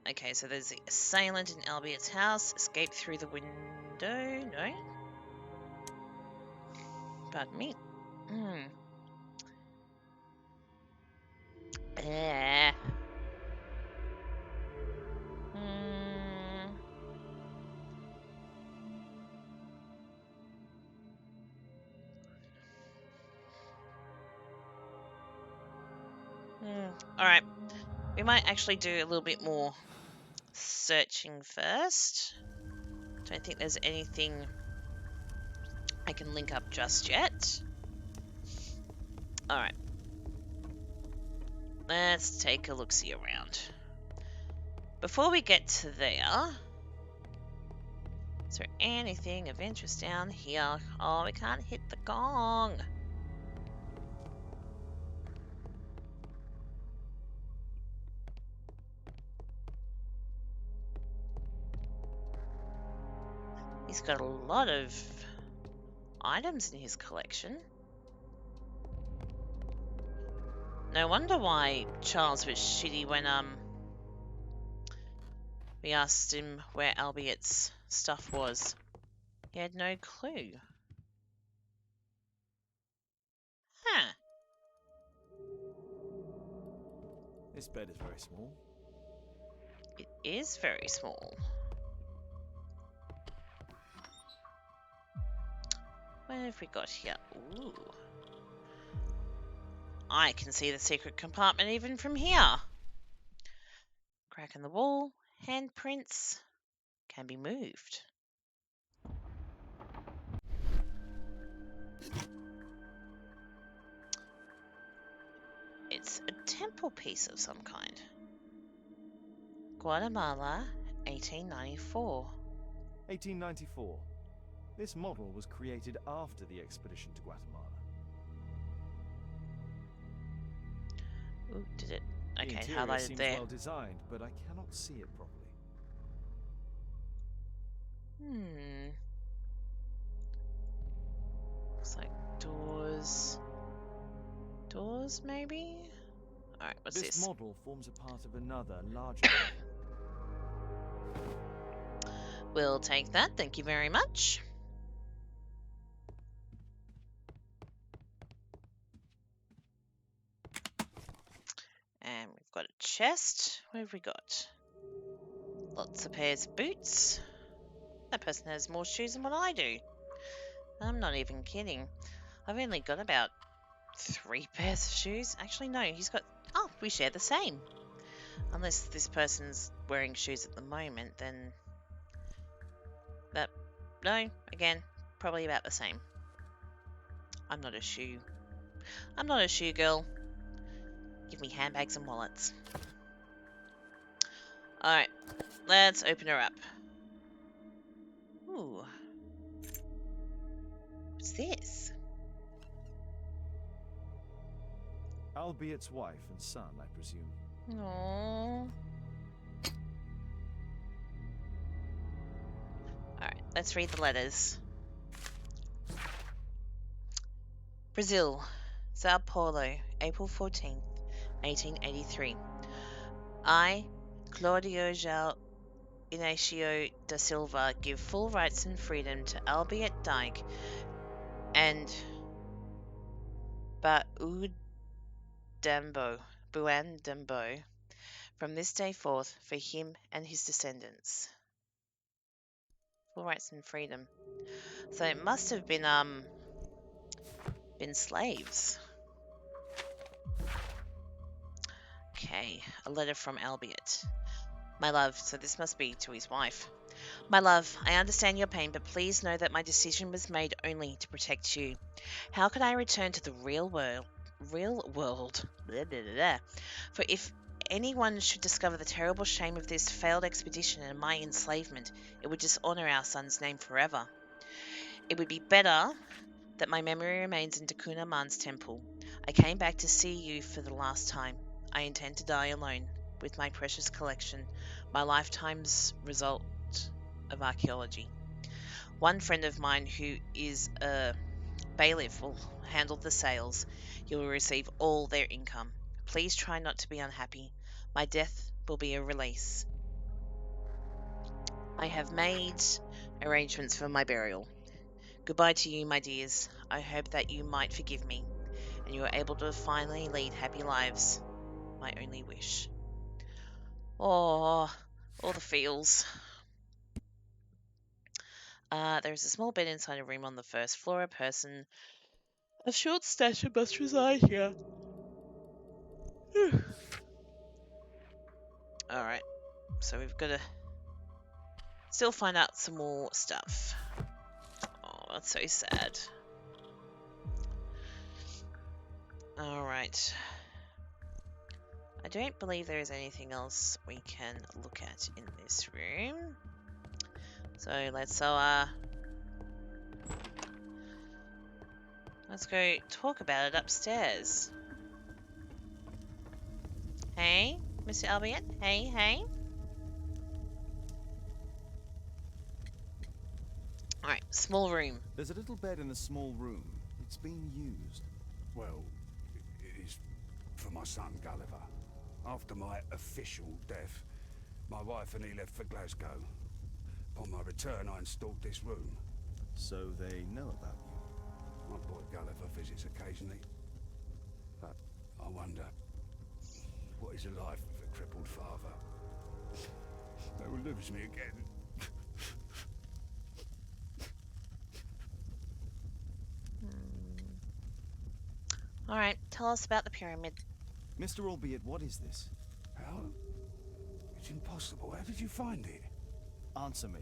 Okay, so there's the assailant in Albiet's house, escape through the window, no? Pardon me. Eh. Alright. We might actually do a little bit more searching first. Don't think there's anything I can link up just yet. Alright. Let's take a look-see around. Before we get to there, is there anything of interest down here? Oh, we can't hit the gong. He's got a lot of items in his collection. No wonder why Charles was shitty when we asked him where Albiet's stuff was. He had no clue. Huh. This bed is very small. It is very small. What have we got here? Ooh. I can see the secret compartment even from here. Crack in the wall. Handprints can be moved. It's a temple piece of some kind. Guatemala, 1894. 1894. This model was created after the expedition to Guatemala. Ooh, did it? The Okay, interior highlighted seems there. well designed, but I cannot see it properly. Looks like doors. Doors, maybe? Alright, what's this? This model forms a part of another, larger We'll take that, thank you very much. And we've got a chest. What have we got? Lots of pairs of boots. That person has more shoes than what I do. I'm not even kidding. I've only got about 3 pairs of shoes. Actually, no, he's got... Oh, we share the same. Unless this person's wearing shoes at the moment, then... That... No, again, probably about the same. I'm not a shoe girl. Give me handbags and wallets. Alright, let's open her up. Ooh. What's this? Albiet's wife and son, I presume. Aww. Alright, let's read the letters. Brazil, Sao Paulo, April 14th, 1883. I, Claudio João Inácio da Silva, give full rights and freedom to Albiet Dyke and Buandambo from this day forth for him and his descendants. Full rights and freedom. So it must have been slaves. Okay, a letter from Albiet. My love, so this must be to his wife. My love, I understand your pain, but please know that my decision was made only to protect you. How could I return to the real world? Blah, blah, blah. For if anyone should discover the terrible shame of this failed expedition and my enslavement, it would dishonor our son's name forever. It would be better that my memory remains in Dakuna Man's temple. I came back to see you for the last time. I intend to die alone, with my precious collection, my lifetime's result of archaeology. One friend of mine who is a bailiff will handle the sales. You will receive all their income. Please try not to be unhappy. My death will be a release. I have made arrangements for my burial. Goodbye to you, my dears. I hope that you might forgive me, and you are able to finally lead happy lives. My only wish. Oh, all the feels. There is a small bed inside a room on the first floor. A person of short stature must reside here. Alright, so we've got to still find out some more stuff. Oh, that's so sad. Alright. I don't believe there is anything else we can look at in this room. So let's go talk about it upstairs. Hey, Mr. Albion? Hey. Alright, small room. There's a little bed in the small room. It's been used. Well, it is for my son Gulliver. After my official death, my wife and he left for Glasgow. Upon my return, I installed this room. So they know about you? My boy Gulliver visits occasionally. But I wonder, what is a life with a crippled father? They will lose me again. Alright, tell us about the pyramid. Mr. Albeit, what is this? How? It's impossible. How did you find it? Answer me.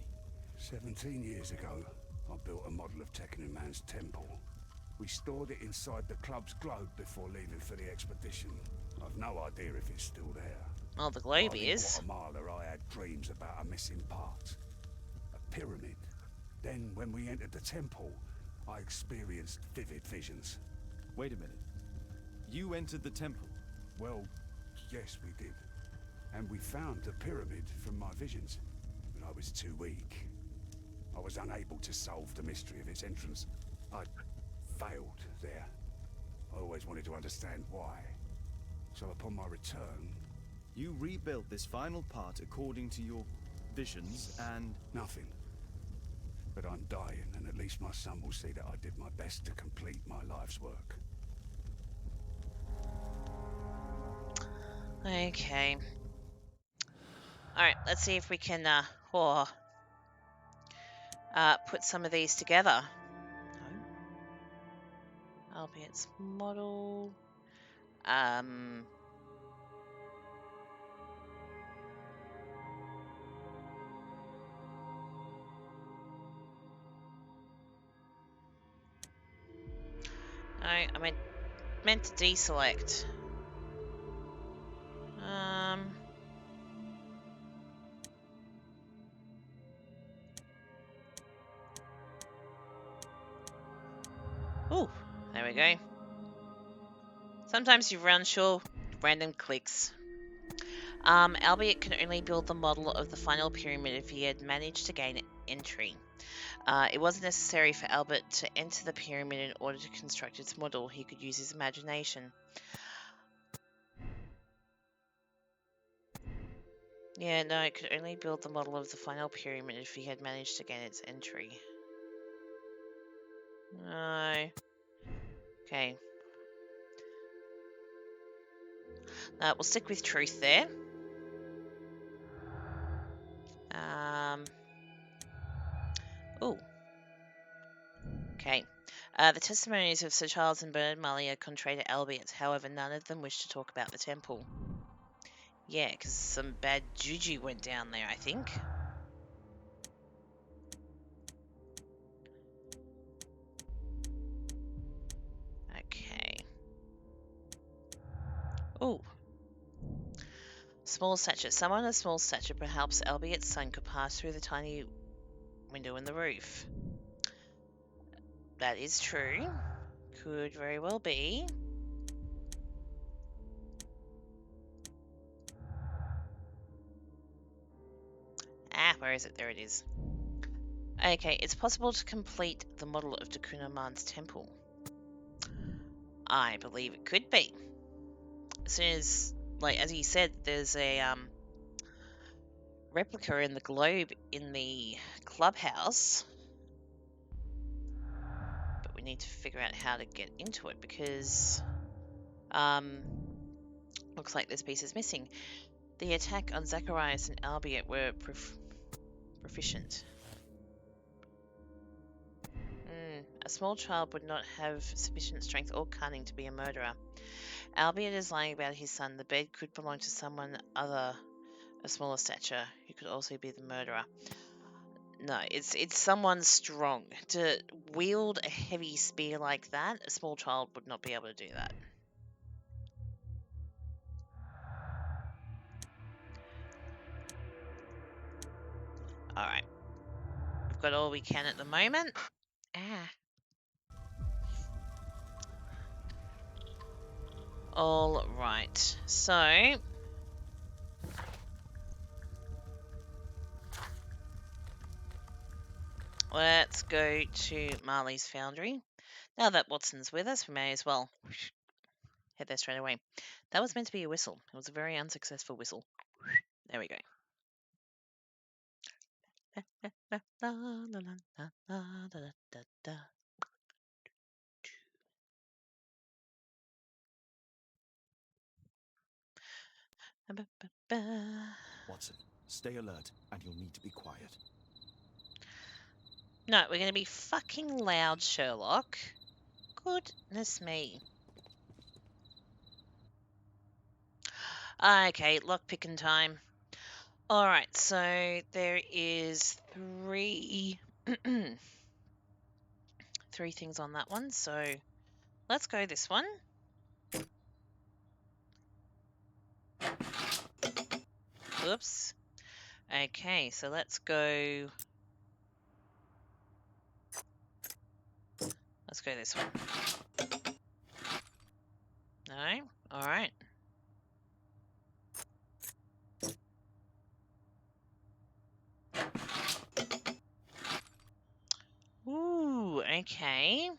17 years ago, I built a model of Tekkanen Man's temple. We stored it inside the club's globe before leaving for the expedition. I've no idea if it's still there. Oh, the globe While in is. Guatemala, I had dreams about a missing part. A pyramid. Then, when we entered the temple, I experienced vivid visions. Wait a minute. You entered the temple? Well, yes, we did. And we found the pyramid from my visions. But I was too weak. I was unable to solve the mystery of its entrance. I failed there. I always wanted to understand why. So upon my return... You rebuilt this final part according to your visions and... Nothing. But I'm dying, and at least my son will see that I did my best to complete my life's work. Okay. Alright, let's see if we can put some of these together. Albiet's model. No, I meant to deselect. Ooh, there we go. Sometimes you run sure random clicks. Albiet can only build the model of the final pyramid if he had managed to gain entry. It wasn't necessary for Albert to enter the pyramid in order to construct its model. He could use his imagination. Yeah, no, it could only build the model of the final pyramid if he had managed to gain its entry. No. Okay. We'll stick with truth there. Ooh. Okay. The testimonies of Sir Charles and Bernard Marley are contrary to Albiet's. However, none of them wish to talk about the temple. Yeah, because some bad juju went down there, I think. Okay. Ooh. Small stature. Someone of small stature, perhaps Albiet's son, could pass through the tiny window in the roof. That is true. Could very well be. Where is it? There it is. Okay, it's possible to complete the model of Tekkanen Man's temple. I believe it could be. As soon as, as you said, there's a replica in the globe in the clubhouse. But we need to figure out how to get into it because looks like this piece is missing. The attack on Zacharias and Albiet were proficient. A small child would not have sufficient strength or cunning to be a murderer. Albiet is lying about his son. The bed could belong to someone other, a smaller stature, who could also be the murderer. No, it's someone strong. To wield a heavy spear like that, a small child would not be able to do that. Alright. We've got all we can at the moment. Ah. All right. So let's go to Marley's Foundry. Now that Watson's with us, we may as well head there straight away. That was meant to be a whistle. It was a very unsuccessful whistle. There we go. Watson, stay alert, and you'll need to be quiet. No, we're going to be fucking loud, Sherlock. Goodness me. Okay, lockpicking time. Alright, so there is three things on that one, so let's go this one. Oops. Okay, so let's go this one. No? Alright. Ooh, okay.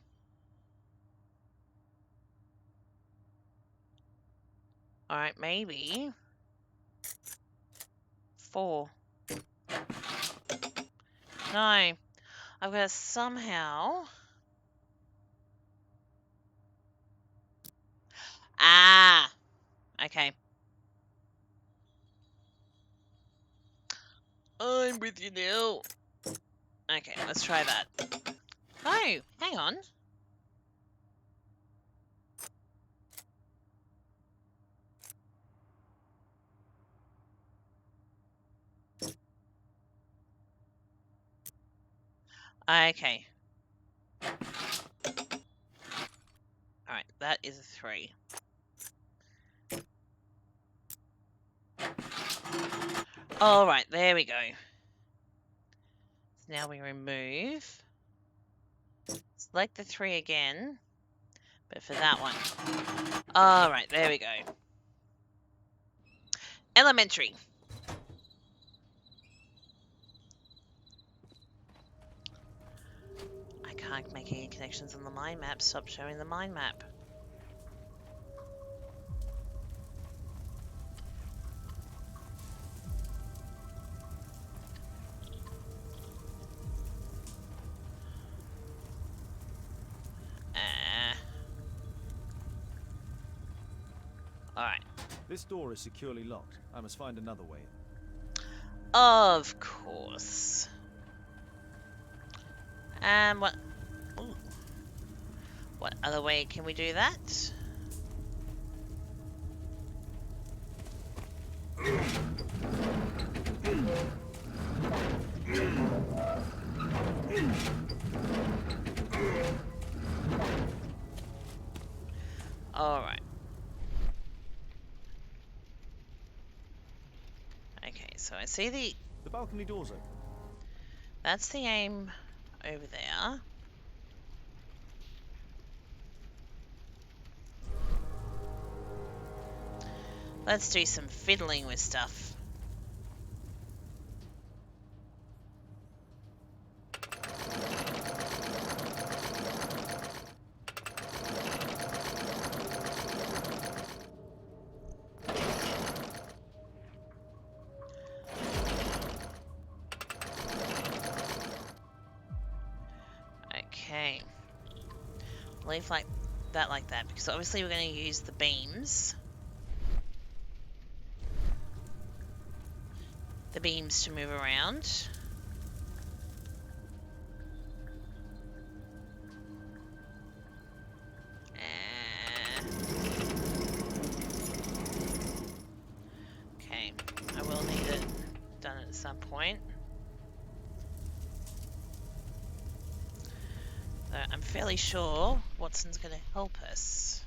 Alright, maybe 4. No. I've got to somehow... Ah! Okay. I'm with you now. Okay, let's try that. No, hang on. Okay. Alright, that is a 3. Alright, there we go. So now we remove. Select the 3 again. But for that one. Alright, there we go. Elementary. I can't make any connections on the mind map. Stop showing the mind map. Alright. This door is securely locked. I must find another way in. Of course. What... Ooh. What other way can we do that? Alright. Okay, so I see the balcony door's open. That's the aim over there. Let's do some fiddling with stuff. Okay. Leave like that, because obviously we're going to use the beams. The beams to move around. Okay, I will need it done at some point. I'm fairly sure Watson's going to help us.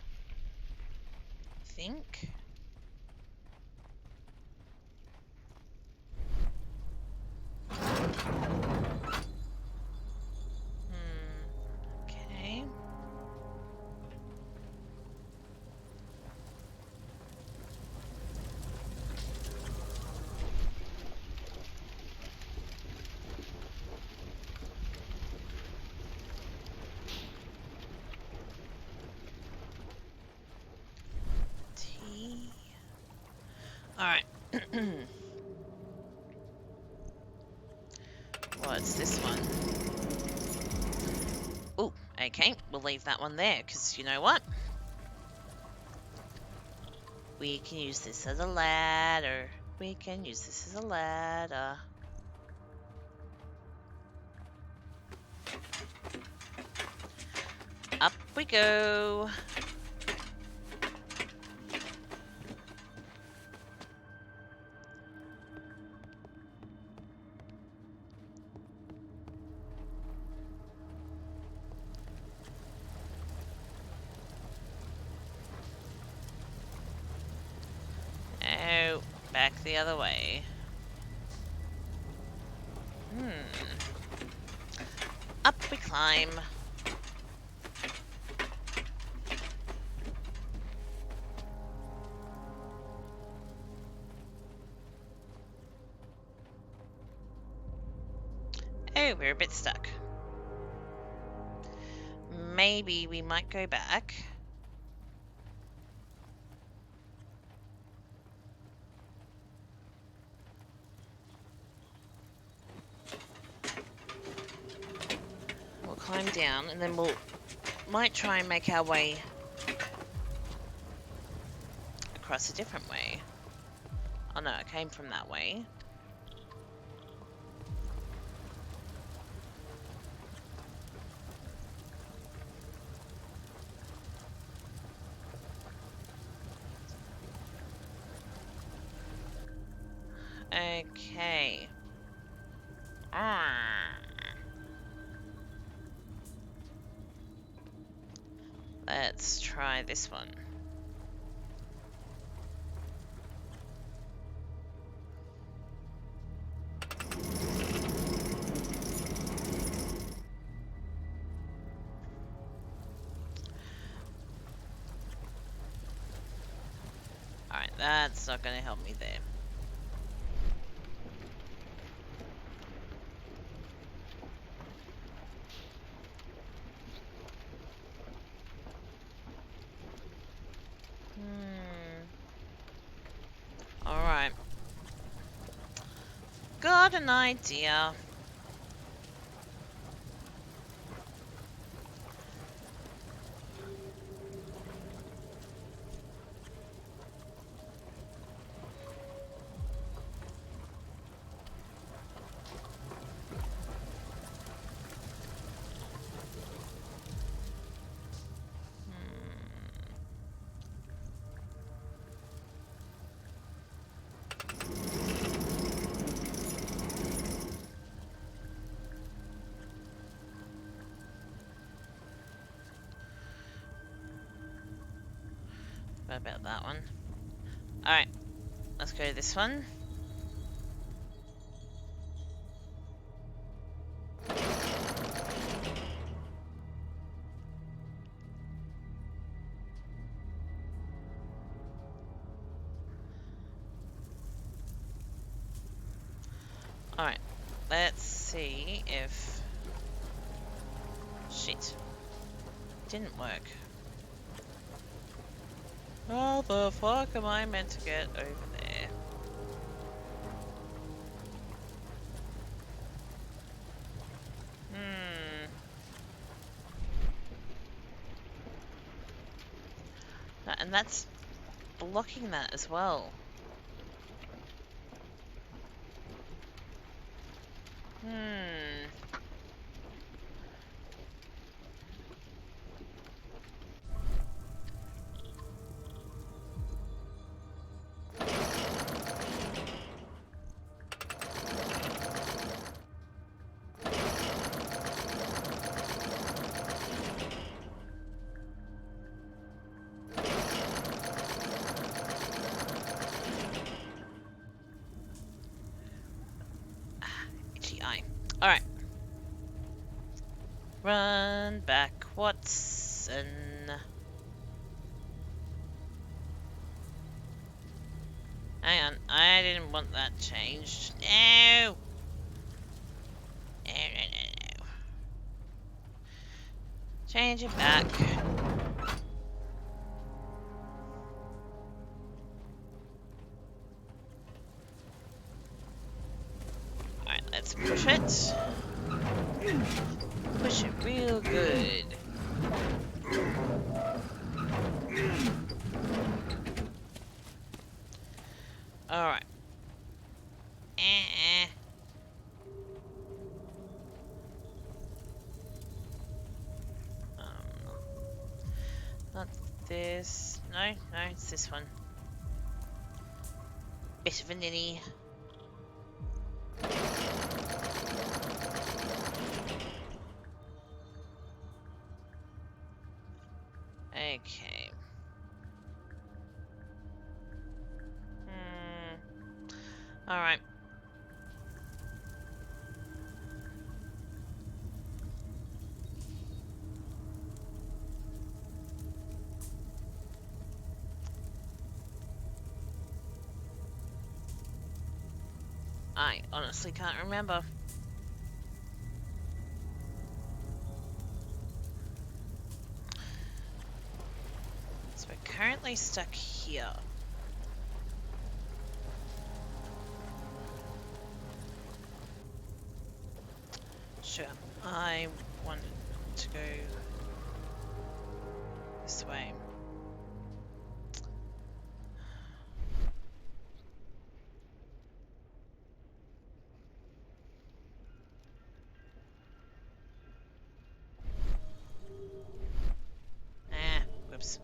I think. Alright. What's this one? Oh, okay. We'll leave that one there, because you know what? We can use this as a ladder. We can use this as a ladder. Up we go. Oh, back the other way. Up we climb. Oh, we're a bit stuck. Maybe we might go back. We'll climb down and then might try and make our way across a different way. Oh no, it came from that way. Okay. Let's try this one. Alright, that's not going to help me there. Alright. Got an idea. What about that one? Alright, let's go to this one. Alright, let's see if... Shit. Didn't work. How the fuck am I meant to get over there? And that's blocking that as well. Alright. Run back, Watson. Hang on, I didn't want that changed. No! No. Change it back. let's push it. Push it real good. Alright. Not this. No, no, it's this one. Bit of a ninny. Okay. Alright. I honestly can't remember. So we're currently stuck here. Sure, I wanted to go this way. Whoops.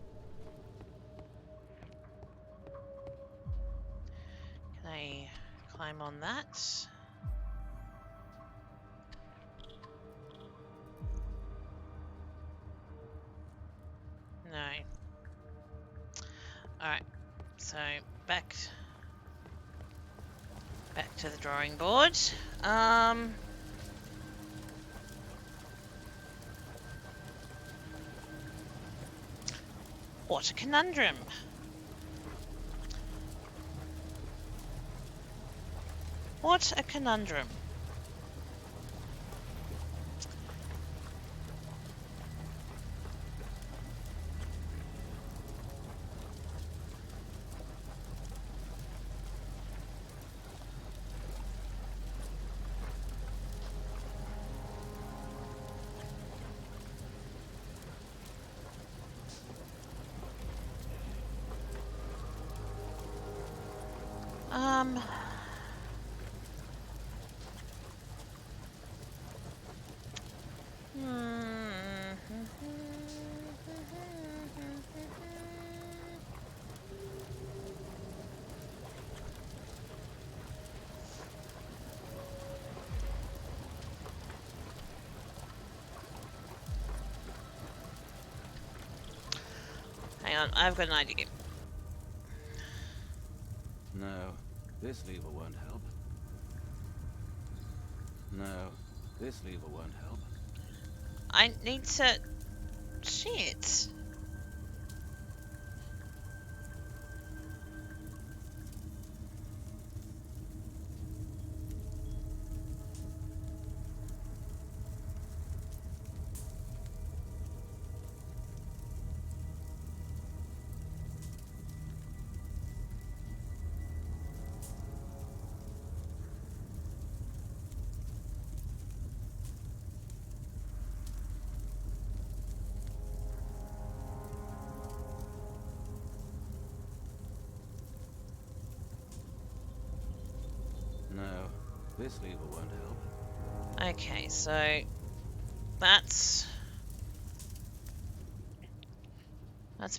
Can I climb on that? No. Alright, so back to the drawing board. What a conundrum. What a conundrum. Hang on, I've got an idea. No, this lever won't help. No, this lever won't help. I need to... Shit. No, this lever won't help. Okay, so that's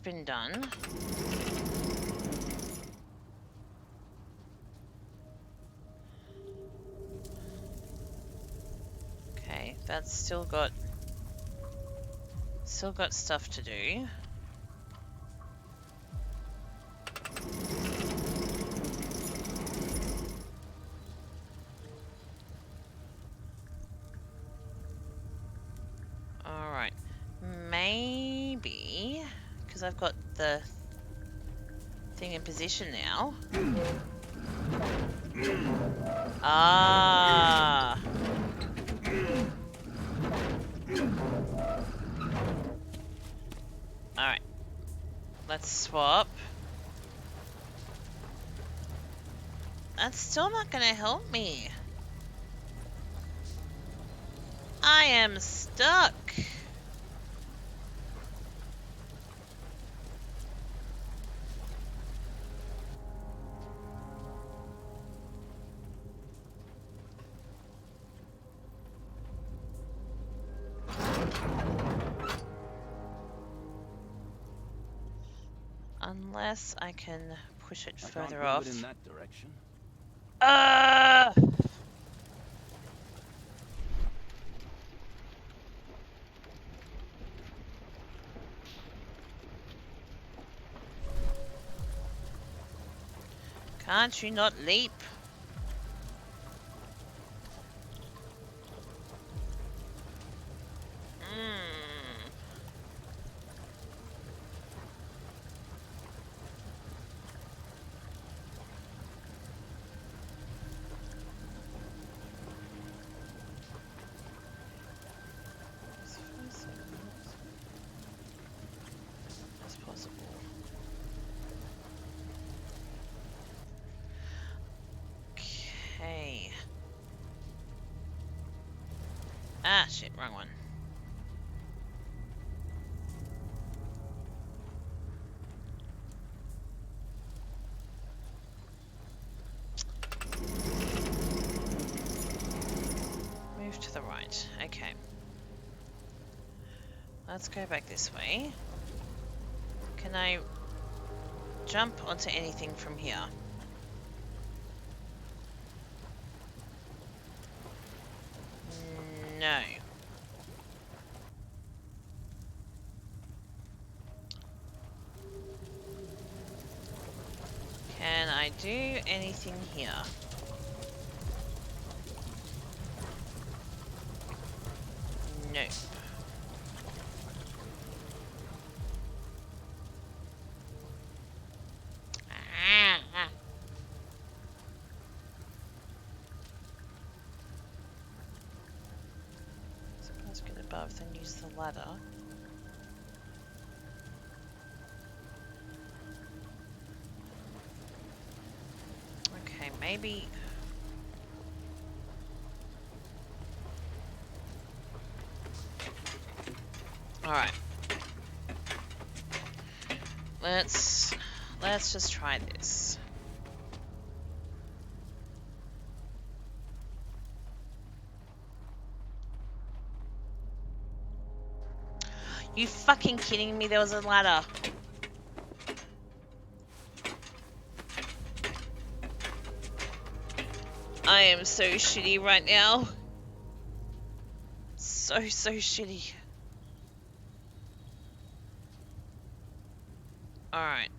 been done. Okay, that's still got stuff to do. Alright. Maybe, because I've got the thing in position now. Ah. Alright. Let's swap. That's still not going to help me. I am stuck. Unless I can push it I can't further move off. it in that direction. Can't you not leap? As possible. Okay. Ah, shit, wrong one. Move to the right. Okay. Let's go back this way. Can I jump onto anything from here? No. Can I do anything here? No. Suppose get above, then use the ladder. Okay, maybe. All right. Let's just try this. You fucking kidding me? There was a ladder. I am so shitty right now. So shitty. Alright.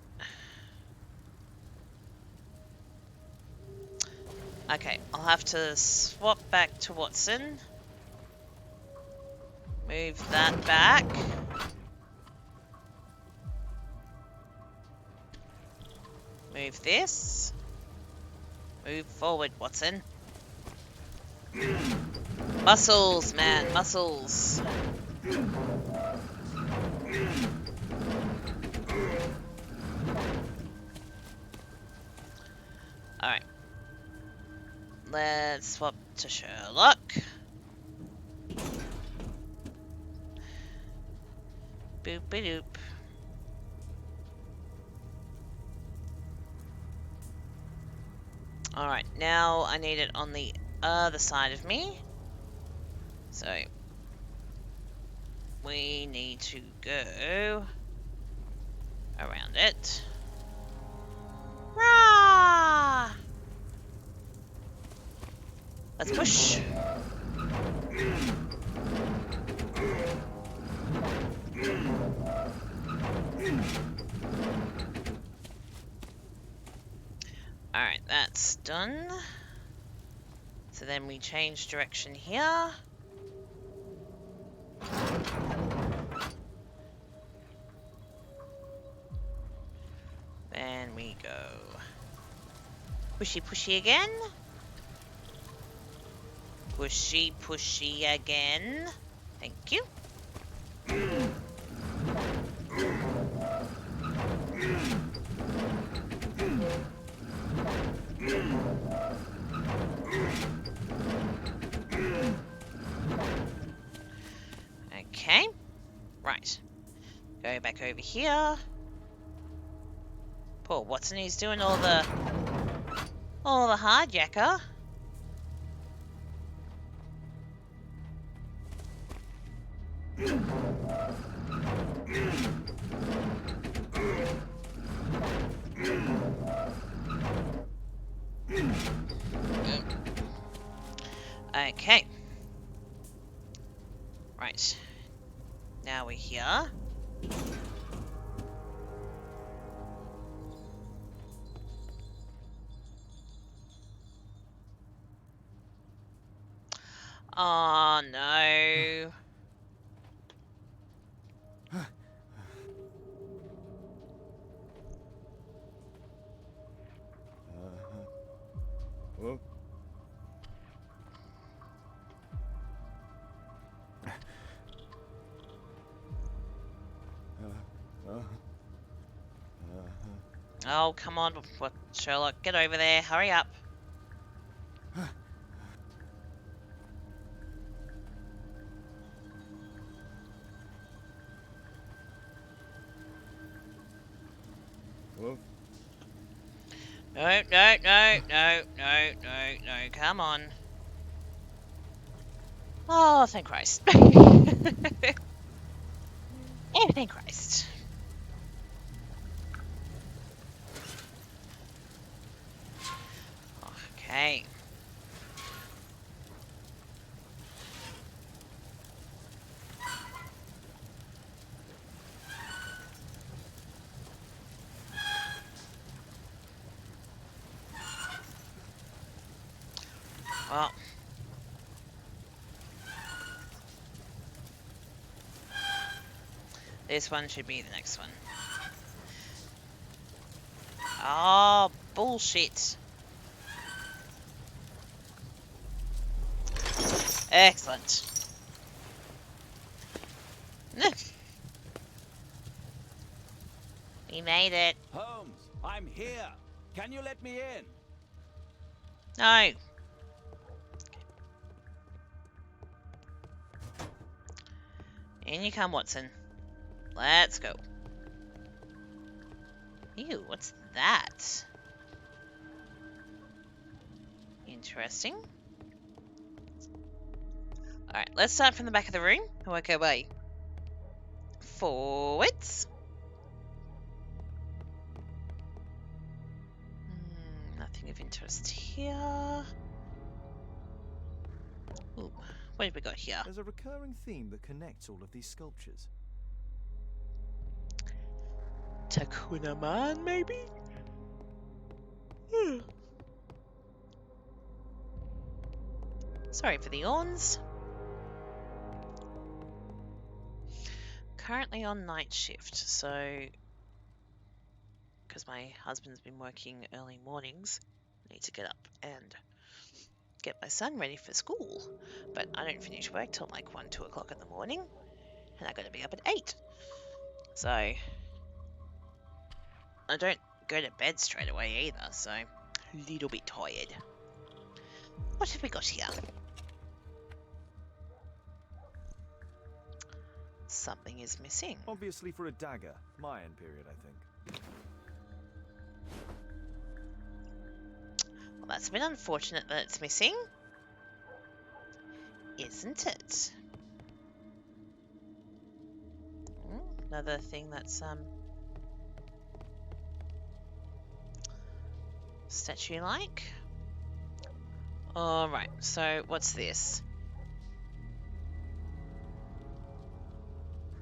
Okay, I'll have to swap back to Watson. Move that back. Move this. Move forward, Watson. Muscles, man, muscles. Alright. Let's swap to Sherlock. Boop-a-doop. Alright, now I need it on the other side of me. So, we need to go around it. Rah! Let's push. Alright, that's done. So then we change direction here. Then we go pushy pushy again. Pushy pushy again. Thank you. go back over here. Poor Watson, he's doing all the hard yakka. Okay. Right. Now we're here. Oh no. Whoa. Oh, come on, Sherlock, get over there. Hurry up. Whoa. No, no, no, no, no, no, no, come on. Oh, thank Christ. Oh, thank Christ. Okay. Well. This one should be the next one. Oh, bullshit. Excellent. We made it. Holmes, I'm here. Can you let me in? No. In you come, Watson. Let's go. Ew, what's that? Interesting. Alright, let's start from the back of the room and work our way forwards. Nothing of interest here. Ooh, what have we got here? There's a recurring theme that connects all of these sculptures. Takuna Man, maybe? Sorry for the yawns. Currently on night shift, so because my husband's been working early mornings, I need to get up and get my son ready for school. But I don't finish work till like 1, 2 o'clock in the morning, and I got to be up at 8. So I don't go to bed straight away either, so a little bit tired. What have we got here? Something is missing. Obviously for a dagger. Mayan period, I think. Well, that's a bit unfortunate that it's missing, isn't it? Another thing that's statue-like. Alright, so what's this?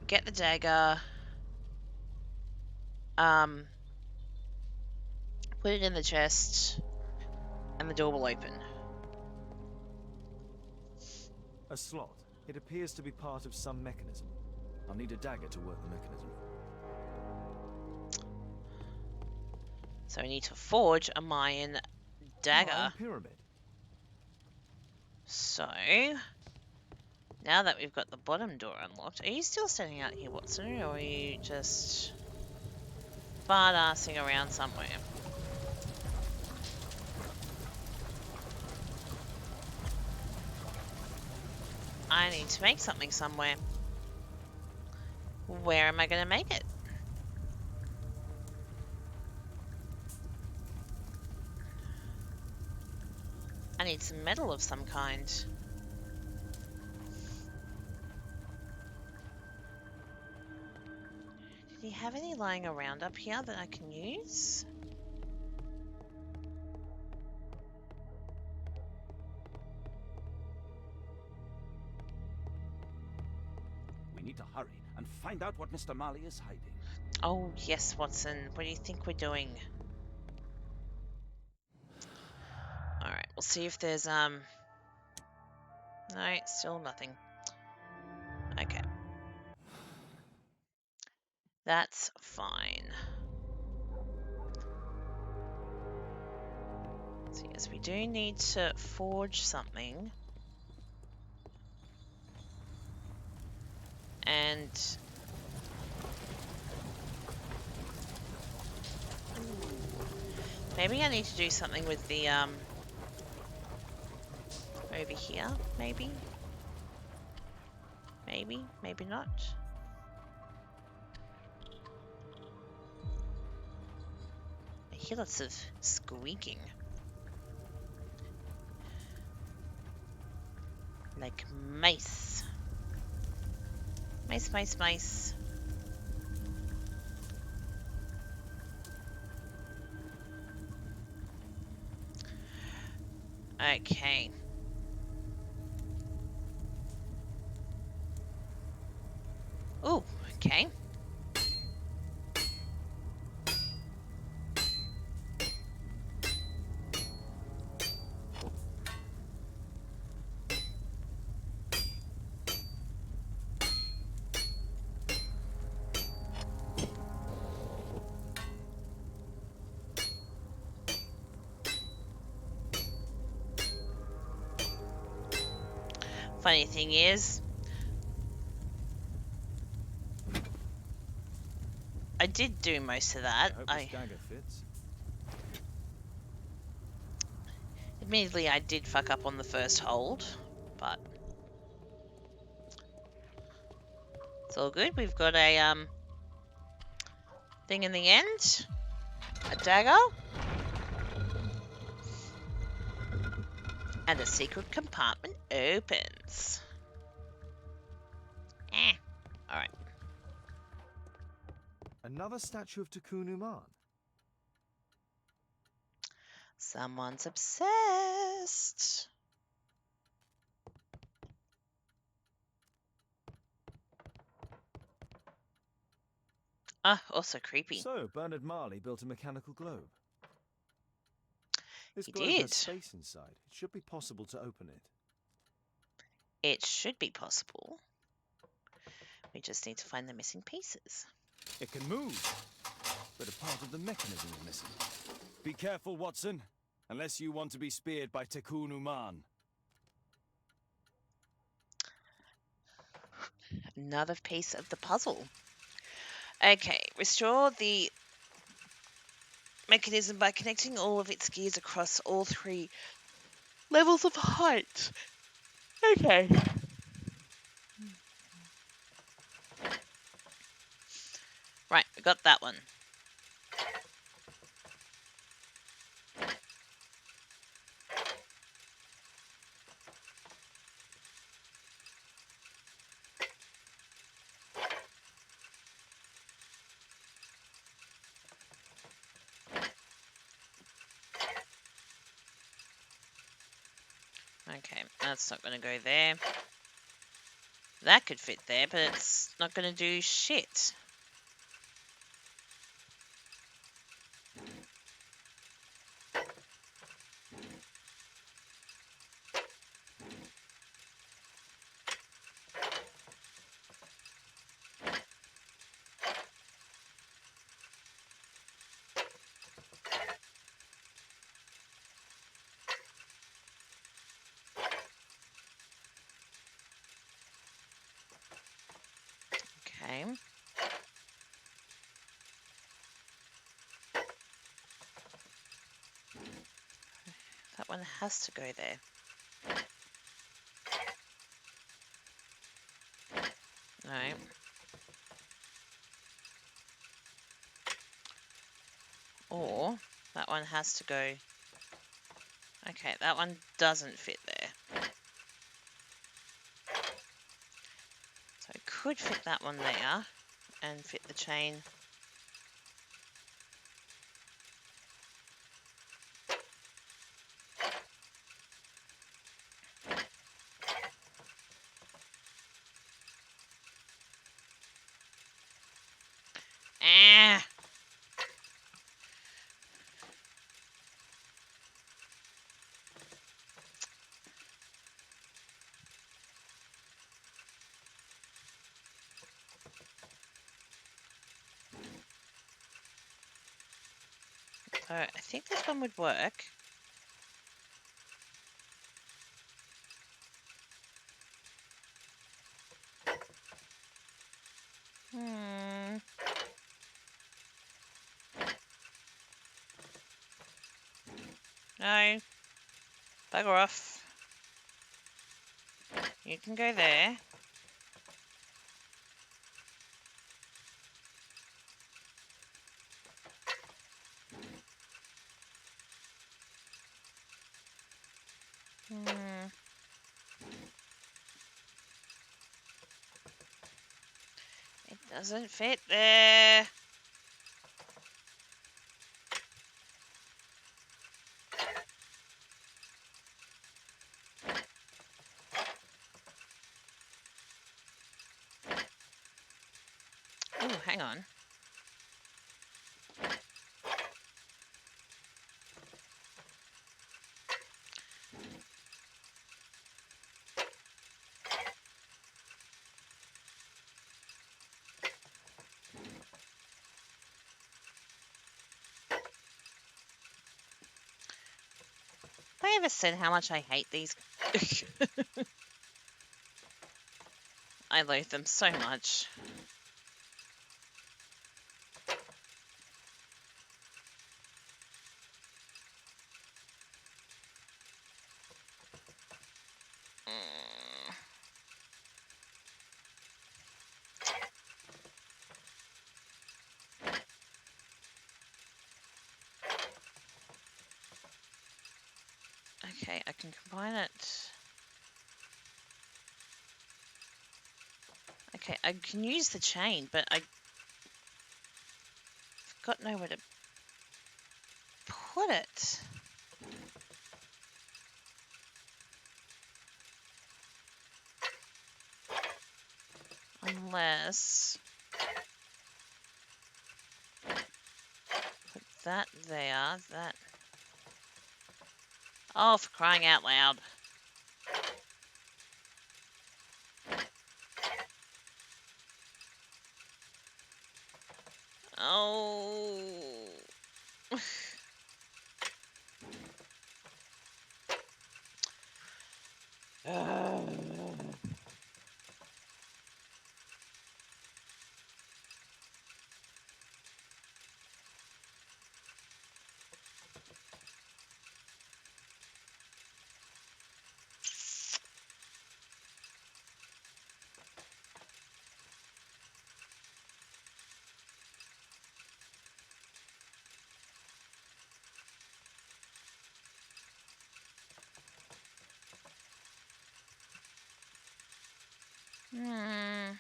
Get the dagger. Put it in the chest, and the door will open. A slot. It appears to be part of some mechanism. I'll need a dagger to work the mechanism. So we need to forge a Mayan dagger. Mayan pyramid. So, now that we've got the bottom door unlocked, are you still standing out here, Watson, or are you just fart-assing around somewhere? I need to make something somewhere. Where am I going to make it? I need some metal of some kind. Do you have any lying around up here that I can use? We need to hurry and find out what Mr. Marley is hiding. Oh, yes, Watson. What do you think we're doing? Alright, we'll see if there's, No, still nothing. Okay. That's fine. So yes, we do need to forge something. And maybe I need to do something with the over here, maybe? Maybe not. I hear lots of squeaking. Like mice. Mice, mice, mice. Okay. Oh, okay. Funny thing is, I did do most of that. I hope this dagger fits. Admittedly, I did fuck up on the first hold, but it's all good. We've got a thing in the end, a dagger, and a secret compartment opens. All right. Another statue of Takun Uman. Someone's obsessed. Ah, also creepy. So, Bernard Marley built a mechanical globe. This He globe did. has space inside. It should be possible to open it. It should be possible. We just need to find the missing pieces. It can move, but a part of the mechanism is missing. Be careful, Watson, unless you want to be speared by Takun Uman. Another piece of the puzzle. Okay, restore the mechanism by connecting all of its gears across all 3 levels of height. Okay. Right, we got that one. Okay, that's not going to go there. That could fit there, but it's not going to do shit. Okay. That one has to go there. Alright. has to go. Okay, that one doesn't fit there. So I could fit that one there and fit the chain. Ah! So I think this one would work. No. Bugger off. You can go there. It doesn't fit there. Oh, hang on. Have I ever said how much I hate these? I loathe them so much. Okay, I can combine it. Okay, I can use the chain, but I've got nowhere to put it. Unless... put that there, that... Oh, for crying out loud. Oh... Hmm.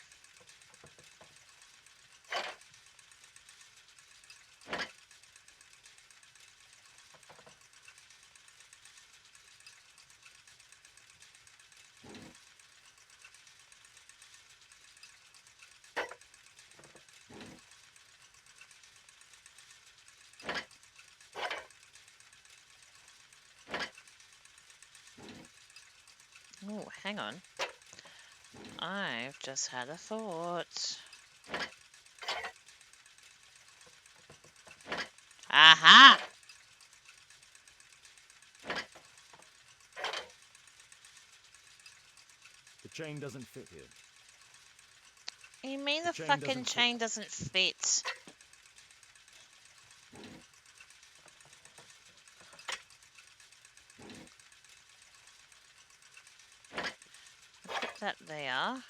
Oh, hang on. I've just had a thought. Aha! The chain doesn't fit here. You mean The the chain fucking doesn't fit. chain doesn't fit? Put that there.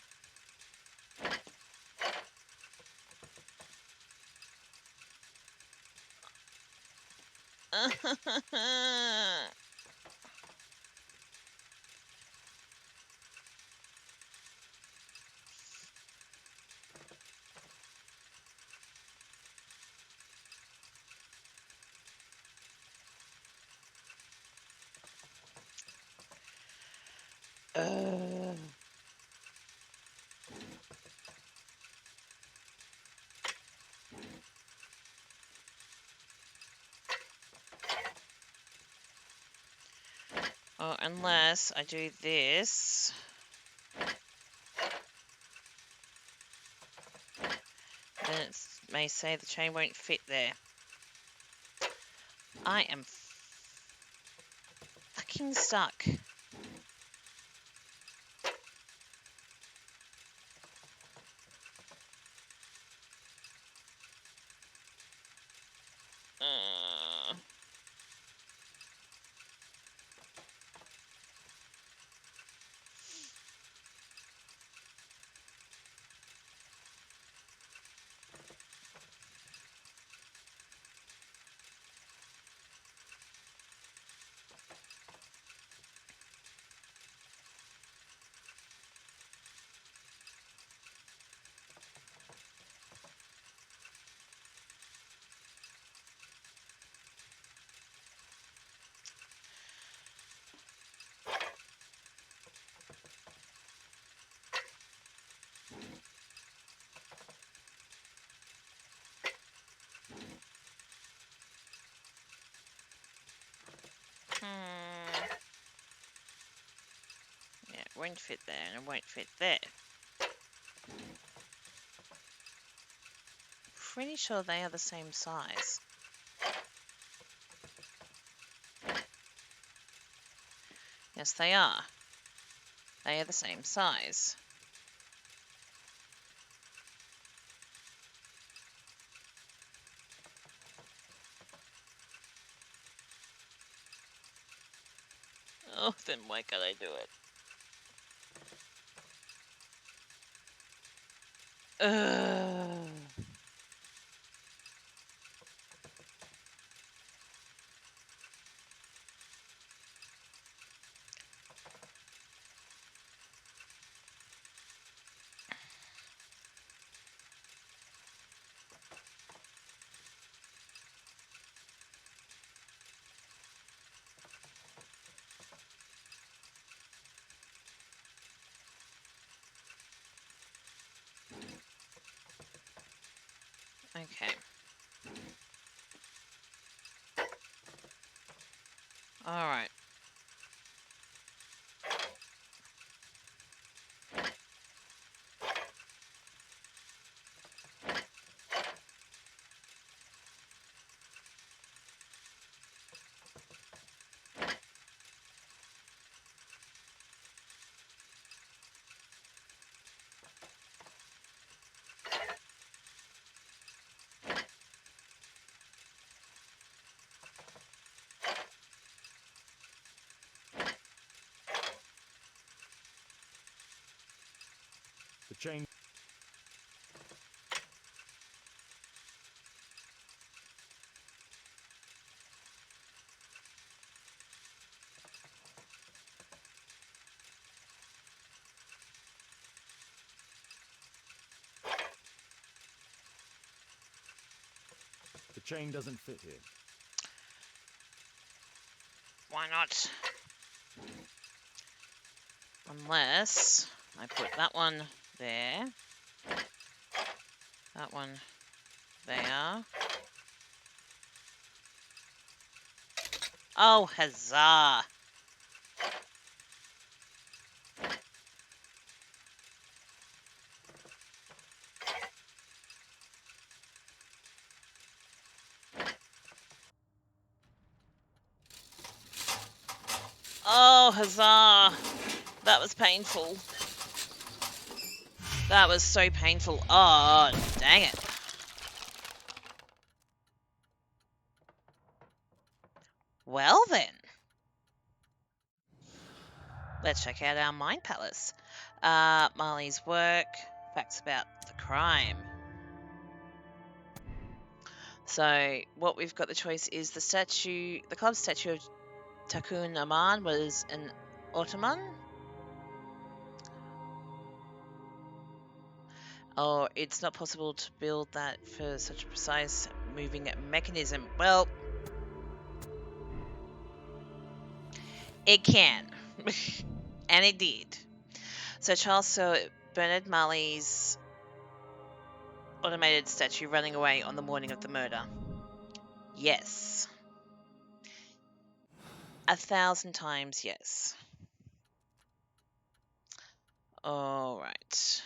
Oh, unless I do this. Then it may say the chain won't fit there. I am fucking stuck. Yeah, it won't fit there, and it won't fit there. Pretty sure they are the same size. Yes, they are. They are the same size. Oh, then why can't I do it? Okay. Alright. The chain. The chain doesn't fit here. Why not? Unless I put that one there. That one there. Oh, huzzah! Oh, huzzah! That was painful. That was so painful. Oh, dang it. Well then. Let's check out our Mind Palace. Marley's work. Facts about the crime. So what we've got the choice is the club statue of Takun Aman was an Ottoman, or it's not possible to build that for such a precise moving mechanism. Well, it can, and it did. So Charles saw Bernard Marley's automated statue running away on the morning of the murder. Yes. 1,000 times yes. Alright.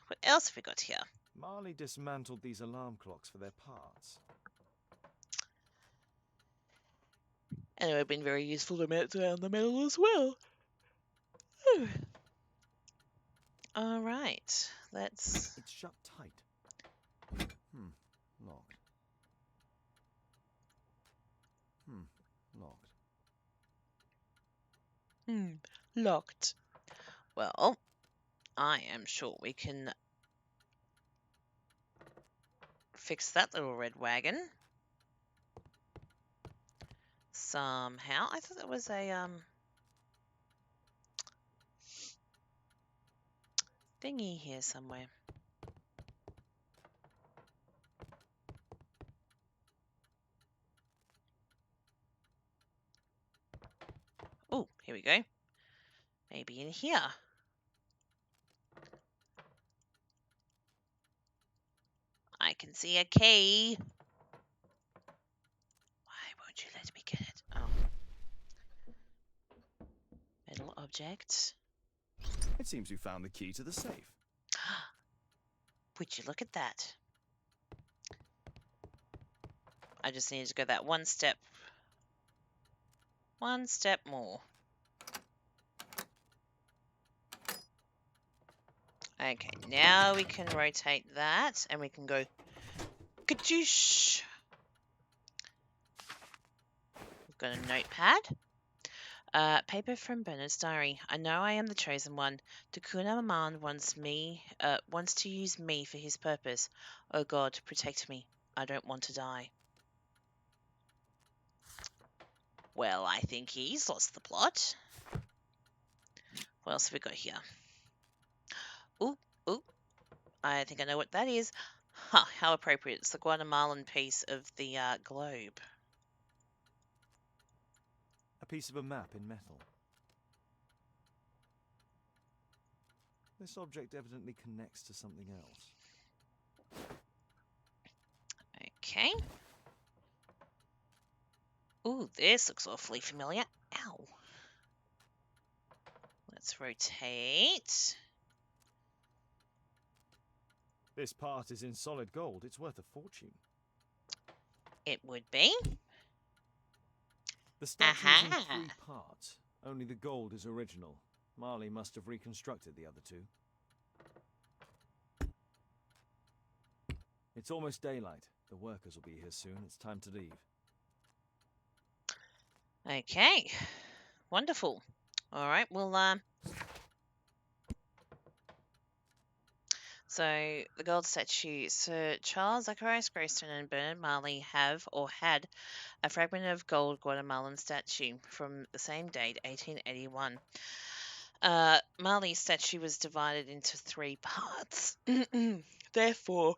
What else have we got here? Marley dismantled these alarm clocks for their parts. And it would have been very useful to melt down the metal as well. Alright. Let's... It's shut tight. Locked. Locked. Locked. Well, I am sure we can fix that little red wagon. Somehow. I thought that was a, thingy here somewhere. Oh, here we go. Maybe in here. I can see a key. Why won't you let me get it? Oh. Metal object. It seems we found the key to the safe. Would you look at that? I just needed to go that one step more. Okay, now we can rotate that and we can go kadoosh. We've got a notepad. Paper from Bernard's diary. I know I am the chosen one. Takuna Maman wants to use me for his purpose. Oh God, protect me. I don't want to die. Well, I think he's lost the plot. What else have we got here? Ooh. I think I know what that is. Huh, how appropriate. It's the Guatemalan piece of the globe. A piece of a map in metal. This object evidently connects to something else. Okay. Ooh, this looks awfully familiar. Ow. Let's rotate. This part is in solid gold. It's worth a fortune. It would be. The statue is in 3 parts. Only the gold is original. Marley must have reconstructed the other 2. It's almost daylight. The workers will be here soon. It's time to leave. Okay. Wonderful. All right, well, so the gold statue. Sir Charles Zacharias Greyston and Bernard Marley have or had a fragment of gold Guatemalan statue from the same date, 1881. Marley's statue was divided into 3 parts. Therefore,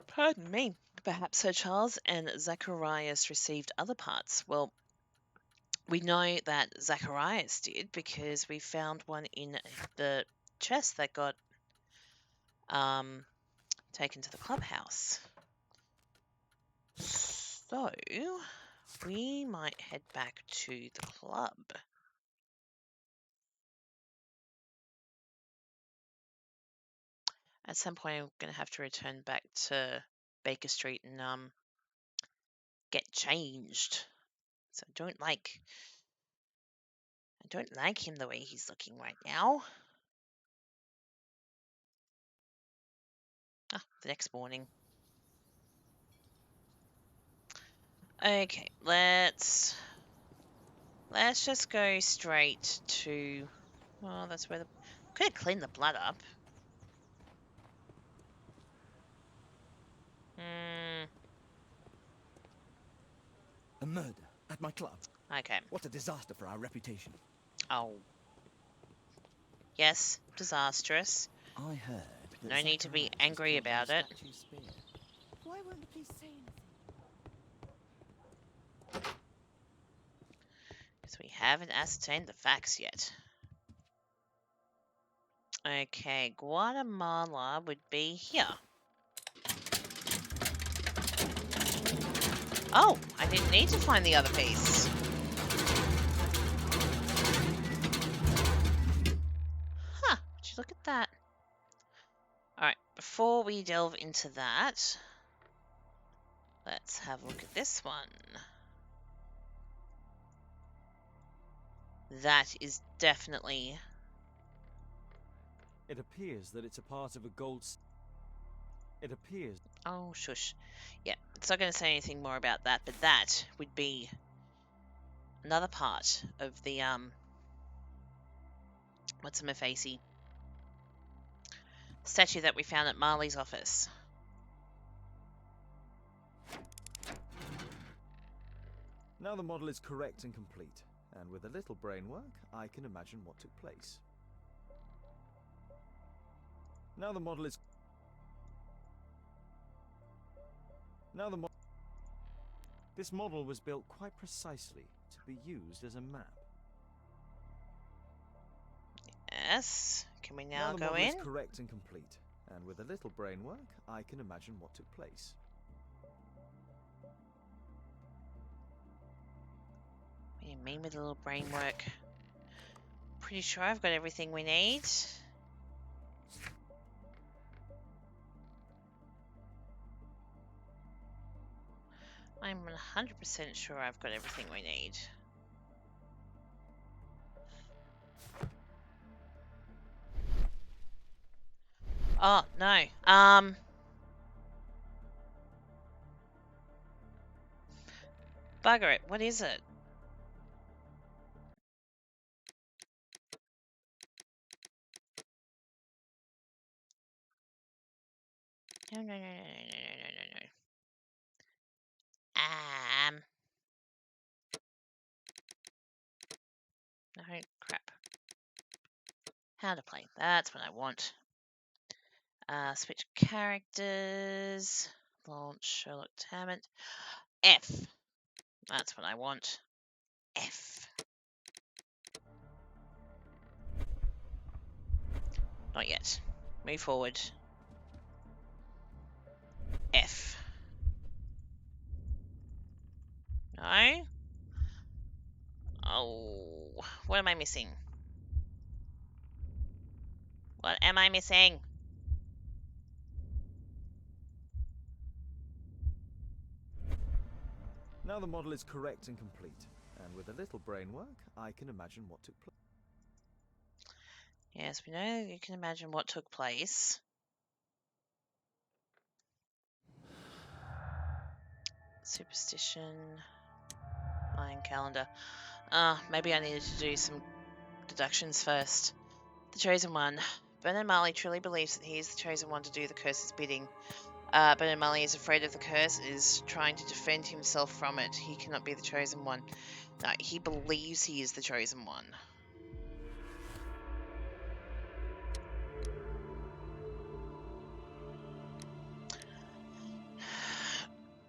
pardon me, perhaps Sir Charles and Zacharias received other parts. Well, we know that Zacharias did because we found one in the chest that got taken to the clubhouse. So, we might head back to the club. At some point, I'm going to have to return back to Baker Street and get changed. So I don't like him the way he's looking right now. The next morning. Okay, let's just go straight to. Well, that's where could have cleaned the blood up. Hmm. A murder at my club. Okay. What a disaster for our reputation. Oh. Yes, disastrous. I heard that No need to be Zacharias was angry killed by about it. statue spear. Why won't the police say anything? Because we haven't ascertained the facts yet. Okay, Guatemala would be here. Oh, I didn't need to find the other piece. Huh, would you look at that? Alright, before we delve into that, let's have a look at this one. That is definitely... It appears that it's a part of a gold... It appears... Oh, shush. Yeah, it's not going to say anything more about that, but that would be another part of the, what's-a-facey statue that we found at Marley's office. Now the model is correct and complete, and with a little brain work, I can imagine what took place. Now the model is... This model was built quite precisely to be used as a map. Yes. Can we now the go model in? is correct and complete, and with a little brain work, I can imagine what took place. What do you mean with a little brain work? Pretty sure I've got everything we need. I'm 100% sure I've got everything we need. Oh, no. Bugger it. What is it? No, no, no, no, no, no, no, no, no. No, crap. How to play. That's what I want. Switch characters. Launch Sherlock Talent. F. That's what I want. F. Not yet. Move forward. F. No. Oh, what am I missing? What am I missing? Now the model is correct and complete, and with a little brain work, I can imagine what took place. Yes, we know you can imagine what took place. Superstition. Mayan calendar. Maybe I needed to do some deductions first. The Chosen One. Bernard Marley truly believes that he is the Chosen One to do the curse's bidding. Bernard Marley is afraid of the curse, is trying to defend himself from it. He cannot be the Chosen One. No, he believes he is the Chosen One.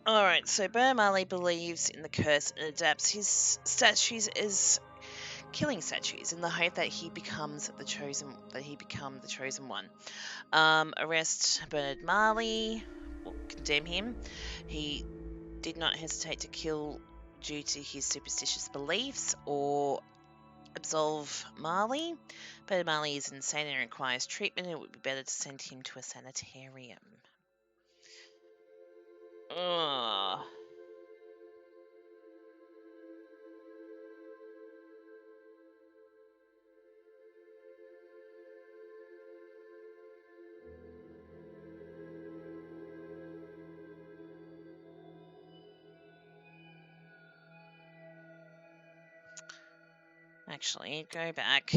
Alright, so Bernard Marley believes in the curse and adapts his statues as killing statues in the hope that he becomes the chosen one. Arrest Bernard Marley, or condemn him. He did not hesitate to kill due to his superstitious beliefs, or absolve Marley. Bernard Marley is insane and requires treatment. It would be better to send him to a sanitarium. Ugh. Actually, go back.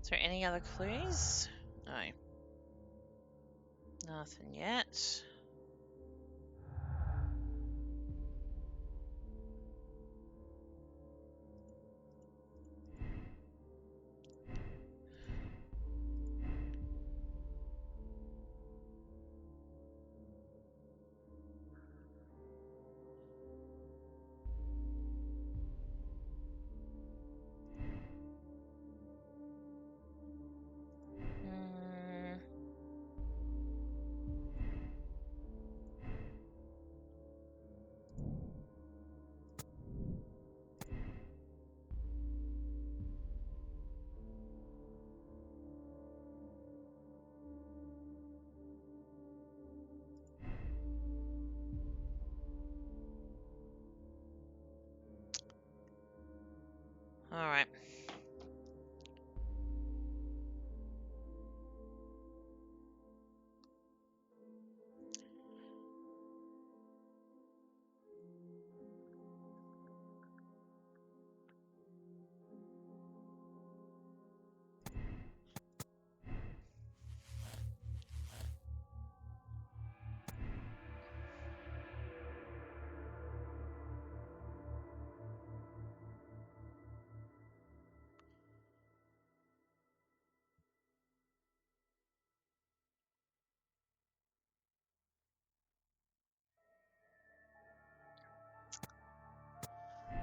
Is there any other clues? No. Nothing yet. Mm. All right.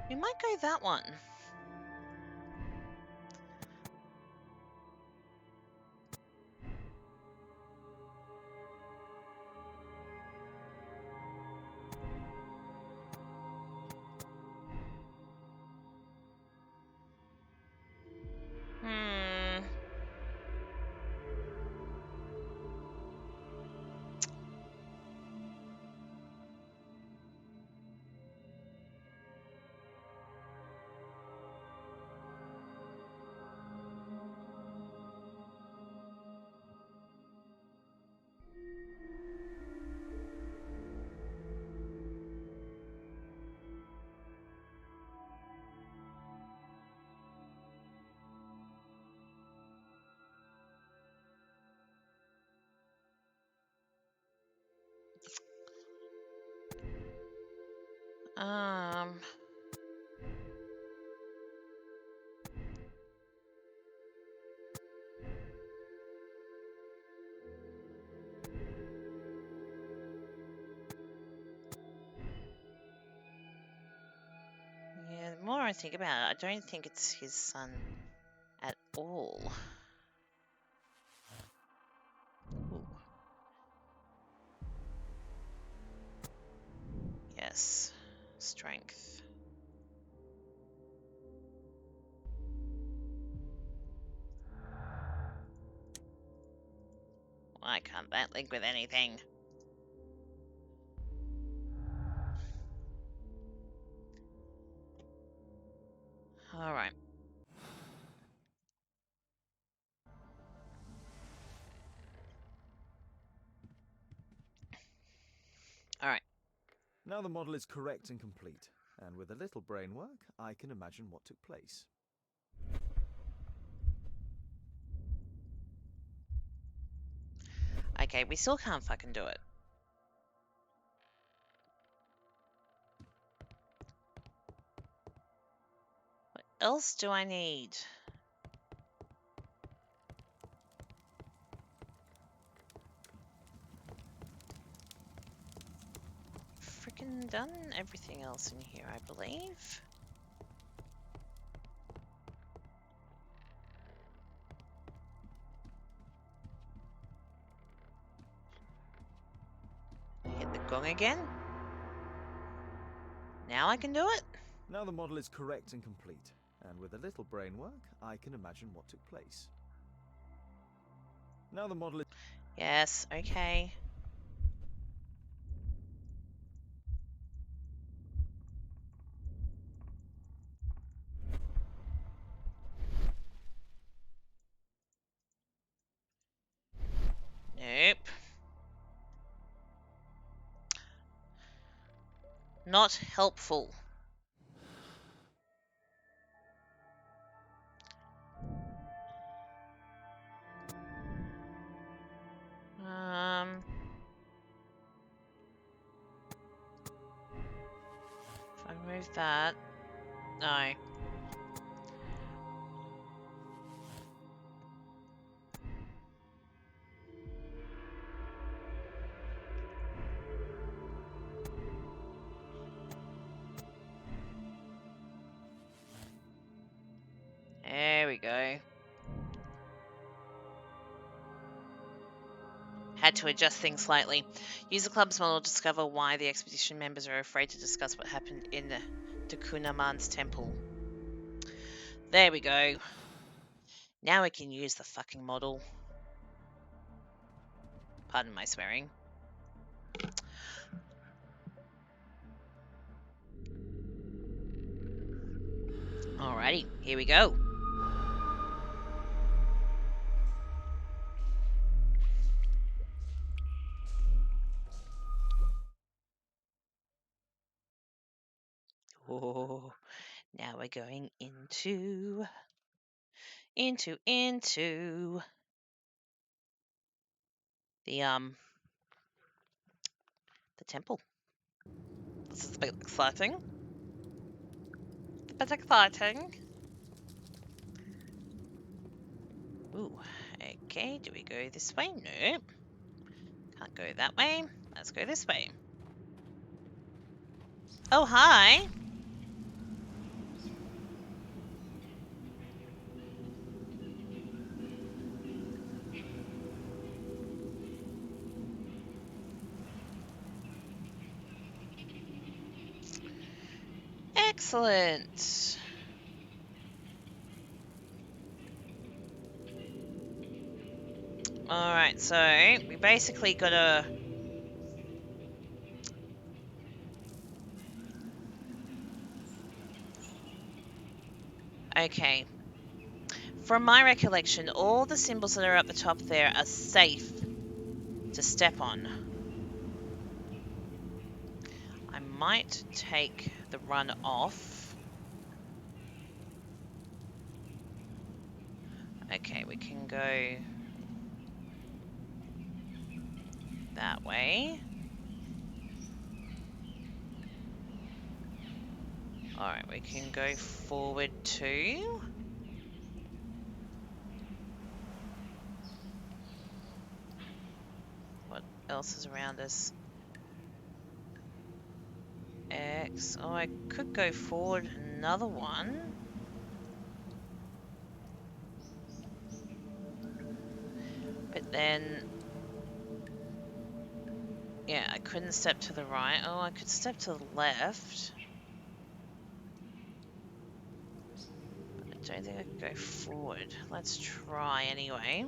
We might go that one. Hmm. Um. Yeah, the more I think about it, I don't think it's his son at all. Ooh. Yes. Strength. Why can't that link with anything? All right. All right. Now the model is correct and complete, and with a little brain work, I can imagine what took place. Okay, we still can't fucking do it. What else do I need? Freaking done everything else in here, I believe. Hit the gong again. Now I can do it? Now the model is correct and complete, and with a little brain work, I can imagine what took place. Now the model is... Yes, okay. Nope. Not helpful. Move that. No. There we go. Had to adjust things slightly. Use the club's model to discover why the expedition members are afraid to discuss what happened in Dakunaman's temple. There we go. Now we can use the fucking model. Pardon my swearing. Alrighty, here we go. Oh, now we're going into the temple. This is a bit exciting. It's a bit exciting. Ooh, okay, do we go this way? No. Can't go that way. Let's go this way. Oh, hi. Excellent. Alright, so we basically gotta... Okay. From my recollection, all the symbols that are at the top there are safe to step on. I might take the run off. Okay, we can go that way. Alright, we can go forward too. What else is around us? X. Oh, I could go forward another one. But then... Yeah, I couldn't step to the right. Oh, I could step to the left. I don't think I could go forward. Let's try anyway.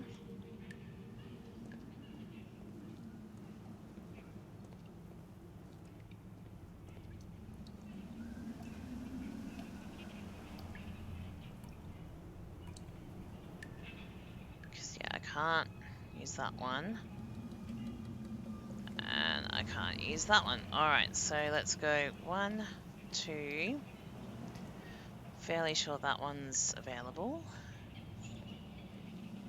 Because, yeah, I can't use that one. And I can't use that one. Alright, so let's go 1, 2. Fairly sure that one's available.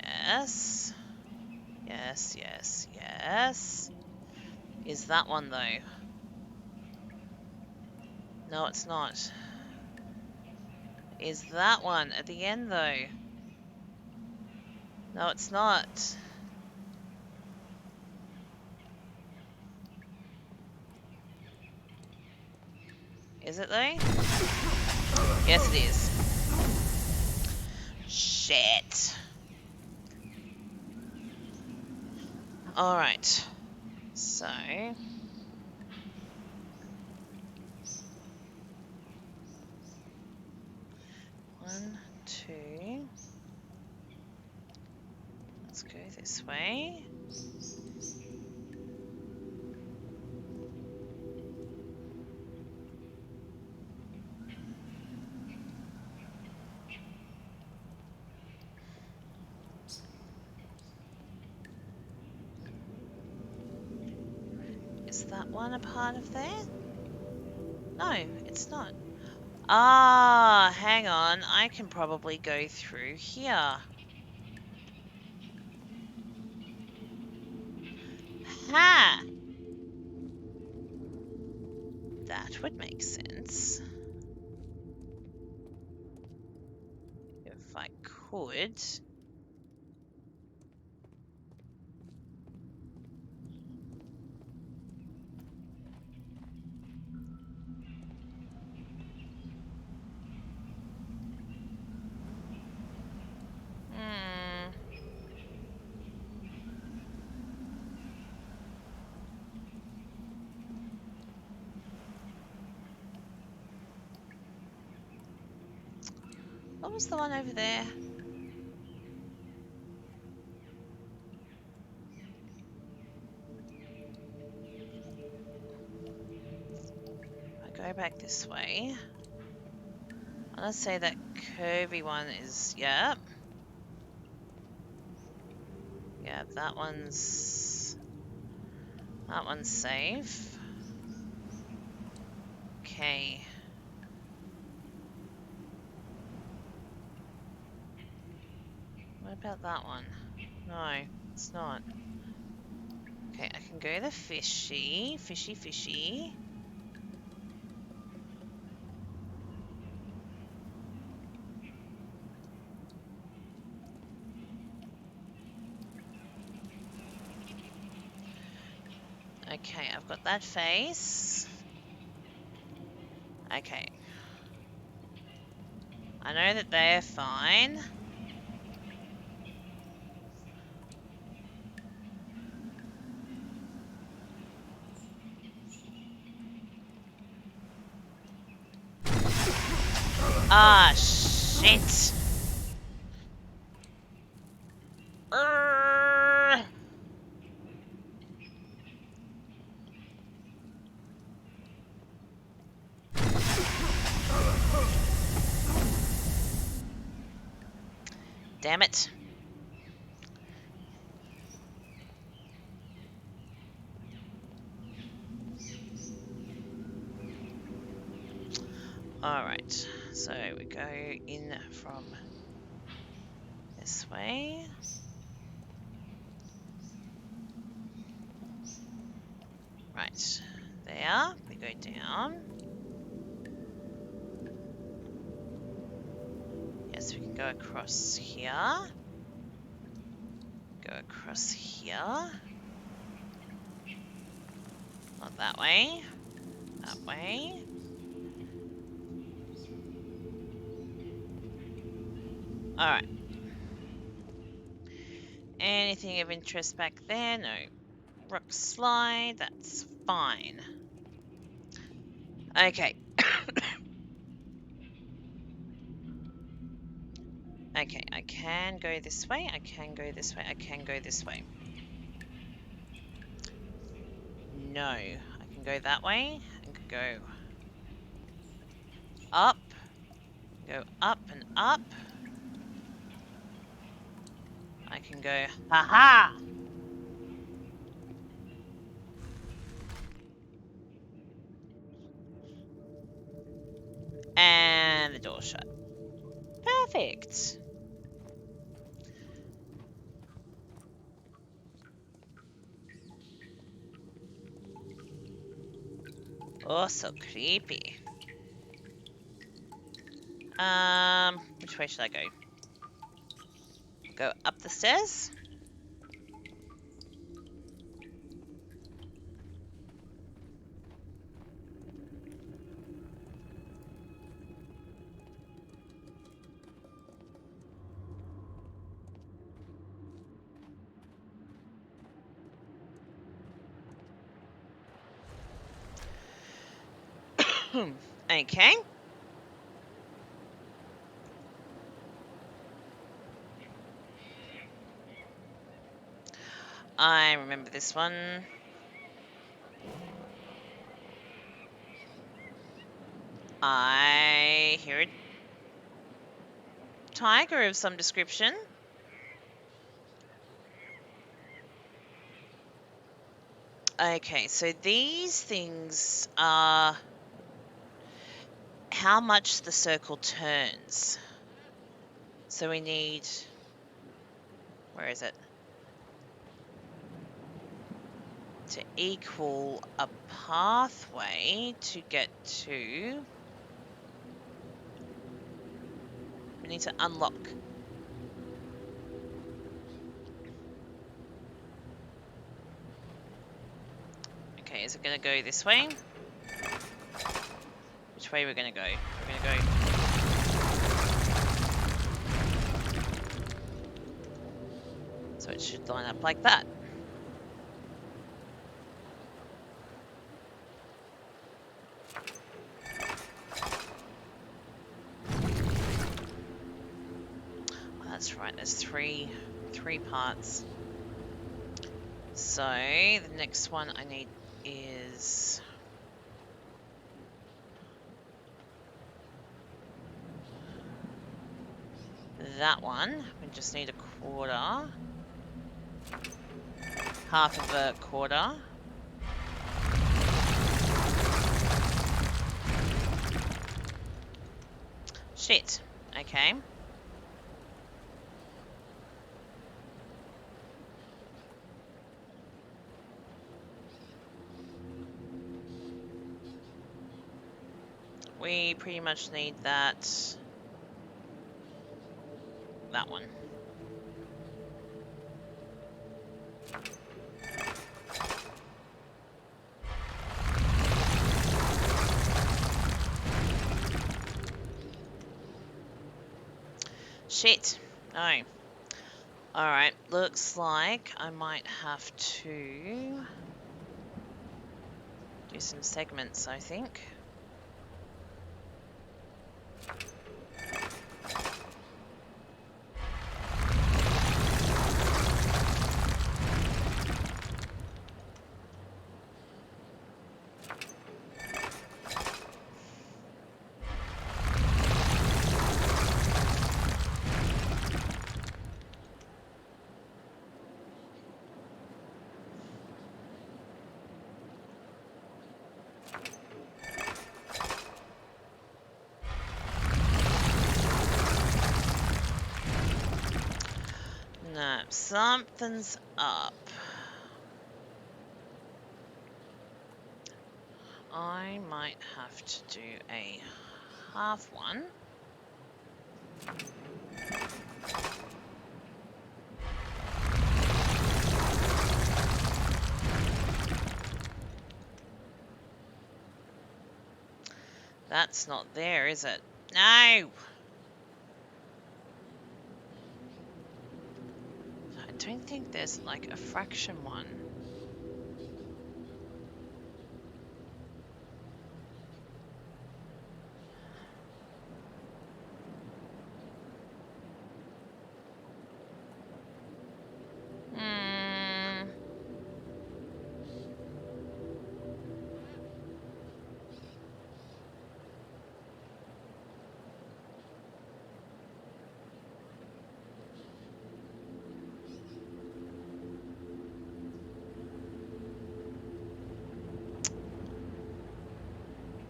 Yes. Yes, yes, yes. Is that one, though? No, it's not. Is that one at the end, though? No, it's not. Is it, though? Yes, it is. Shit. Alright. So... 1, 2... Let's go this way. Is that one a part of there? No, it's not. Ah, hang on. I can probably go through here. Ha! That would make sense. could. Hmm. What was the one over there? I go back this way. I want to say that curvy one is, yeah. Yeah, that one's safe. Okay. What about that one? No, it's not. Okay, I can go the fishy. Okay, I've got that face. Okay. I know that they're fine. Ah, shit. Urgh. Damn it. Alright, so we go in from this way. Right, there, we go down. Yes, we can go across here. Go across here. Not that way. That way. Alright. Anything of interest back there? No. Rock slide, that's fine. Okay. Okay, I can go this way, I can go this way, I can go this way. No, I can go that way, and go up, go up and up. I can go, haha! And the door shut. Perfect. Oh, so creepy. Which way should I go? Go up the stairs? Okay. I remember this one. I hear a tiger of some description. Okay, so these things are how much the circle turns. So we need, where is it? To equal a pathway to get to, we need to unlock is it going to go this way? Which way we're going to go? We're going to go... So it should line up like that. Oh, that's right, there's three parts. So the next one I need is... that one. We just need a quarter. Half of a quarter. Shit. Okay. We pretty much need that one. Shit. No. Alright, looks like I might have to do some segments, I think. No, something's up. I might have to do a half one. That's not there, is it? No! I don't think there's like a fraction one. Hmm.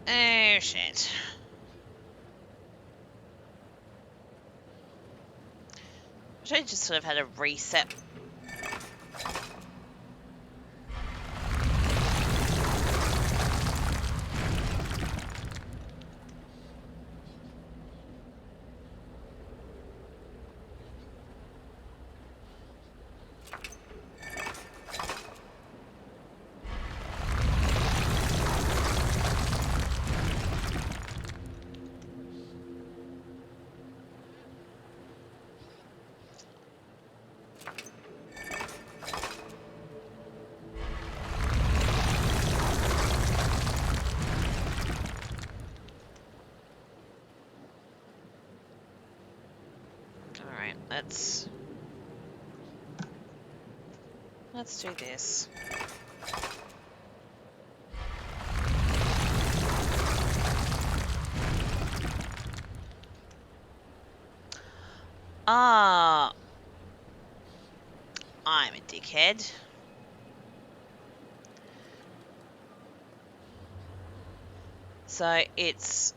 Oh shit. I should have just sort of had a reset. Alright, let's do this. Ah, I'm a dickhead. So it's...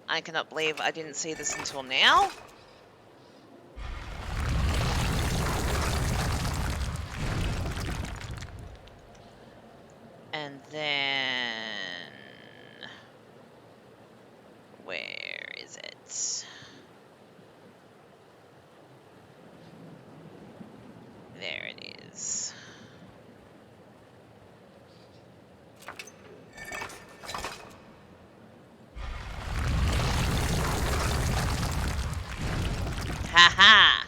I cannot believe I didn't see this until now. And then... where is it? Ha!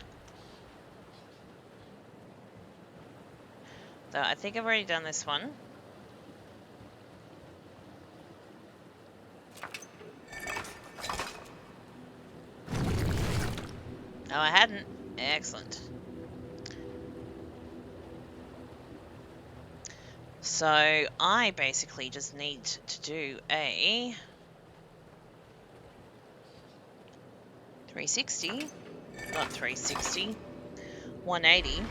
So I think I've already done this one. No, I hadn't. Excellent. So I basically just need to do a 360, not 360, 180.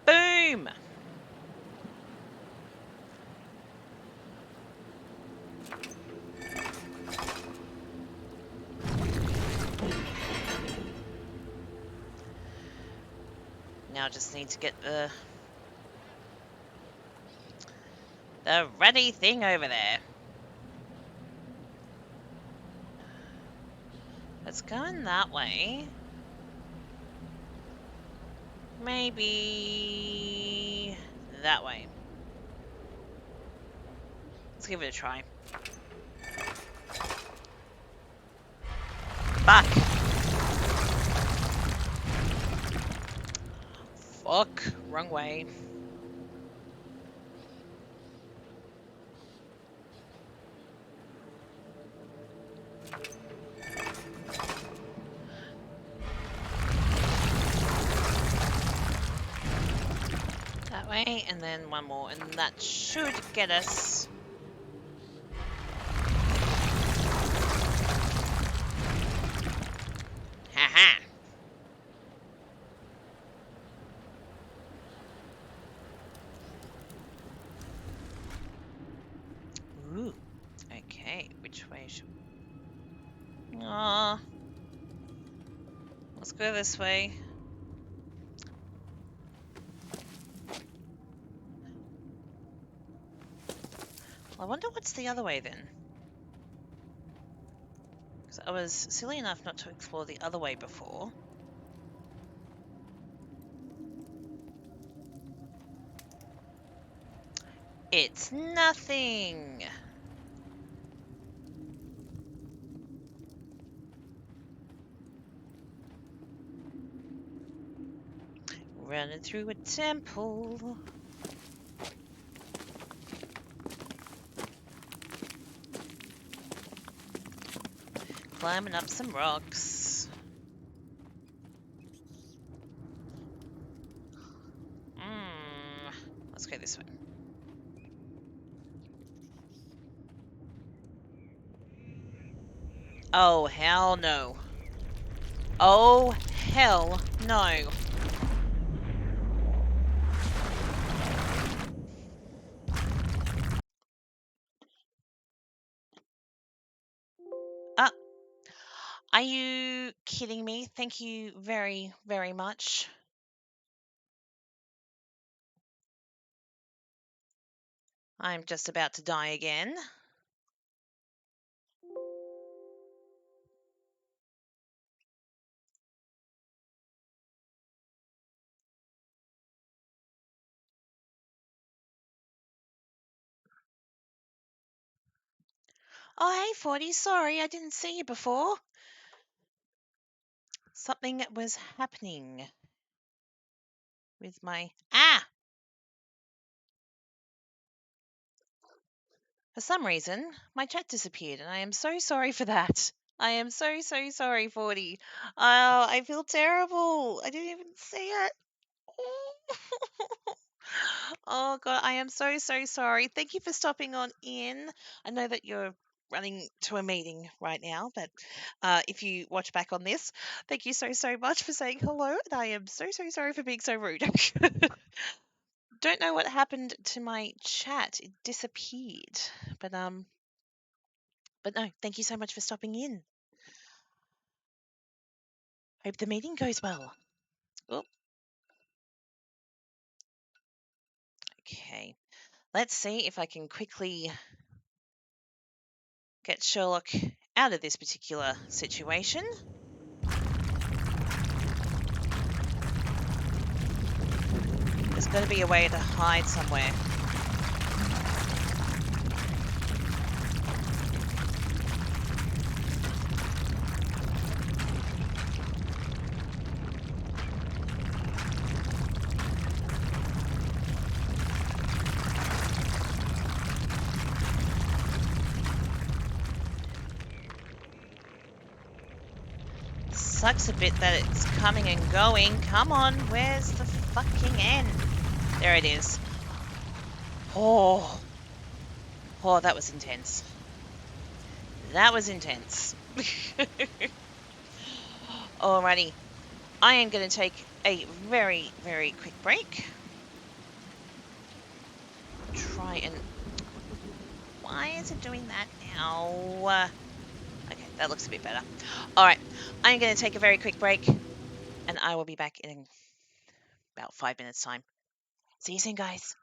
Boom! Now just need to get the ready thing over there. It's going that way. Maybe that way. Let's give it a try. Fuck. Fuck. Wrong way. That way, and then one more, and that should get us. Haha. Ooh. Okay, which way should we? Aw. Let's go this way. Well, I wonder what's the other way then. Because I was silly enough not to explore the other way before. It's nothing. Running through a temple. Climbing up some rocks. Let's go this way. Oh, hell no. Oh, hell no. Ah. Are you kidding me? Thank you very, very much. I'm just about to die again. Oh, hey, 40. Sorry, I didn't see you before. Something was happening with my... Ah! For some reason, my chat disappeared, and I am so sorry for that. I am so, so sorry, 40. Oh, I feel terrible. I didn't even see it. Oh, God, I am so, so sorry. Thank you for stopping on in. I know that you're running to a meeting right now, but if you watch back on this, thank you so, so much for saying hello, and I am so, so sorry for being so rude. Don't know what happened to my chat. It disappeared. But no, thank you so much for stopping in. Hope the meeting goes well. Oh. Okay. Let's see if I can quickly get Sherlock out of this particular situation. There's got to be a way to hide somewhere. sucks a bit that it's coming and going. Come on, where's the fucking end? There it is. Oh, oh, that was intense. That was intense. Alrighty, I am going to take a very, very quick break. Try and... Why is it doing that now? Okay, that looks a bit better. Alright, I'm going to take a very quick break, and I will be back in about 5 minutes' time. See you soon, guys.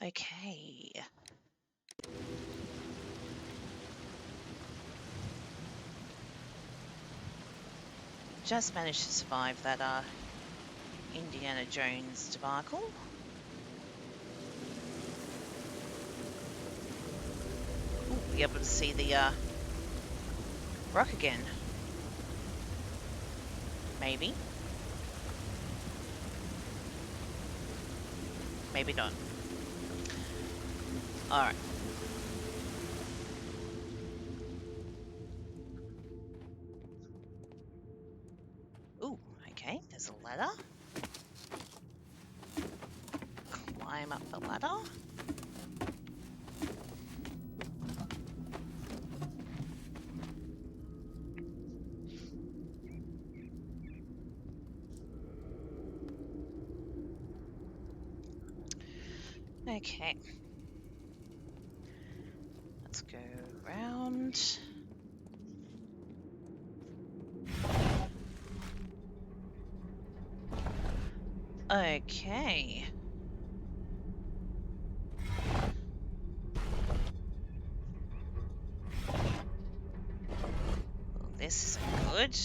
Okay. Just managed to survive that Indiana Jones debacle. Ooh, be able to see the rock again. Maybe. Maybe not. Alright. Ooh, okay, there's a ladder. Climb up the ladder. Okay. Let's go round. Okay. Well, this isn't good.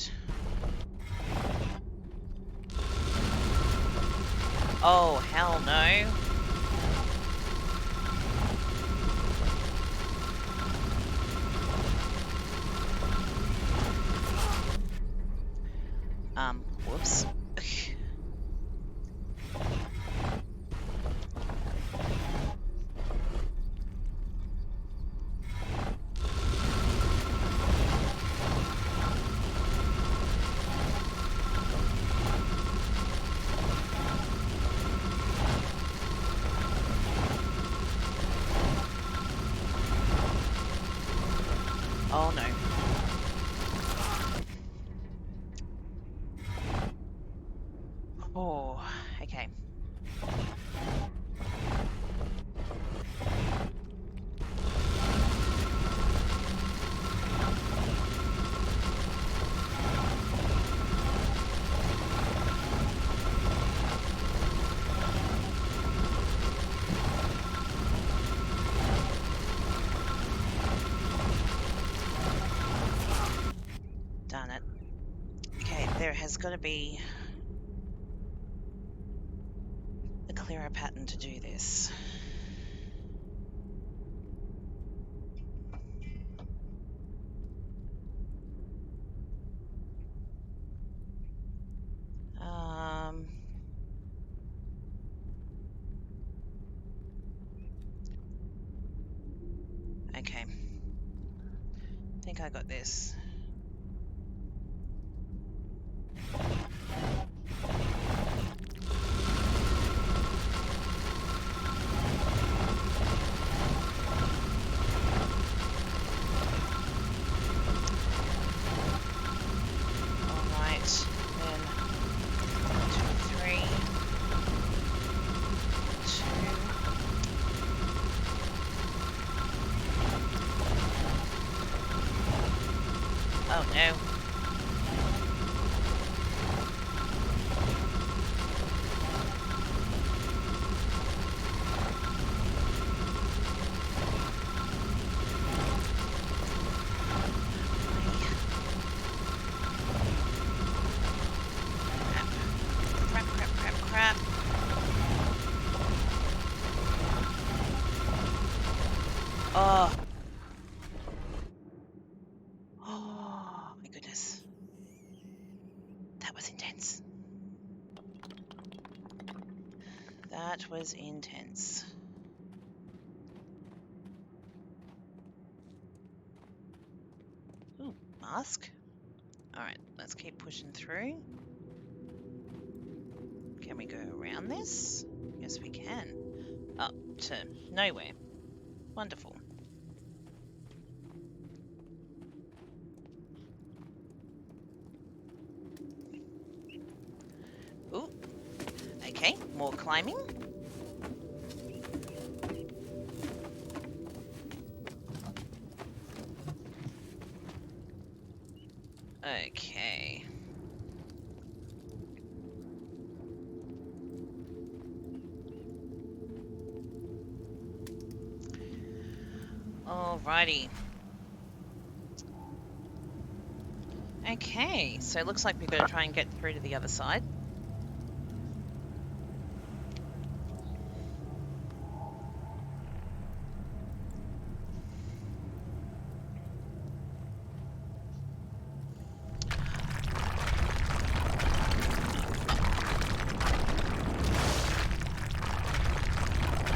Oh, hell no. Whoops. Oh no. Oh, okay. Darn it. Okay, there has got to be a clearer pattern to do this. Okay. I think I got this. Alright, then 2, 3, 2. Oh no. Crap. Oh. Oh my goodness. That was intense. That was intense. Ooh, mask. Alright, let's keep pushing through. Can we go around this? Yes, we can. Up to nowhere. Wonderful. Ooh. Okay, more climbing. Okay. Alrighty. Okay, so it looks like we've got to try and get through to the other side.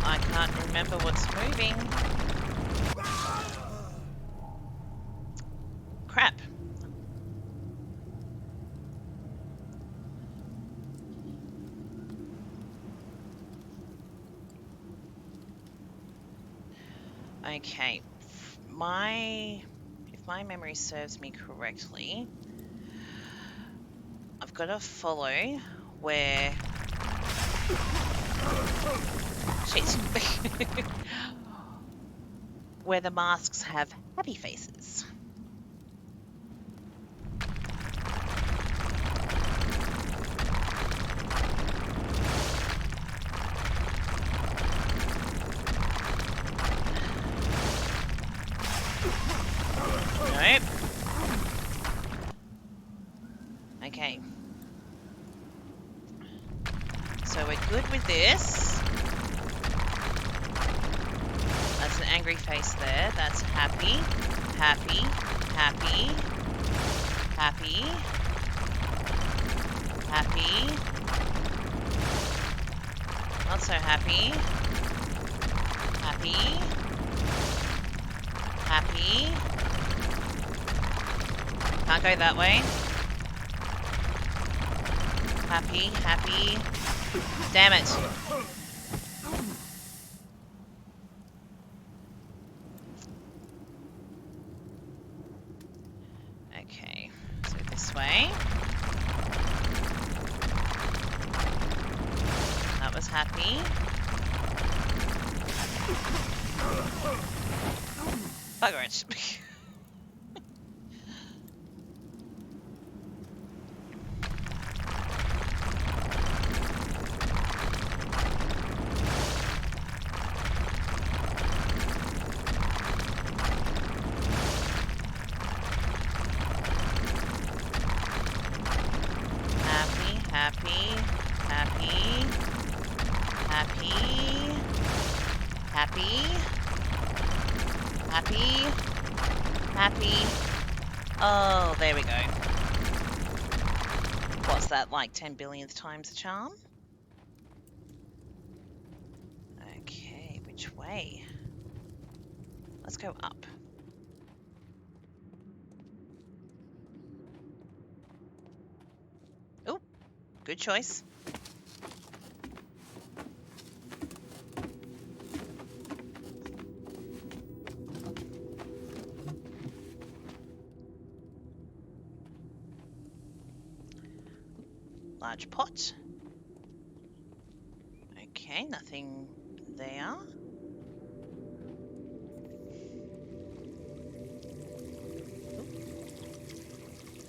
I can't remember what's moving. Crap. Okay, if my memory serves me correctly, I've got to follow where. Shit. Where the masks have happy faces. Nope. Okay. So we're good with this. That's an angry face there. That's happy, happy, happy, happy, happy. Not so happy. Happy. Happy. Can't go that way. Happy, happy. Damn it. Okay, so this way. That was happy. Bugger it. Happy, happy, happy, happy, happy, happy. Oh, there we go. What's that, like 10 billionth times the charm? Okay, which way? Let's go up. Oh, good choice. Large pot. Okay, nothing there.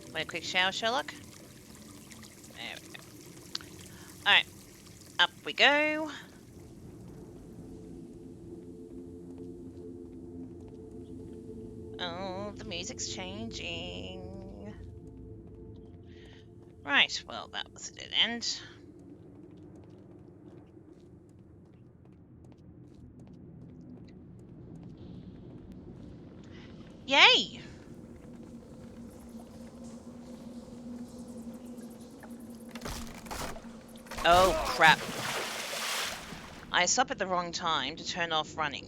Want a quick shower, Sherlock? There we go. Alright, up we go. Oh, the music's changing. Right, well, that was a dead end. Yay! Oh, crap. I stopped at the wrong time to turn off running.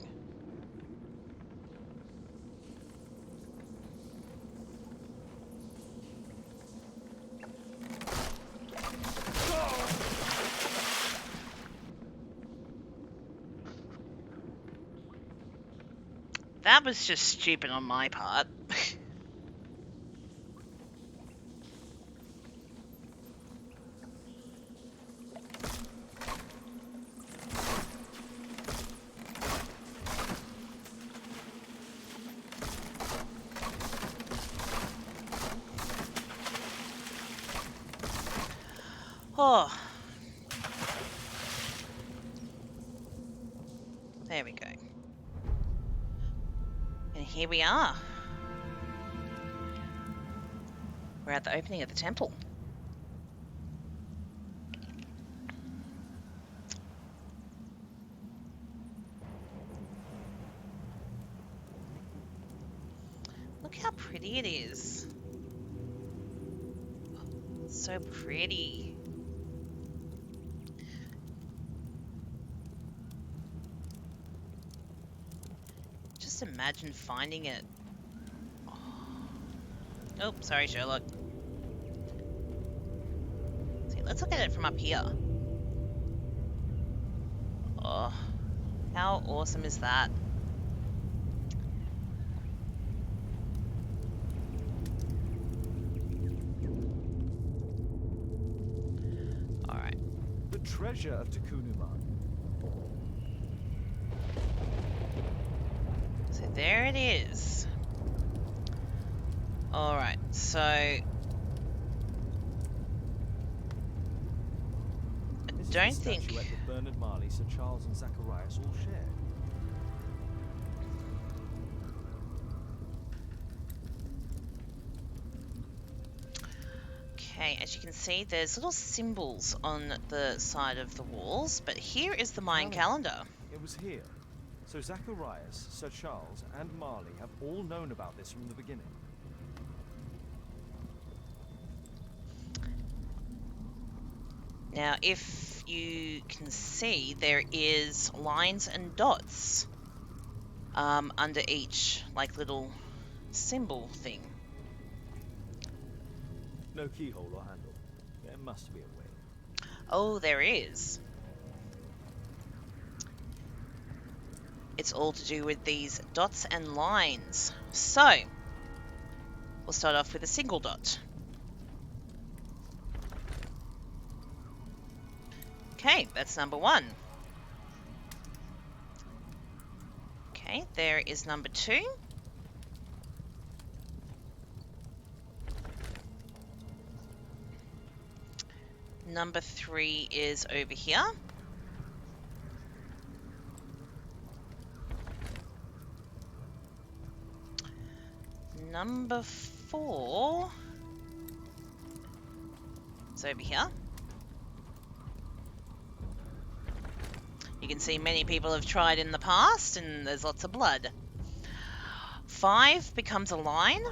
That was just stupid on my part. Oh. There we go. here we are. We're at the opening of the temple. Look how pretty it is. So pretty. Just imagine finding it. Oh, sorry, Sherlock. See, let's look at it from up here. Oh, how awesome is that? Alright. The treasure of Takunuman. So there it is. Alright, so I don't think. Statuette that Bernard Marley, Sir Charles, and Zacharias all shared. Okay, as you can see, there's little symbols on the side of the walls, but here is the Mayan calendar. It was here. So Zacharias, Sir Charles, and Marley have all known about this from the beginning. Now, if you can see, there is lines and dots under each, like, little symbol thing. No keyhole or handle. There must be a way. Oh, there is. It's all to do with these dots and lines. So, we'll start off with a single dot. Okay, that's number 1. Okay, there is number 2. Number 3 is over here. Number 4 is over here. You can see many people have tried in the past, and there's lots of blood. 5 becomes a line.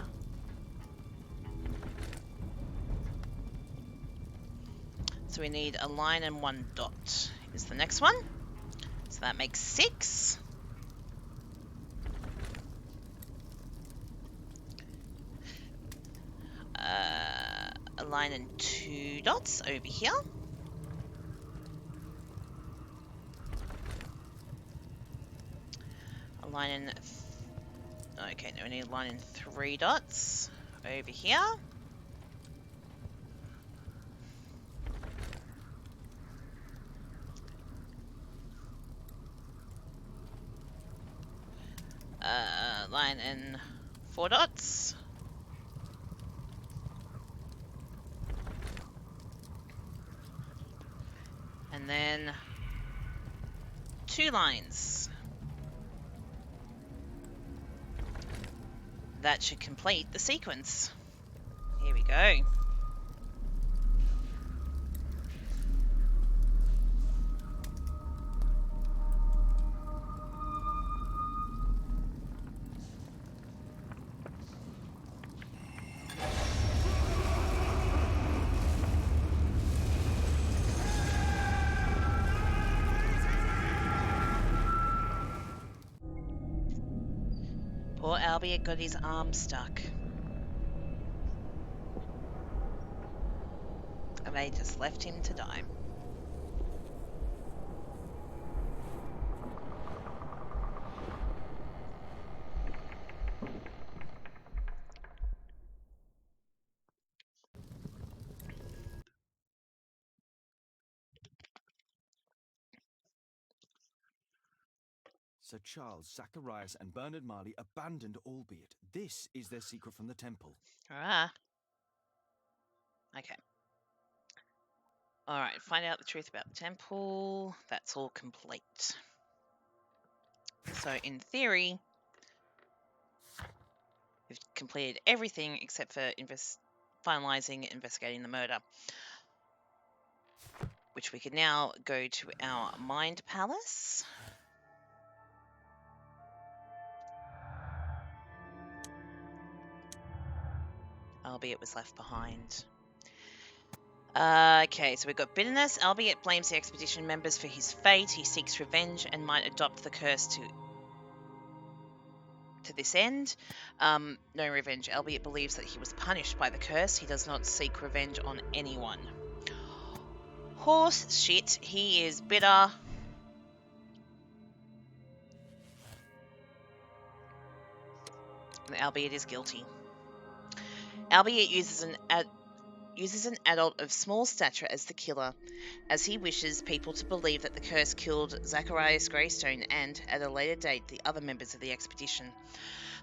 So we need a line and 1 dot is the next one. So that makes 6. A line and 2 dots over here. A line and... okay, now we need a line and 3 dots over here. Line and 4 dots. And then 2 lines. That should complete the sequence. Here we go. Poor Albie had got his arm stuck. And they just left him to die. Sir Charles, Zacharias, and Bernard Marley abandoned Albeit. This is their secret from the temple. Ah. Okay. Alright, find out the truth about the temple. That's all complete. So, in theory, We've completed everything except for finalising investigating the murder, which we can now go to our Mind Palace. Albeit was left behind. Okay, so we've got bitterness. Albeit blames the expedition members for his fate. He seeks revenge and might adopt the curse to this end. No revenge. Albeit believes that he was punished by the curse. He does not seek revenge on anyone. Horse shit. He is bitter. Albeit is guilty. Albeit uses an adult of small stature as the killer, as he wishes people to believe that the curse killed Zacharias Greystone and, at a later date, the other members of the expedition.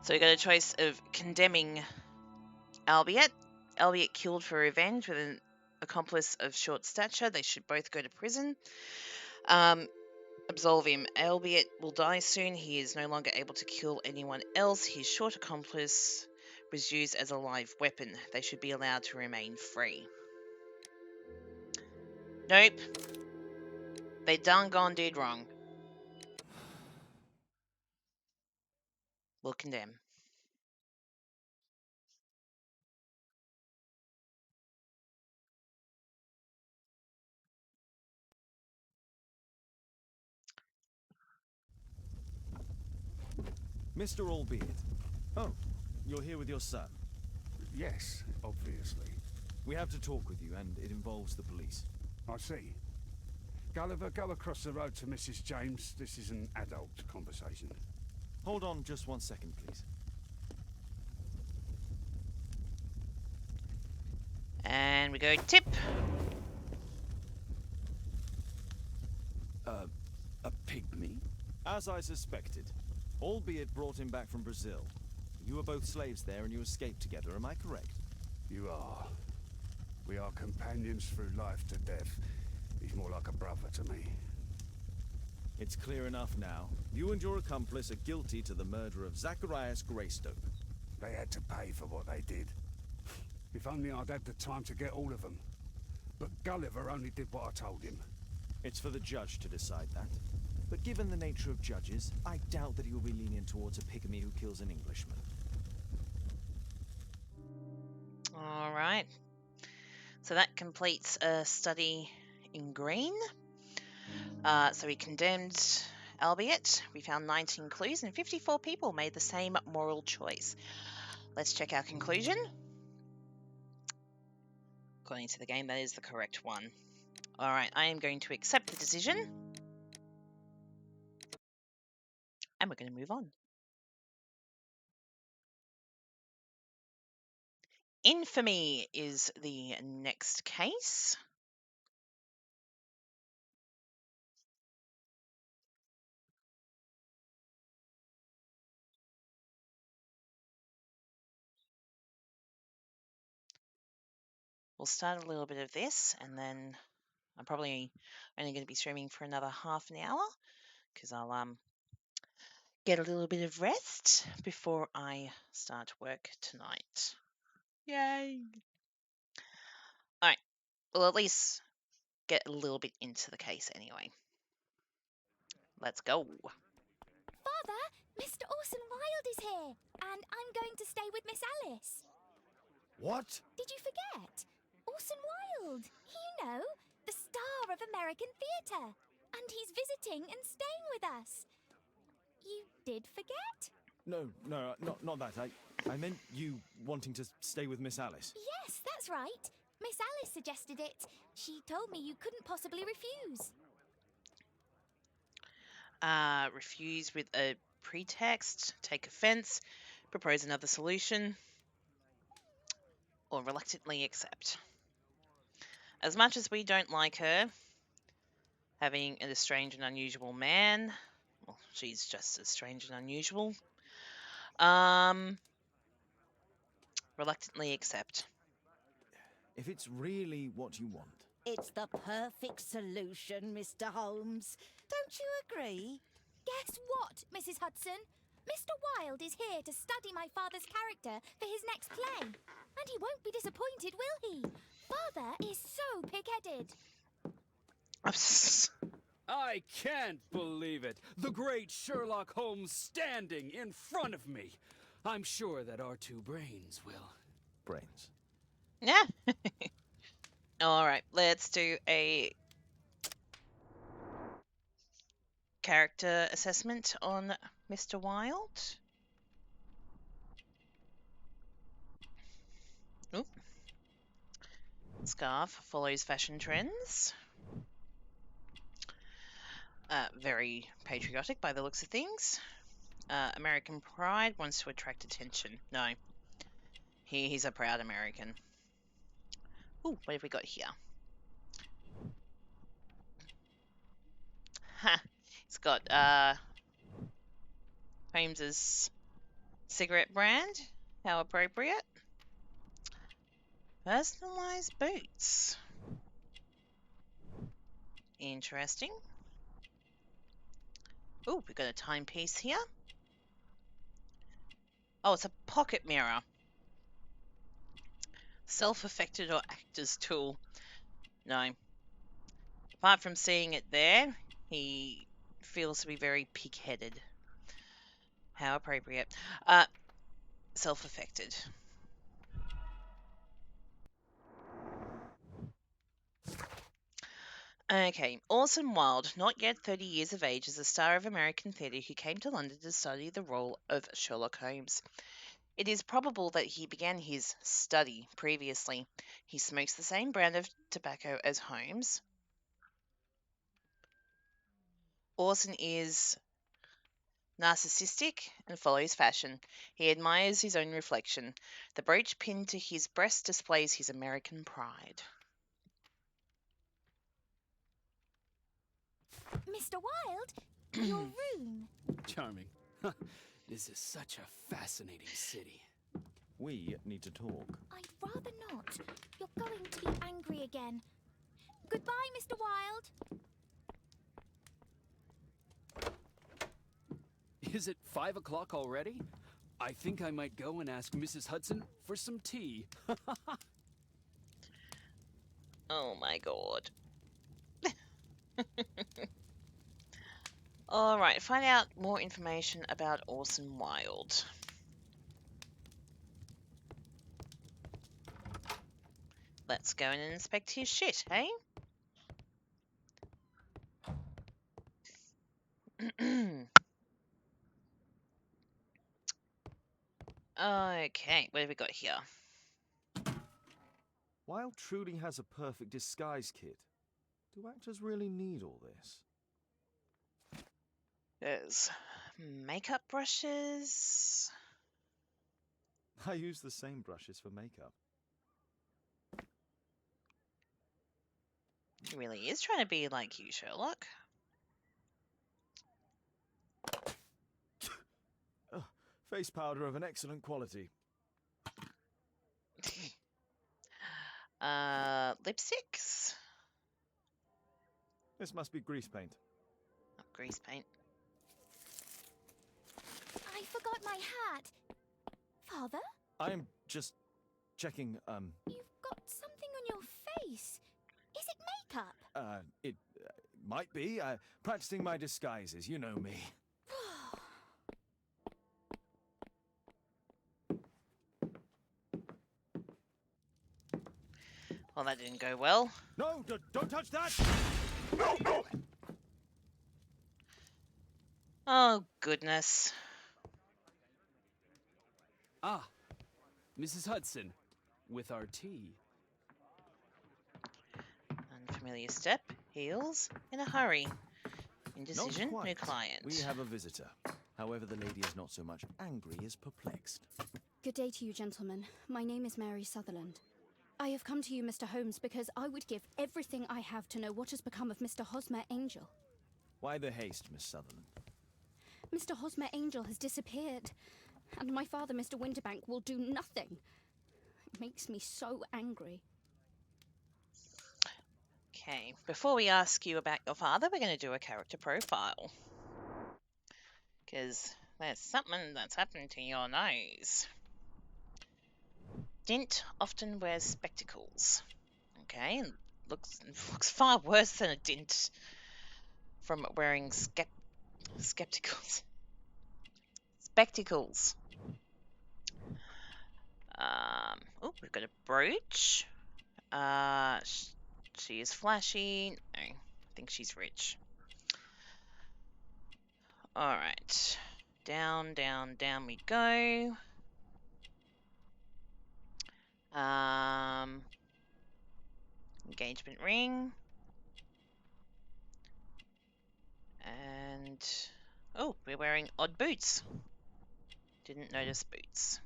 So we got a choice of condemning Albeit killed for revenge with an accomplice of short stature. They should both go to prison. Absolve him. Albeit will die soon. He is no longer able to kill anyone else. His short accomplice was used as a live weapon. They should be allowed to remain free. Nope. They done gone did wrong. Will condemn. Mr. Albeit. Oh, you're here with your son. Yes, obviously. We have to talk with you, and it involves the police. I see. Gulliver, go across the road to Mrs. James. This is an adult conversation. Hold on just 1 second, please. And we go tip. A pygmy? As I suspected. Albeit brought him back from Brazil. You were both slaves there and you escaped together, am I correct? You are. We are companions through life to death. He's more like a brother to me. It's clear enough now. You and your accomplice are guilty to the murder of Zacharias Greystoke. They had to pay for what they did. If only I'd had the time to get all of them. But Gulliver only did what I told him. It's for the judge to decide that. But given the nature of judges, I doubt that he will be lenient towards a pygmy who kills an Englishman. All right. So that completes a study in green. So we condemned Albeit. We found 19 clues and 54 people made the same moral choice. Let's check our conclusion. According to the game, that is the correct one. All right, I am going to accept the decision. And we're going to move on. Infamy is the next case. We'll start a little bit of this, and then I'm probably only going to be streaming for another half an hour because I'll get a little bit of rest before I start work tonight. Yay! All right, we'll at least get a little bit into the case anyway. Let's go. Father, Mr. Orson Wilde is here, and I'm going to stay with Miss Alice. What? Did you forget? Orson Wilde, you know, the star of American theatre. And he's visiting and staying with us. You did forget? No, not that. I meant you wanting to stay with Miss Alice. Yes, that's right. Miss Alice suggested it. She told me you couldn't possibly refuse. Refuse with a pretext, take offense, propose another solution, or reluctantly accept. As much as we don't like her having a strange and unusual man, well, she's just as strange and unusual. Reluctantly accept. If it's really what you want. It's the perfect solution, Mr. Holmes. Don't you agree? Guess what, Mrs. Hudson? Mr. Wilde is here to study my father's character for his next play. And he won't be disappointed, will he? Father is so pig-headed. I can't believe it. The great Sherlock Holmes standing in front of me. I'm sure that our two brains will. Brains. Yeah. All right, let's do a character assessment on Mr. Wilde. Oop. Scarf follows fashion trends. Very patriotic by the looks of things. American pride, wants to attract attention. No. He's a proud American. Ooh, what have we got here? Ha! It's got Holmes's cigarette brand. How appropriate. Personalized boots. Interesting. Ooh, we've got a timepiece here. Oh, it's a pocket mirror. Self-affected or actor's tool. No. Apart from seeing it there, he feels to be very pig-headed. How appropriate. Self-affected. Okay, Orson Wilde, not yet 30 years of age, is a star of American theatre who came to London to study the role of Sherlock Holmes. It is probable that he began his study previously. He smokes the same brand of tobacco as Holmes. Orson is narcissistic and follows fashion. He admires his own reflection. The brooch pinned to his breast displays his American pride. Mr. Wilde, your room. Charming. This is such a fascinating city. We need to talk. I'd rather not. You're going to be angry again. Goodbye, Mr. Wilde. Is it 5 o'clock already? I think I might go and ask Mrs. Hudson for some tea. Oh my god. Alright, find out more information about Orson Wilde. Let's go and inspect his shit, hey? Okay, what have we got here? Wilde truly has a perfect disguise kit. Do actors really need all this? There's makeup brushes. I use the same brushes for makeup. He really is trying to be like you, Sherlock. Face powder of an excellent quality. Lipsticks? This must be grease paint. Oh, grease paint. I forgot my hat. Father? I'm just checking, You've got something on your face. Is it makeup? It might be. Practicing my disguises, you know me. Well, that didn't go well. No, don't touch that! Oh, goodness. Ah, Mrs. Hudson, with our tea. Unfamiliar step, heels, in a hurry. Indecision, Not no quite. client. We have a visitor. However, the lady is not so much angry as perplexed. Good day to you, gentlemen. My name is Mary Sutherland. I have come to you, Mr. Holmes, because I would give everything I have to know what has become of Mr. Hosmer Angel. Why the haste, Miss Sutherland? Mr. Hosmer Angel has disappeared, and my father, Mr. Winterbank, will do nothing. It makes me so angry. Okay, before we ask you about your father, we're going to do a character profile. Because There's something that's happened to your nose. Dint often wears spectacles. Okay, and looks far worse than a dint from wearing skepticals. Spectacles. Oh, we've got a brooch. She is flashy. No, I think she's rich. All right, down, down, down we go. Engagement ring. And oh, we're wearing odd boots. Didn't notice boots.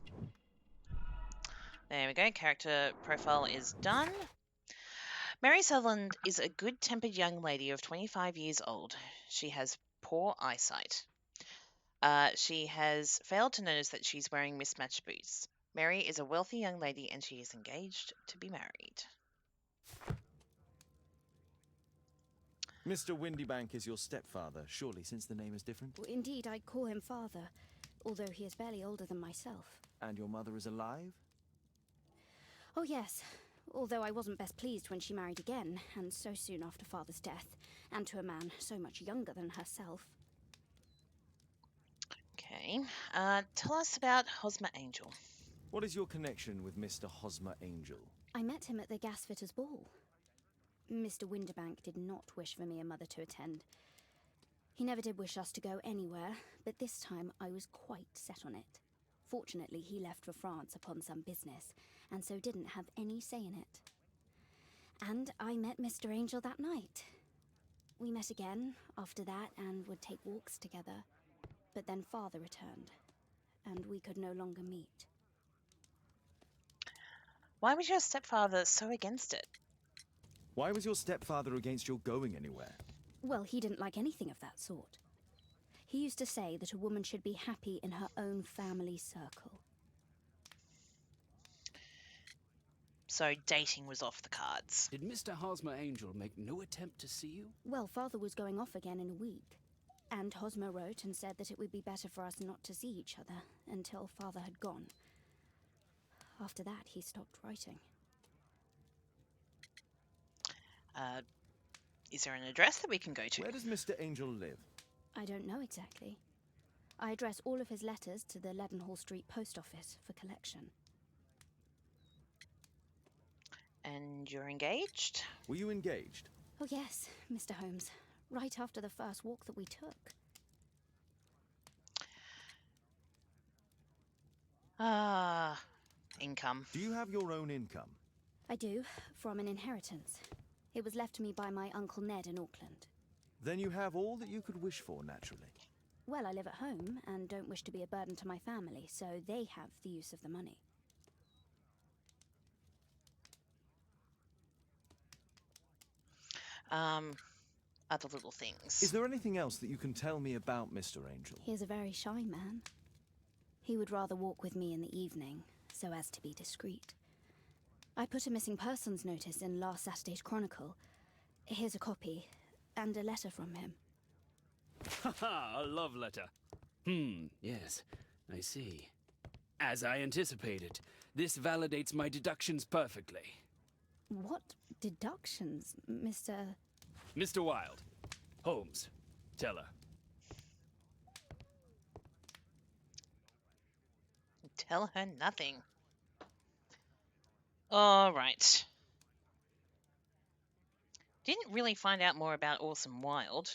There we go. Character profile is done. Mary Sutherland is a good-tempered young lady of 25 years old. She has poor eyesight. She has failed to notice that she's wearing mismatched boots. Mary is a wealthy young lady and she is engaged to be married. Mr. Windybank is your stepfather, surely, since the name is different? Well, indeed, I call him father, although he is barely older than myself. And your mother is alive? Oh, yes. Although I wasn't best pleased when she married again, and so soon after father's death, and to a man so much younger than herself. Okay. Tell us about Hosmer Angel. What is your connection with Mr. Hosmer Angel? I met him at the gasfitters' ball. Mr. Windybank did not wish for me and Mother to attend. He never did wish us to go anywhere, but this time I was quite set on it. Fortunately, he left for France upon some business, and so didn't have any say in it. And I met Mr. Angel that night. We met again after that and would take walks together. But then Father returned, and we could no longer meet. Why was your stepfather so against it? Why was your stepfather against your going anywhere? Well, he didn't like anything of that sort. He used to say that a woman should be happy in her own family circle. So dating was off the cards. Did Mr. Hosmer Angel make no attempt to see you? Well, Father was going off again in a week. And Hosmer wrote and said that it would be better for us not to see each other until Father had gone. After that, he stopped writing. Is there an address that we can go to? Where does Mr. Angel live? I don't know exactly. I address all of his letters to the Leadenhall Street Post Office for collection. And you're engaged? Were you engaged? Oh yes, Mr. Holmes. Right after the first walk that we took. Income. Do you have your own income? I do, from an inheritance. It was left to me by my Uncle Ned in Auckland. Then you have all that you could wish for, naturally. Well, I live at home and don't wish to be a burden to my family, so they have the use of the money. Other little things. Is there anything else that you can tell me about Mr. Angel? He is a very shy man. He would rather walk with me in the evening, so as to be discreet. I put a missing persons notice in last Saturday's Chronicle. Here's a copy, and a letter from him. Haha, a love letter. Yes, I see. As I anticipated, this validates my deductions perfectly. What deductions, Mr. Mr. Wilde. Holmes, tell her. Tell her nothing. All right. Didn't really find out more about Orson Wilde.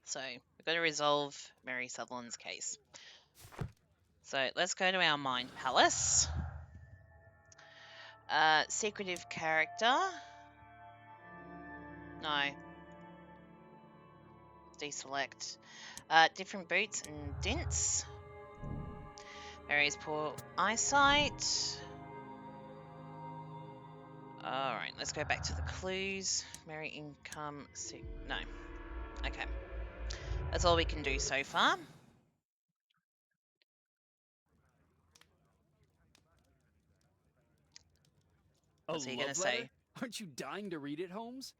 So we've got to resolve Mary Sutherland's case. So let's go to our Mind Palace. Secretive character. No. Deselect. Different boots and dints. Mary's poor eyesight. Alright, let's go back to the clues. Mary income. No. Okay. That's all we can do so far. What's he gonna say? Aren't you dying to read it, Holmes?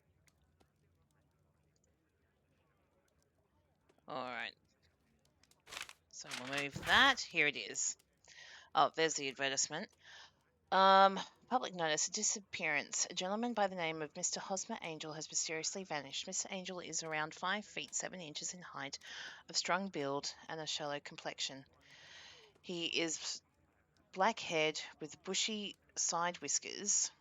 Alright. So we'll move that. Here it is. Oh, there's the advertisement. Public notice, disappearance. A gentleman by the name of Mr. Hosmer Angel has mysteriously vanished. Mr. Angel is around 5 feet 7 inches in height, of strong build and a shallow complexion. He is black-haired with bushy side whiskers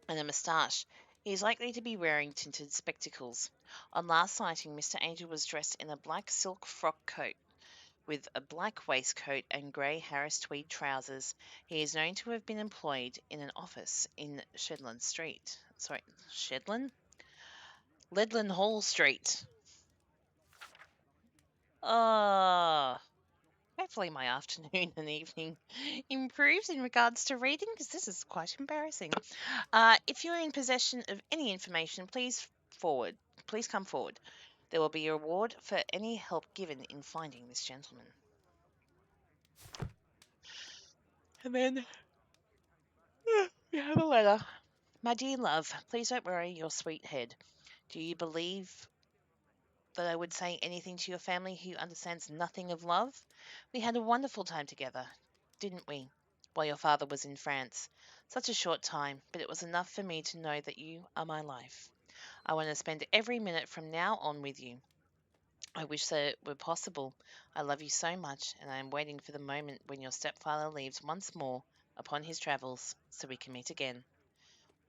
and a moustache. He is likely to be wearing tinted spectacles. On last sighting, Mr. Angel was dressed in a black silk frock coat with a black waistcoat and grey Harris tweed trousers. He is known to have been employed in an office in Shedland Street. Sorry, Shedland? Leadland Hall Street. Hopefully my afternoon and evening improves in regards to reading, because this is quite embarrassing. If you're in possession of any information, Please come forward. There will be a reward for any help given in finding this gentleman. And then we have a letter. My dear love, please don't worry your sweet head. Do you believe that I would say anything to your family who understands nothing of love? We had a wonderful time together, didn't we, while your father was in France? Such a short time, but it was enough for me to know that you are my life. I want to spend every minute from now on with you. I wish that it were possible. I love you so much, and I am waiting for the moment when your stepfather leaves once more upon his travels so we can meet again.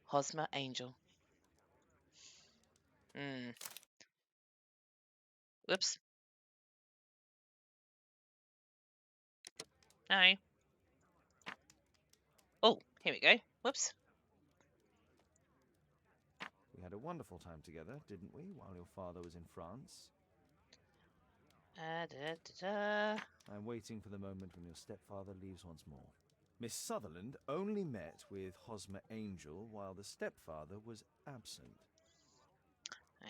Hosmer Angel. Whoops. No. Oh, here we go. Whoops. We had a wonderful time together, didn't we, while your father was in France? I'm waiting for the moment when your stepfather leaves once more. Miss Sutherland only met with Hosmer Angel while the stepfather was absent.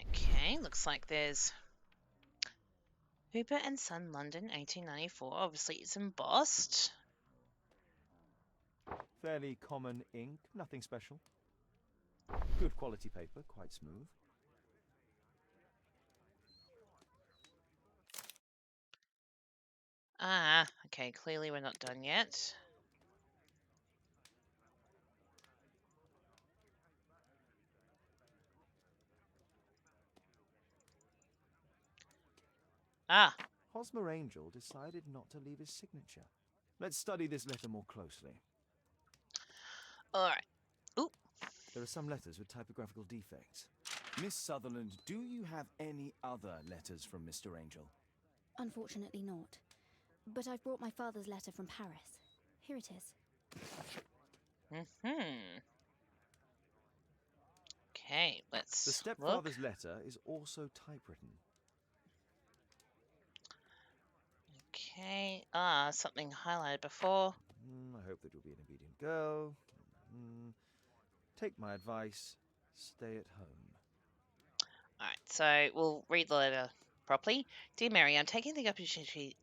Okay, looks like there's Hooper and Son, London, 1894. Obviously, it's embossed. Fairly common ink, nothing special. Good quality paper, quite smooth. Okay, clearly we're not done yet. Hosmer Angel decided not to leave his signature. Let's study this letter more closely. Alright. Ooh. There are some letters with typographical defects. Miss Sutherland, do you have any other letters from Mr. Angel? Unfortunately not. But I've brought my father's letter from Paris. Here it is. Okay, let's The stepfather's letter is also typewritten. Okay, something highlighted before. I hope that you'll be an obedient girl. Take my advice, stay at home. Alright, so we'll read the letter properly. Dear Mary, I'm taking the opportunity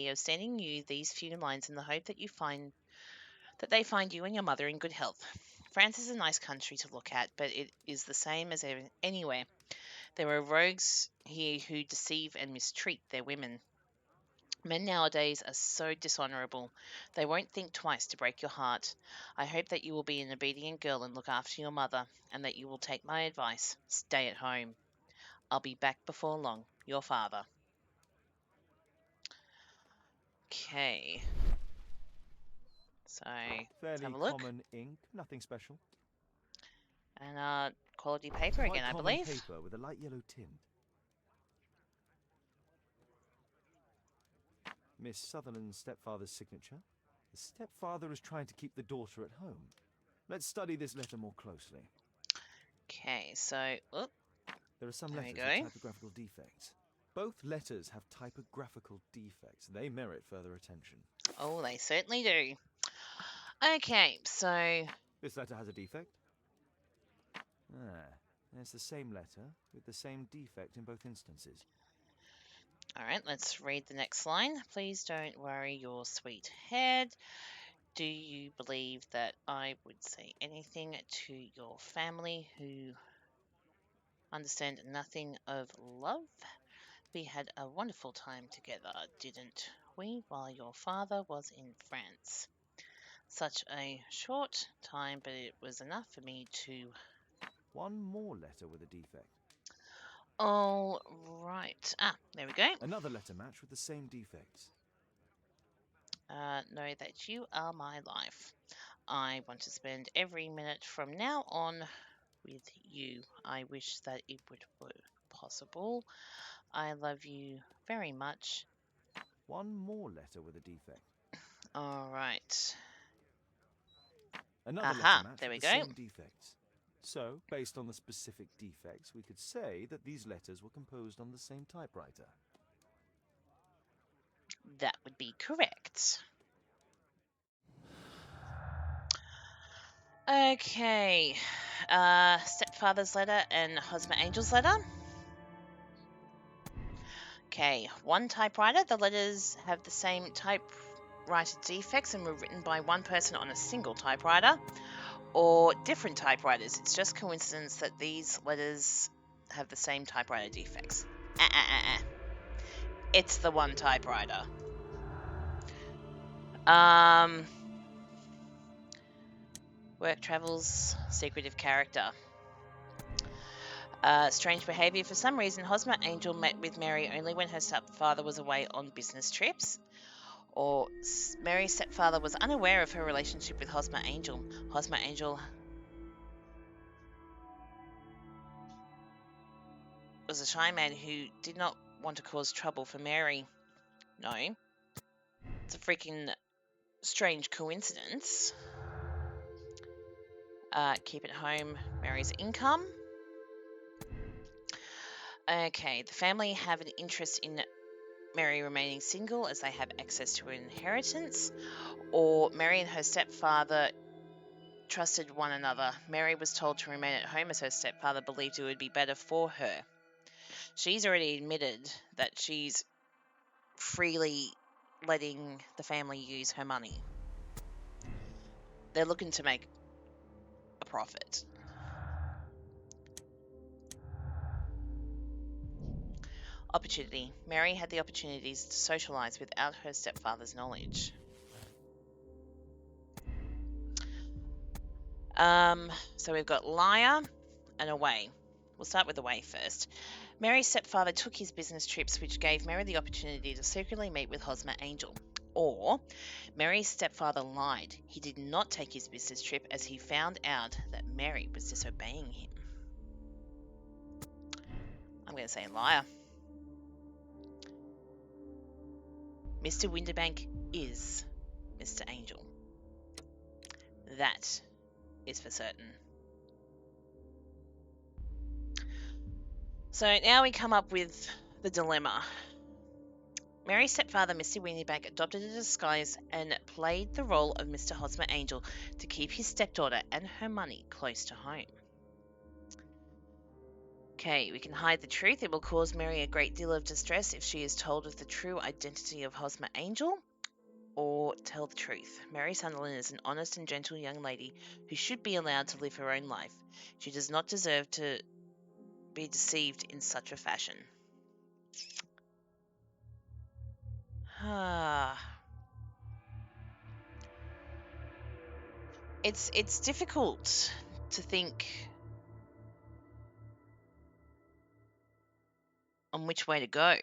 of sending you these few lines in the hope that they find you and your mother in good health. France is a nice country to look at, but it is the same as anywhere. There are rogues here who deceive and mistreat their women. Men nowadays are so dishonourable. They won't think twice to break your heart. I hope that you will be an obedient girl and look after your mother, and that you will take my advice. Stay at home. I'll be back before long. Your father. Okay. So, let's have Fairly a look. common ink, nothing special. And quality paper Quite again, I common believe. paper with a light yellow tint. Miss Sutherland's stepfather's signature. The stepfather is trying to keep the daughter at home. Let's study this letter more closely. Okay, so, there are some there letters we with go. typographical defects. Both letters have typographical defects. They merit further attention. Oh, they certainly do. Okay, so... This letter has a defect? There's the same letter with the same defect in both instances. Alright, let's read the next line. Please don't worry your sweet head. Do you believe that I would say anything to your family who understand nothing of love? We had a wonderful time together, didn't we, while your father was in France? Such a short time, but it was enough for me to. One more letter with a defect. All right. Ah, there we go. Another letter match with the same defects. Know that you are my life. I want to spend every minute from now on with you. I wish that it were possible. I love you very much. One more letter with a defect. All right. Another letter Aha, match there with we the go. same defects. So, based on the specific defects, we could say that these letters were composed on the same typewriter. That would be correct. Okay. Stepfather's letter and Hosmer Angel's letter. Okay, one typewriter. The letters have the same typewriter defects and were written by one person on a single typewriter. Or different typewriters. It's just coincidence that these letters have the same typewriter defects. It's the one typewriter. Work travels, secretive character. Strange behaviour. For some reason, Hosmer Angel met with Mary only when her stepfather was away on business trips. Or Mary's stepfather was unaware of her relationship with Hosmer Angel. Hosmer Angel was a shy man who did not want to cause trouble for Mary. No. It's a freaking strange coincidence. Keep at home, Mary's income. Okay, the family have an interest in Mary remaining single as they have access to an inheritance. Or Mary and her stepfather trusted one another. Mary was told to remain at home as her stepfather believed it would be better for her. She's already admitted that she's freely letting the family use her money. They're looking to make a profit. Opportunity. Mary had the opportunities to socialise without her stepfather's knowledge. So we've got liar and away. We'll start with away first. Mary's stepfather took his business trips, which gave Mary the opportunity to secretly meet with Hosmer Angel. Or, Mary's stepfather lied. He did not take his business trip as he found out that Mary was disobeying him. I'm going to say liar. Mr. Winterbank is Mr. Angel. That is for certain. So now we come up with the dilemma. Mary's stepfather, Mr. Winterbank, adopted a disguise and played the role of Mr. Hosmer Angel to keep his stepdaughter and her money close to home. Okay, we can hide the truth. It will cause Mary a great deal of distress if she is told of the true identity of Hosmer Angel. Or tell the truth. Mary Sunderland is an honest and gentle young lady who should be allowed to live her own life. She does not deserve to be deceived in such a fashion. It's difficult to think on which way to go.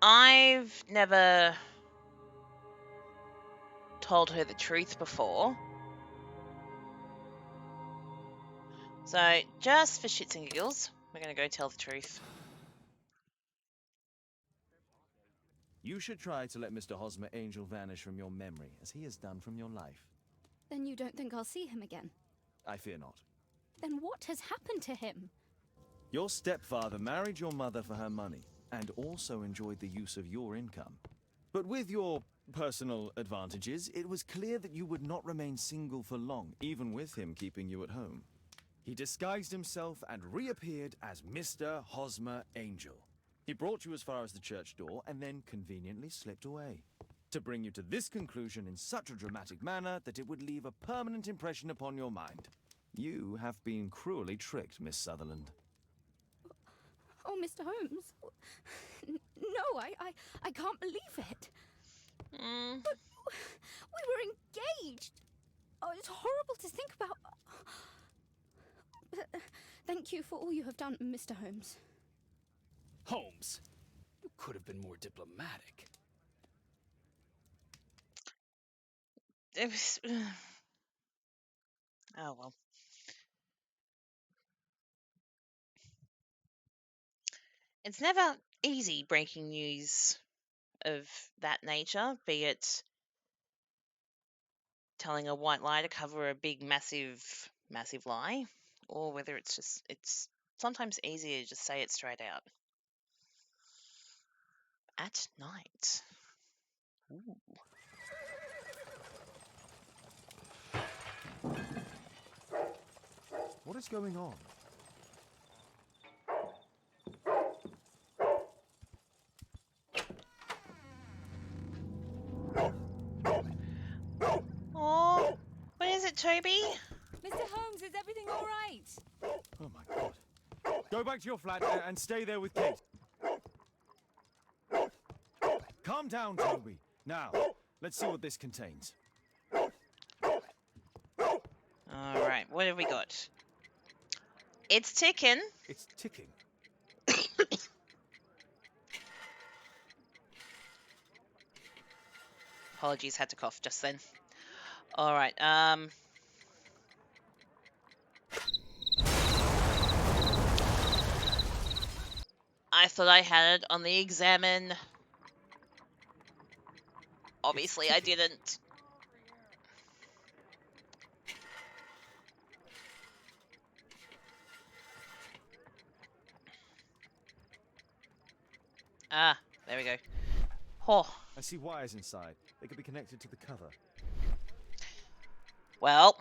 I've never told her the truth before. So, just for shits and giggles, we're going to go tell the truth. You should try to let Mr. Hosmer Angel vanish from your memory, as he has done from your life. Then you don't think I'll see him again? I fear not. Then what has happened to him? Your stepfather married your mother for her money, and also enjoyed the use of your income. But with your personal advantages, it was clear that you would not remain single for long, even with him keeping you at home. He disguised himself and reappeared as Mr. Hosmer Angel. He brought you as far as the church door and then conveniently slipped away. To bring you to this conclusion in such a dramatic manner that it would leave a permanent impression upon your mind. You have been cruelly tricked, Miss Sutherland. Oh, Mr. Holmes. No, I can't believe it. But we were engaged. Oh, it's horrible to think about. But, thank you for all you have done, Mr. Holmes. Holmes, you could have been more diplomatic. It was... Oh, well. It's never easy breaking news of that nature, be it telling a white lie to cover a big, massive lie, or whether it's sometimes easier to just say it straight out. At night. Ooh. What is going on? Oh, what is it, Toby? Mr. Holmes, is everything all right? Oh my god. Go back to your flat and stay there with Kate. Calm down, Toby. Now, let's see what this contains. Alright, what have we got? It's ticking. It's ticking. Apologies, had to cough just then. Alright, I thought I had it on the examine. Obviously I didn't. Ah, there we go. Oh. I see wires inside. They could be connected to the cover. Well.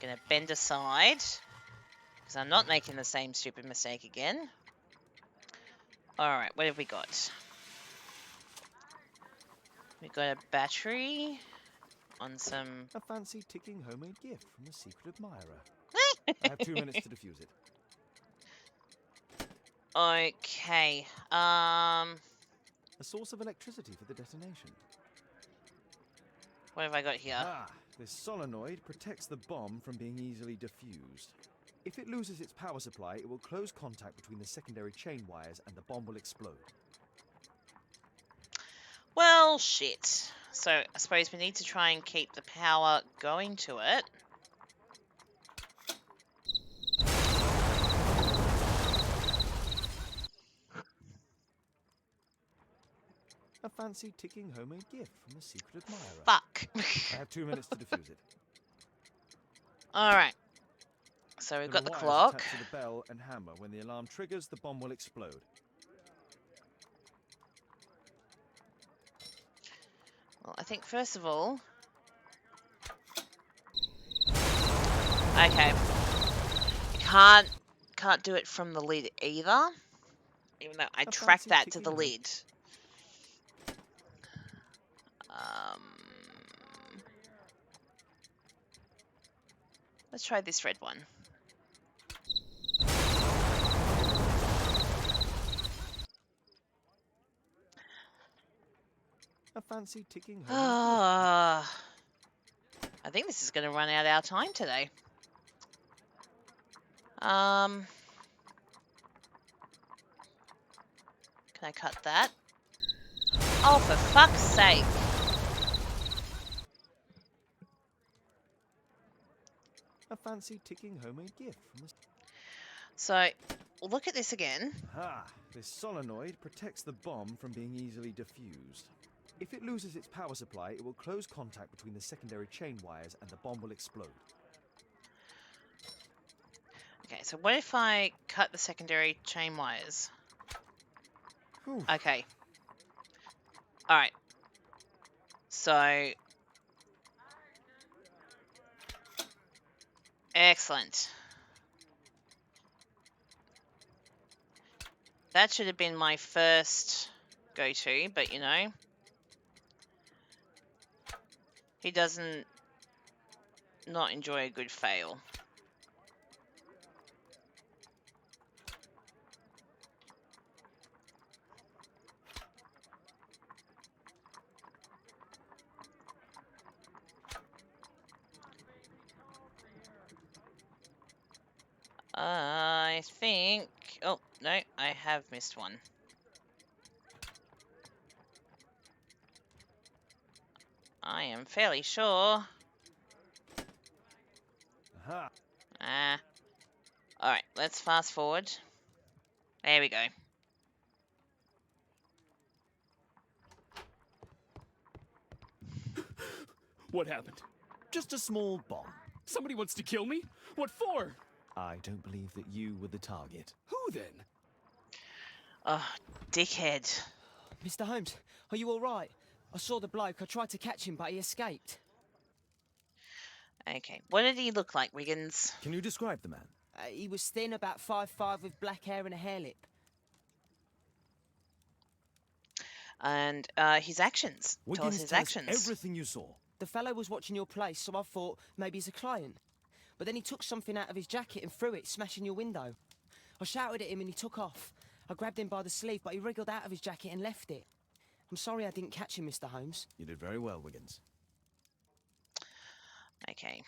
Gonna bend aside. Because I'm not making the same stupid mistake again. Alright, what have we got? We got a battery on some... A fancy ticking homemade gift from a secret admirer. I have 2 minutes to defuse it. Okay, A source of electricity for the detonation. what have I got here? Ah, this solenoid protects the bomb from being easily diffused. If it loses its power supply, it will close contact between the secondary chain wires and the bomb will explode. Well, shit. So, I suppose we need to try and keep the power going to it. A fancy ticking homemade gift from a secret admirer. Fuck. I have 2 minutes to defuse it. Alright. So we've got the clock. Attached to the bell and hammer. When the alarm triggers, the bomb will explode. Well, I think first of all... Okay. You can't do it from the lid either. Even though I tracked that to the lid. Let's try this red one. A fancy ticking I think this is going to run out our time today. Can I cut that? Oh, for fuck's sake. A fancy ticking homemade gift from a... So, look at this again. Ah, this solenoid protects the bomb from being easily diffused. If it loses its power supply, it will close contact between the secondary chain wires and the bomb will explode. Okay, so what if I cut the secondary chain wires? Ooh. Okay. Alright. So... Excellent. that should have been my first go-to, but you know, he doesn't not enjoy a good fail. I think... Oh, no, I have missed one. I am fairly sure. Aha. Alright, let's fast forward. There we go. What happened? Just a small bomb. Somebody wants to kill me? What for? I don't believe that you were the target. Who then? Oh, dickhead. Mr. Holmes, are you all right? I saw the bloke. I tried to catch him, but he escaped. Okay, what did he look like, Wiggins? Can you describe the man? He was thin, about 5'5", with black hair and a hair lip. And his actions. Tell us his tell us actions. everything you saw. The fellow was watching your place, so I thought maybe he's a client. But then he took something out of his jacket and threw it, smashing your window. I shouted at him and he took off. I grabbed him by the sleeve, but he wriggled out of his jacket and left it. I'm sorry I didn't catch him, Mr. Holmes. You did very well, Wiggins. Okay.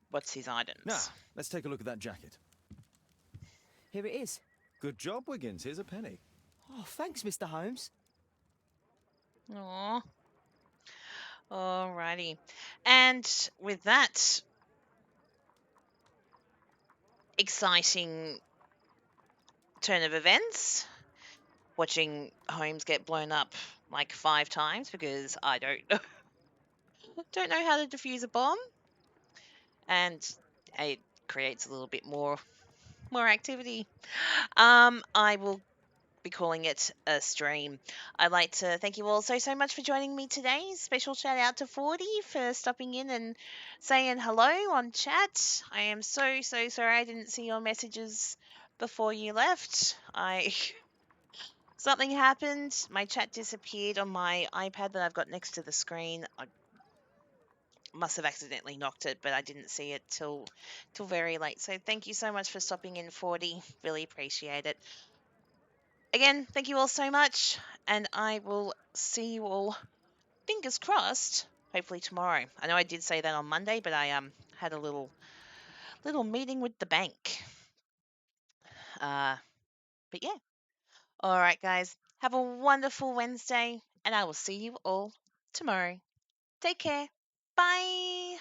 What's his items? Now, let's take a look at that jacket. Here it is. Good job, Wiggins. Here's a penny. Oh, thanks, Mr. Holmes. Aww. Alrighty. And with that exciting turn of events, watching Holmes get blown up like 5 times because I don't know how to defuse a bomb, and it creates a little bit more activity. I will be calling it a stream. I'd like to thank you all so much for joining me today. Special shout out to 40 for stopping in and saying hello on chat. I am so sorry I didn't see your messages before you left. Something happened. My chat disappeared on my iPad that I've got next to the screen. I must have accidentally knocked it, but I didn't see it till very late. So thank you so much for stopping in, 40. Really appreciate it. Again, thank you all so much, and I will see you all, fingers crossed, hopefully tomorrow. I know I did say that on Monday, but I had a little meeting with the bank. But yeah. All right, guys. Have a wonderful Wednesday, and I will see you all tomorrow. Take care. Bye.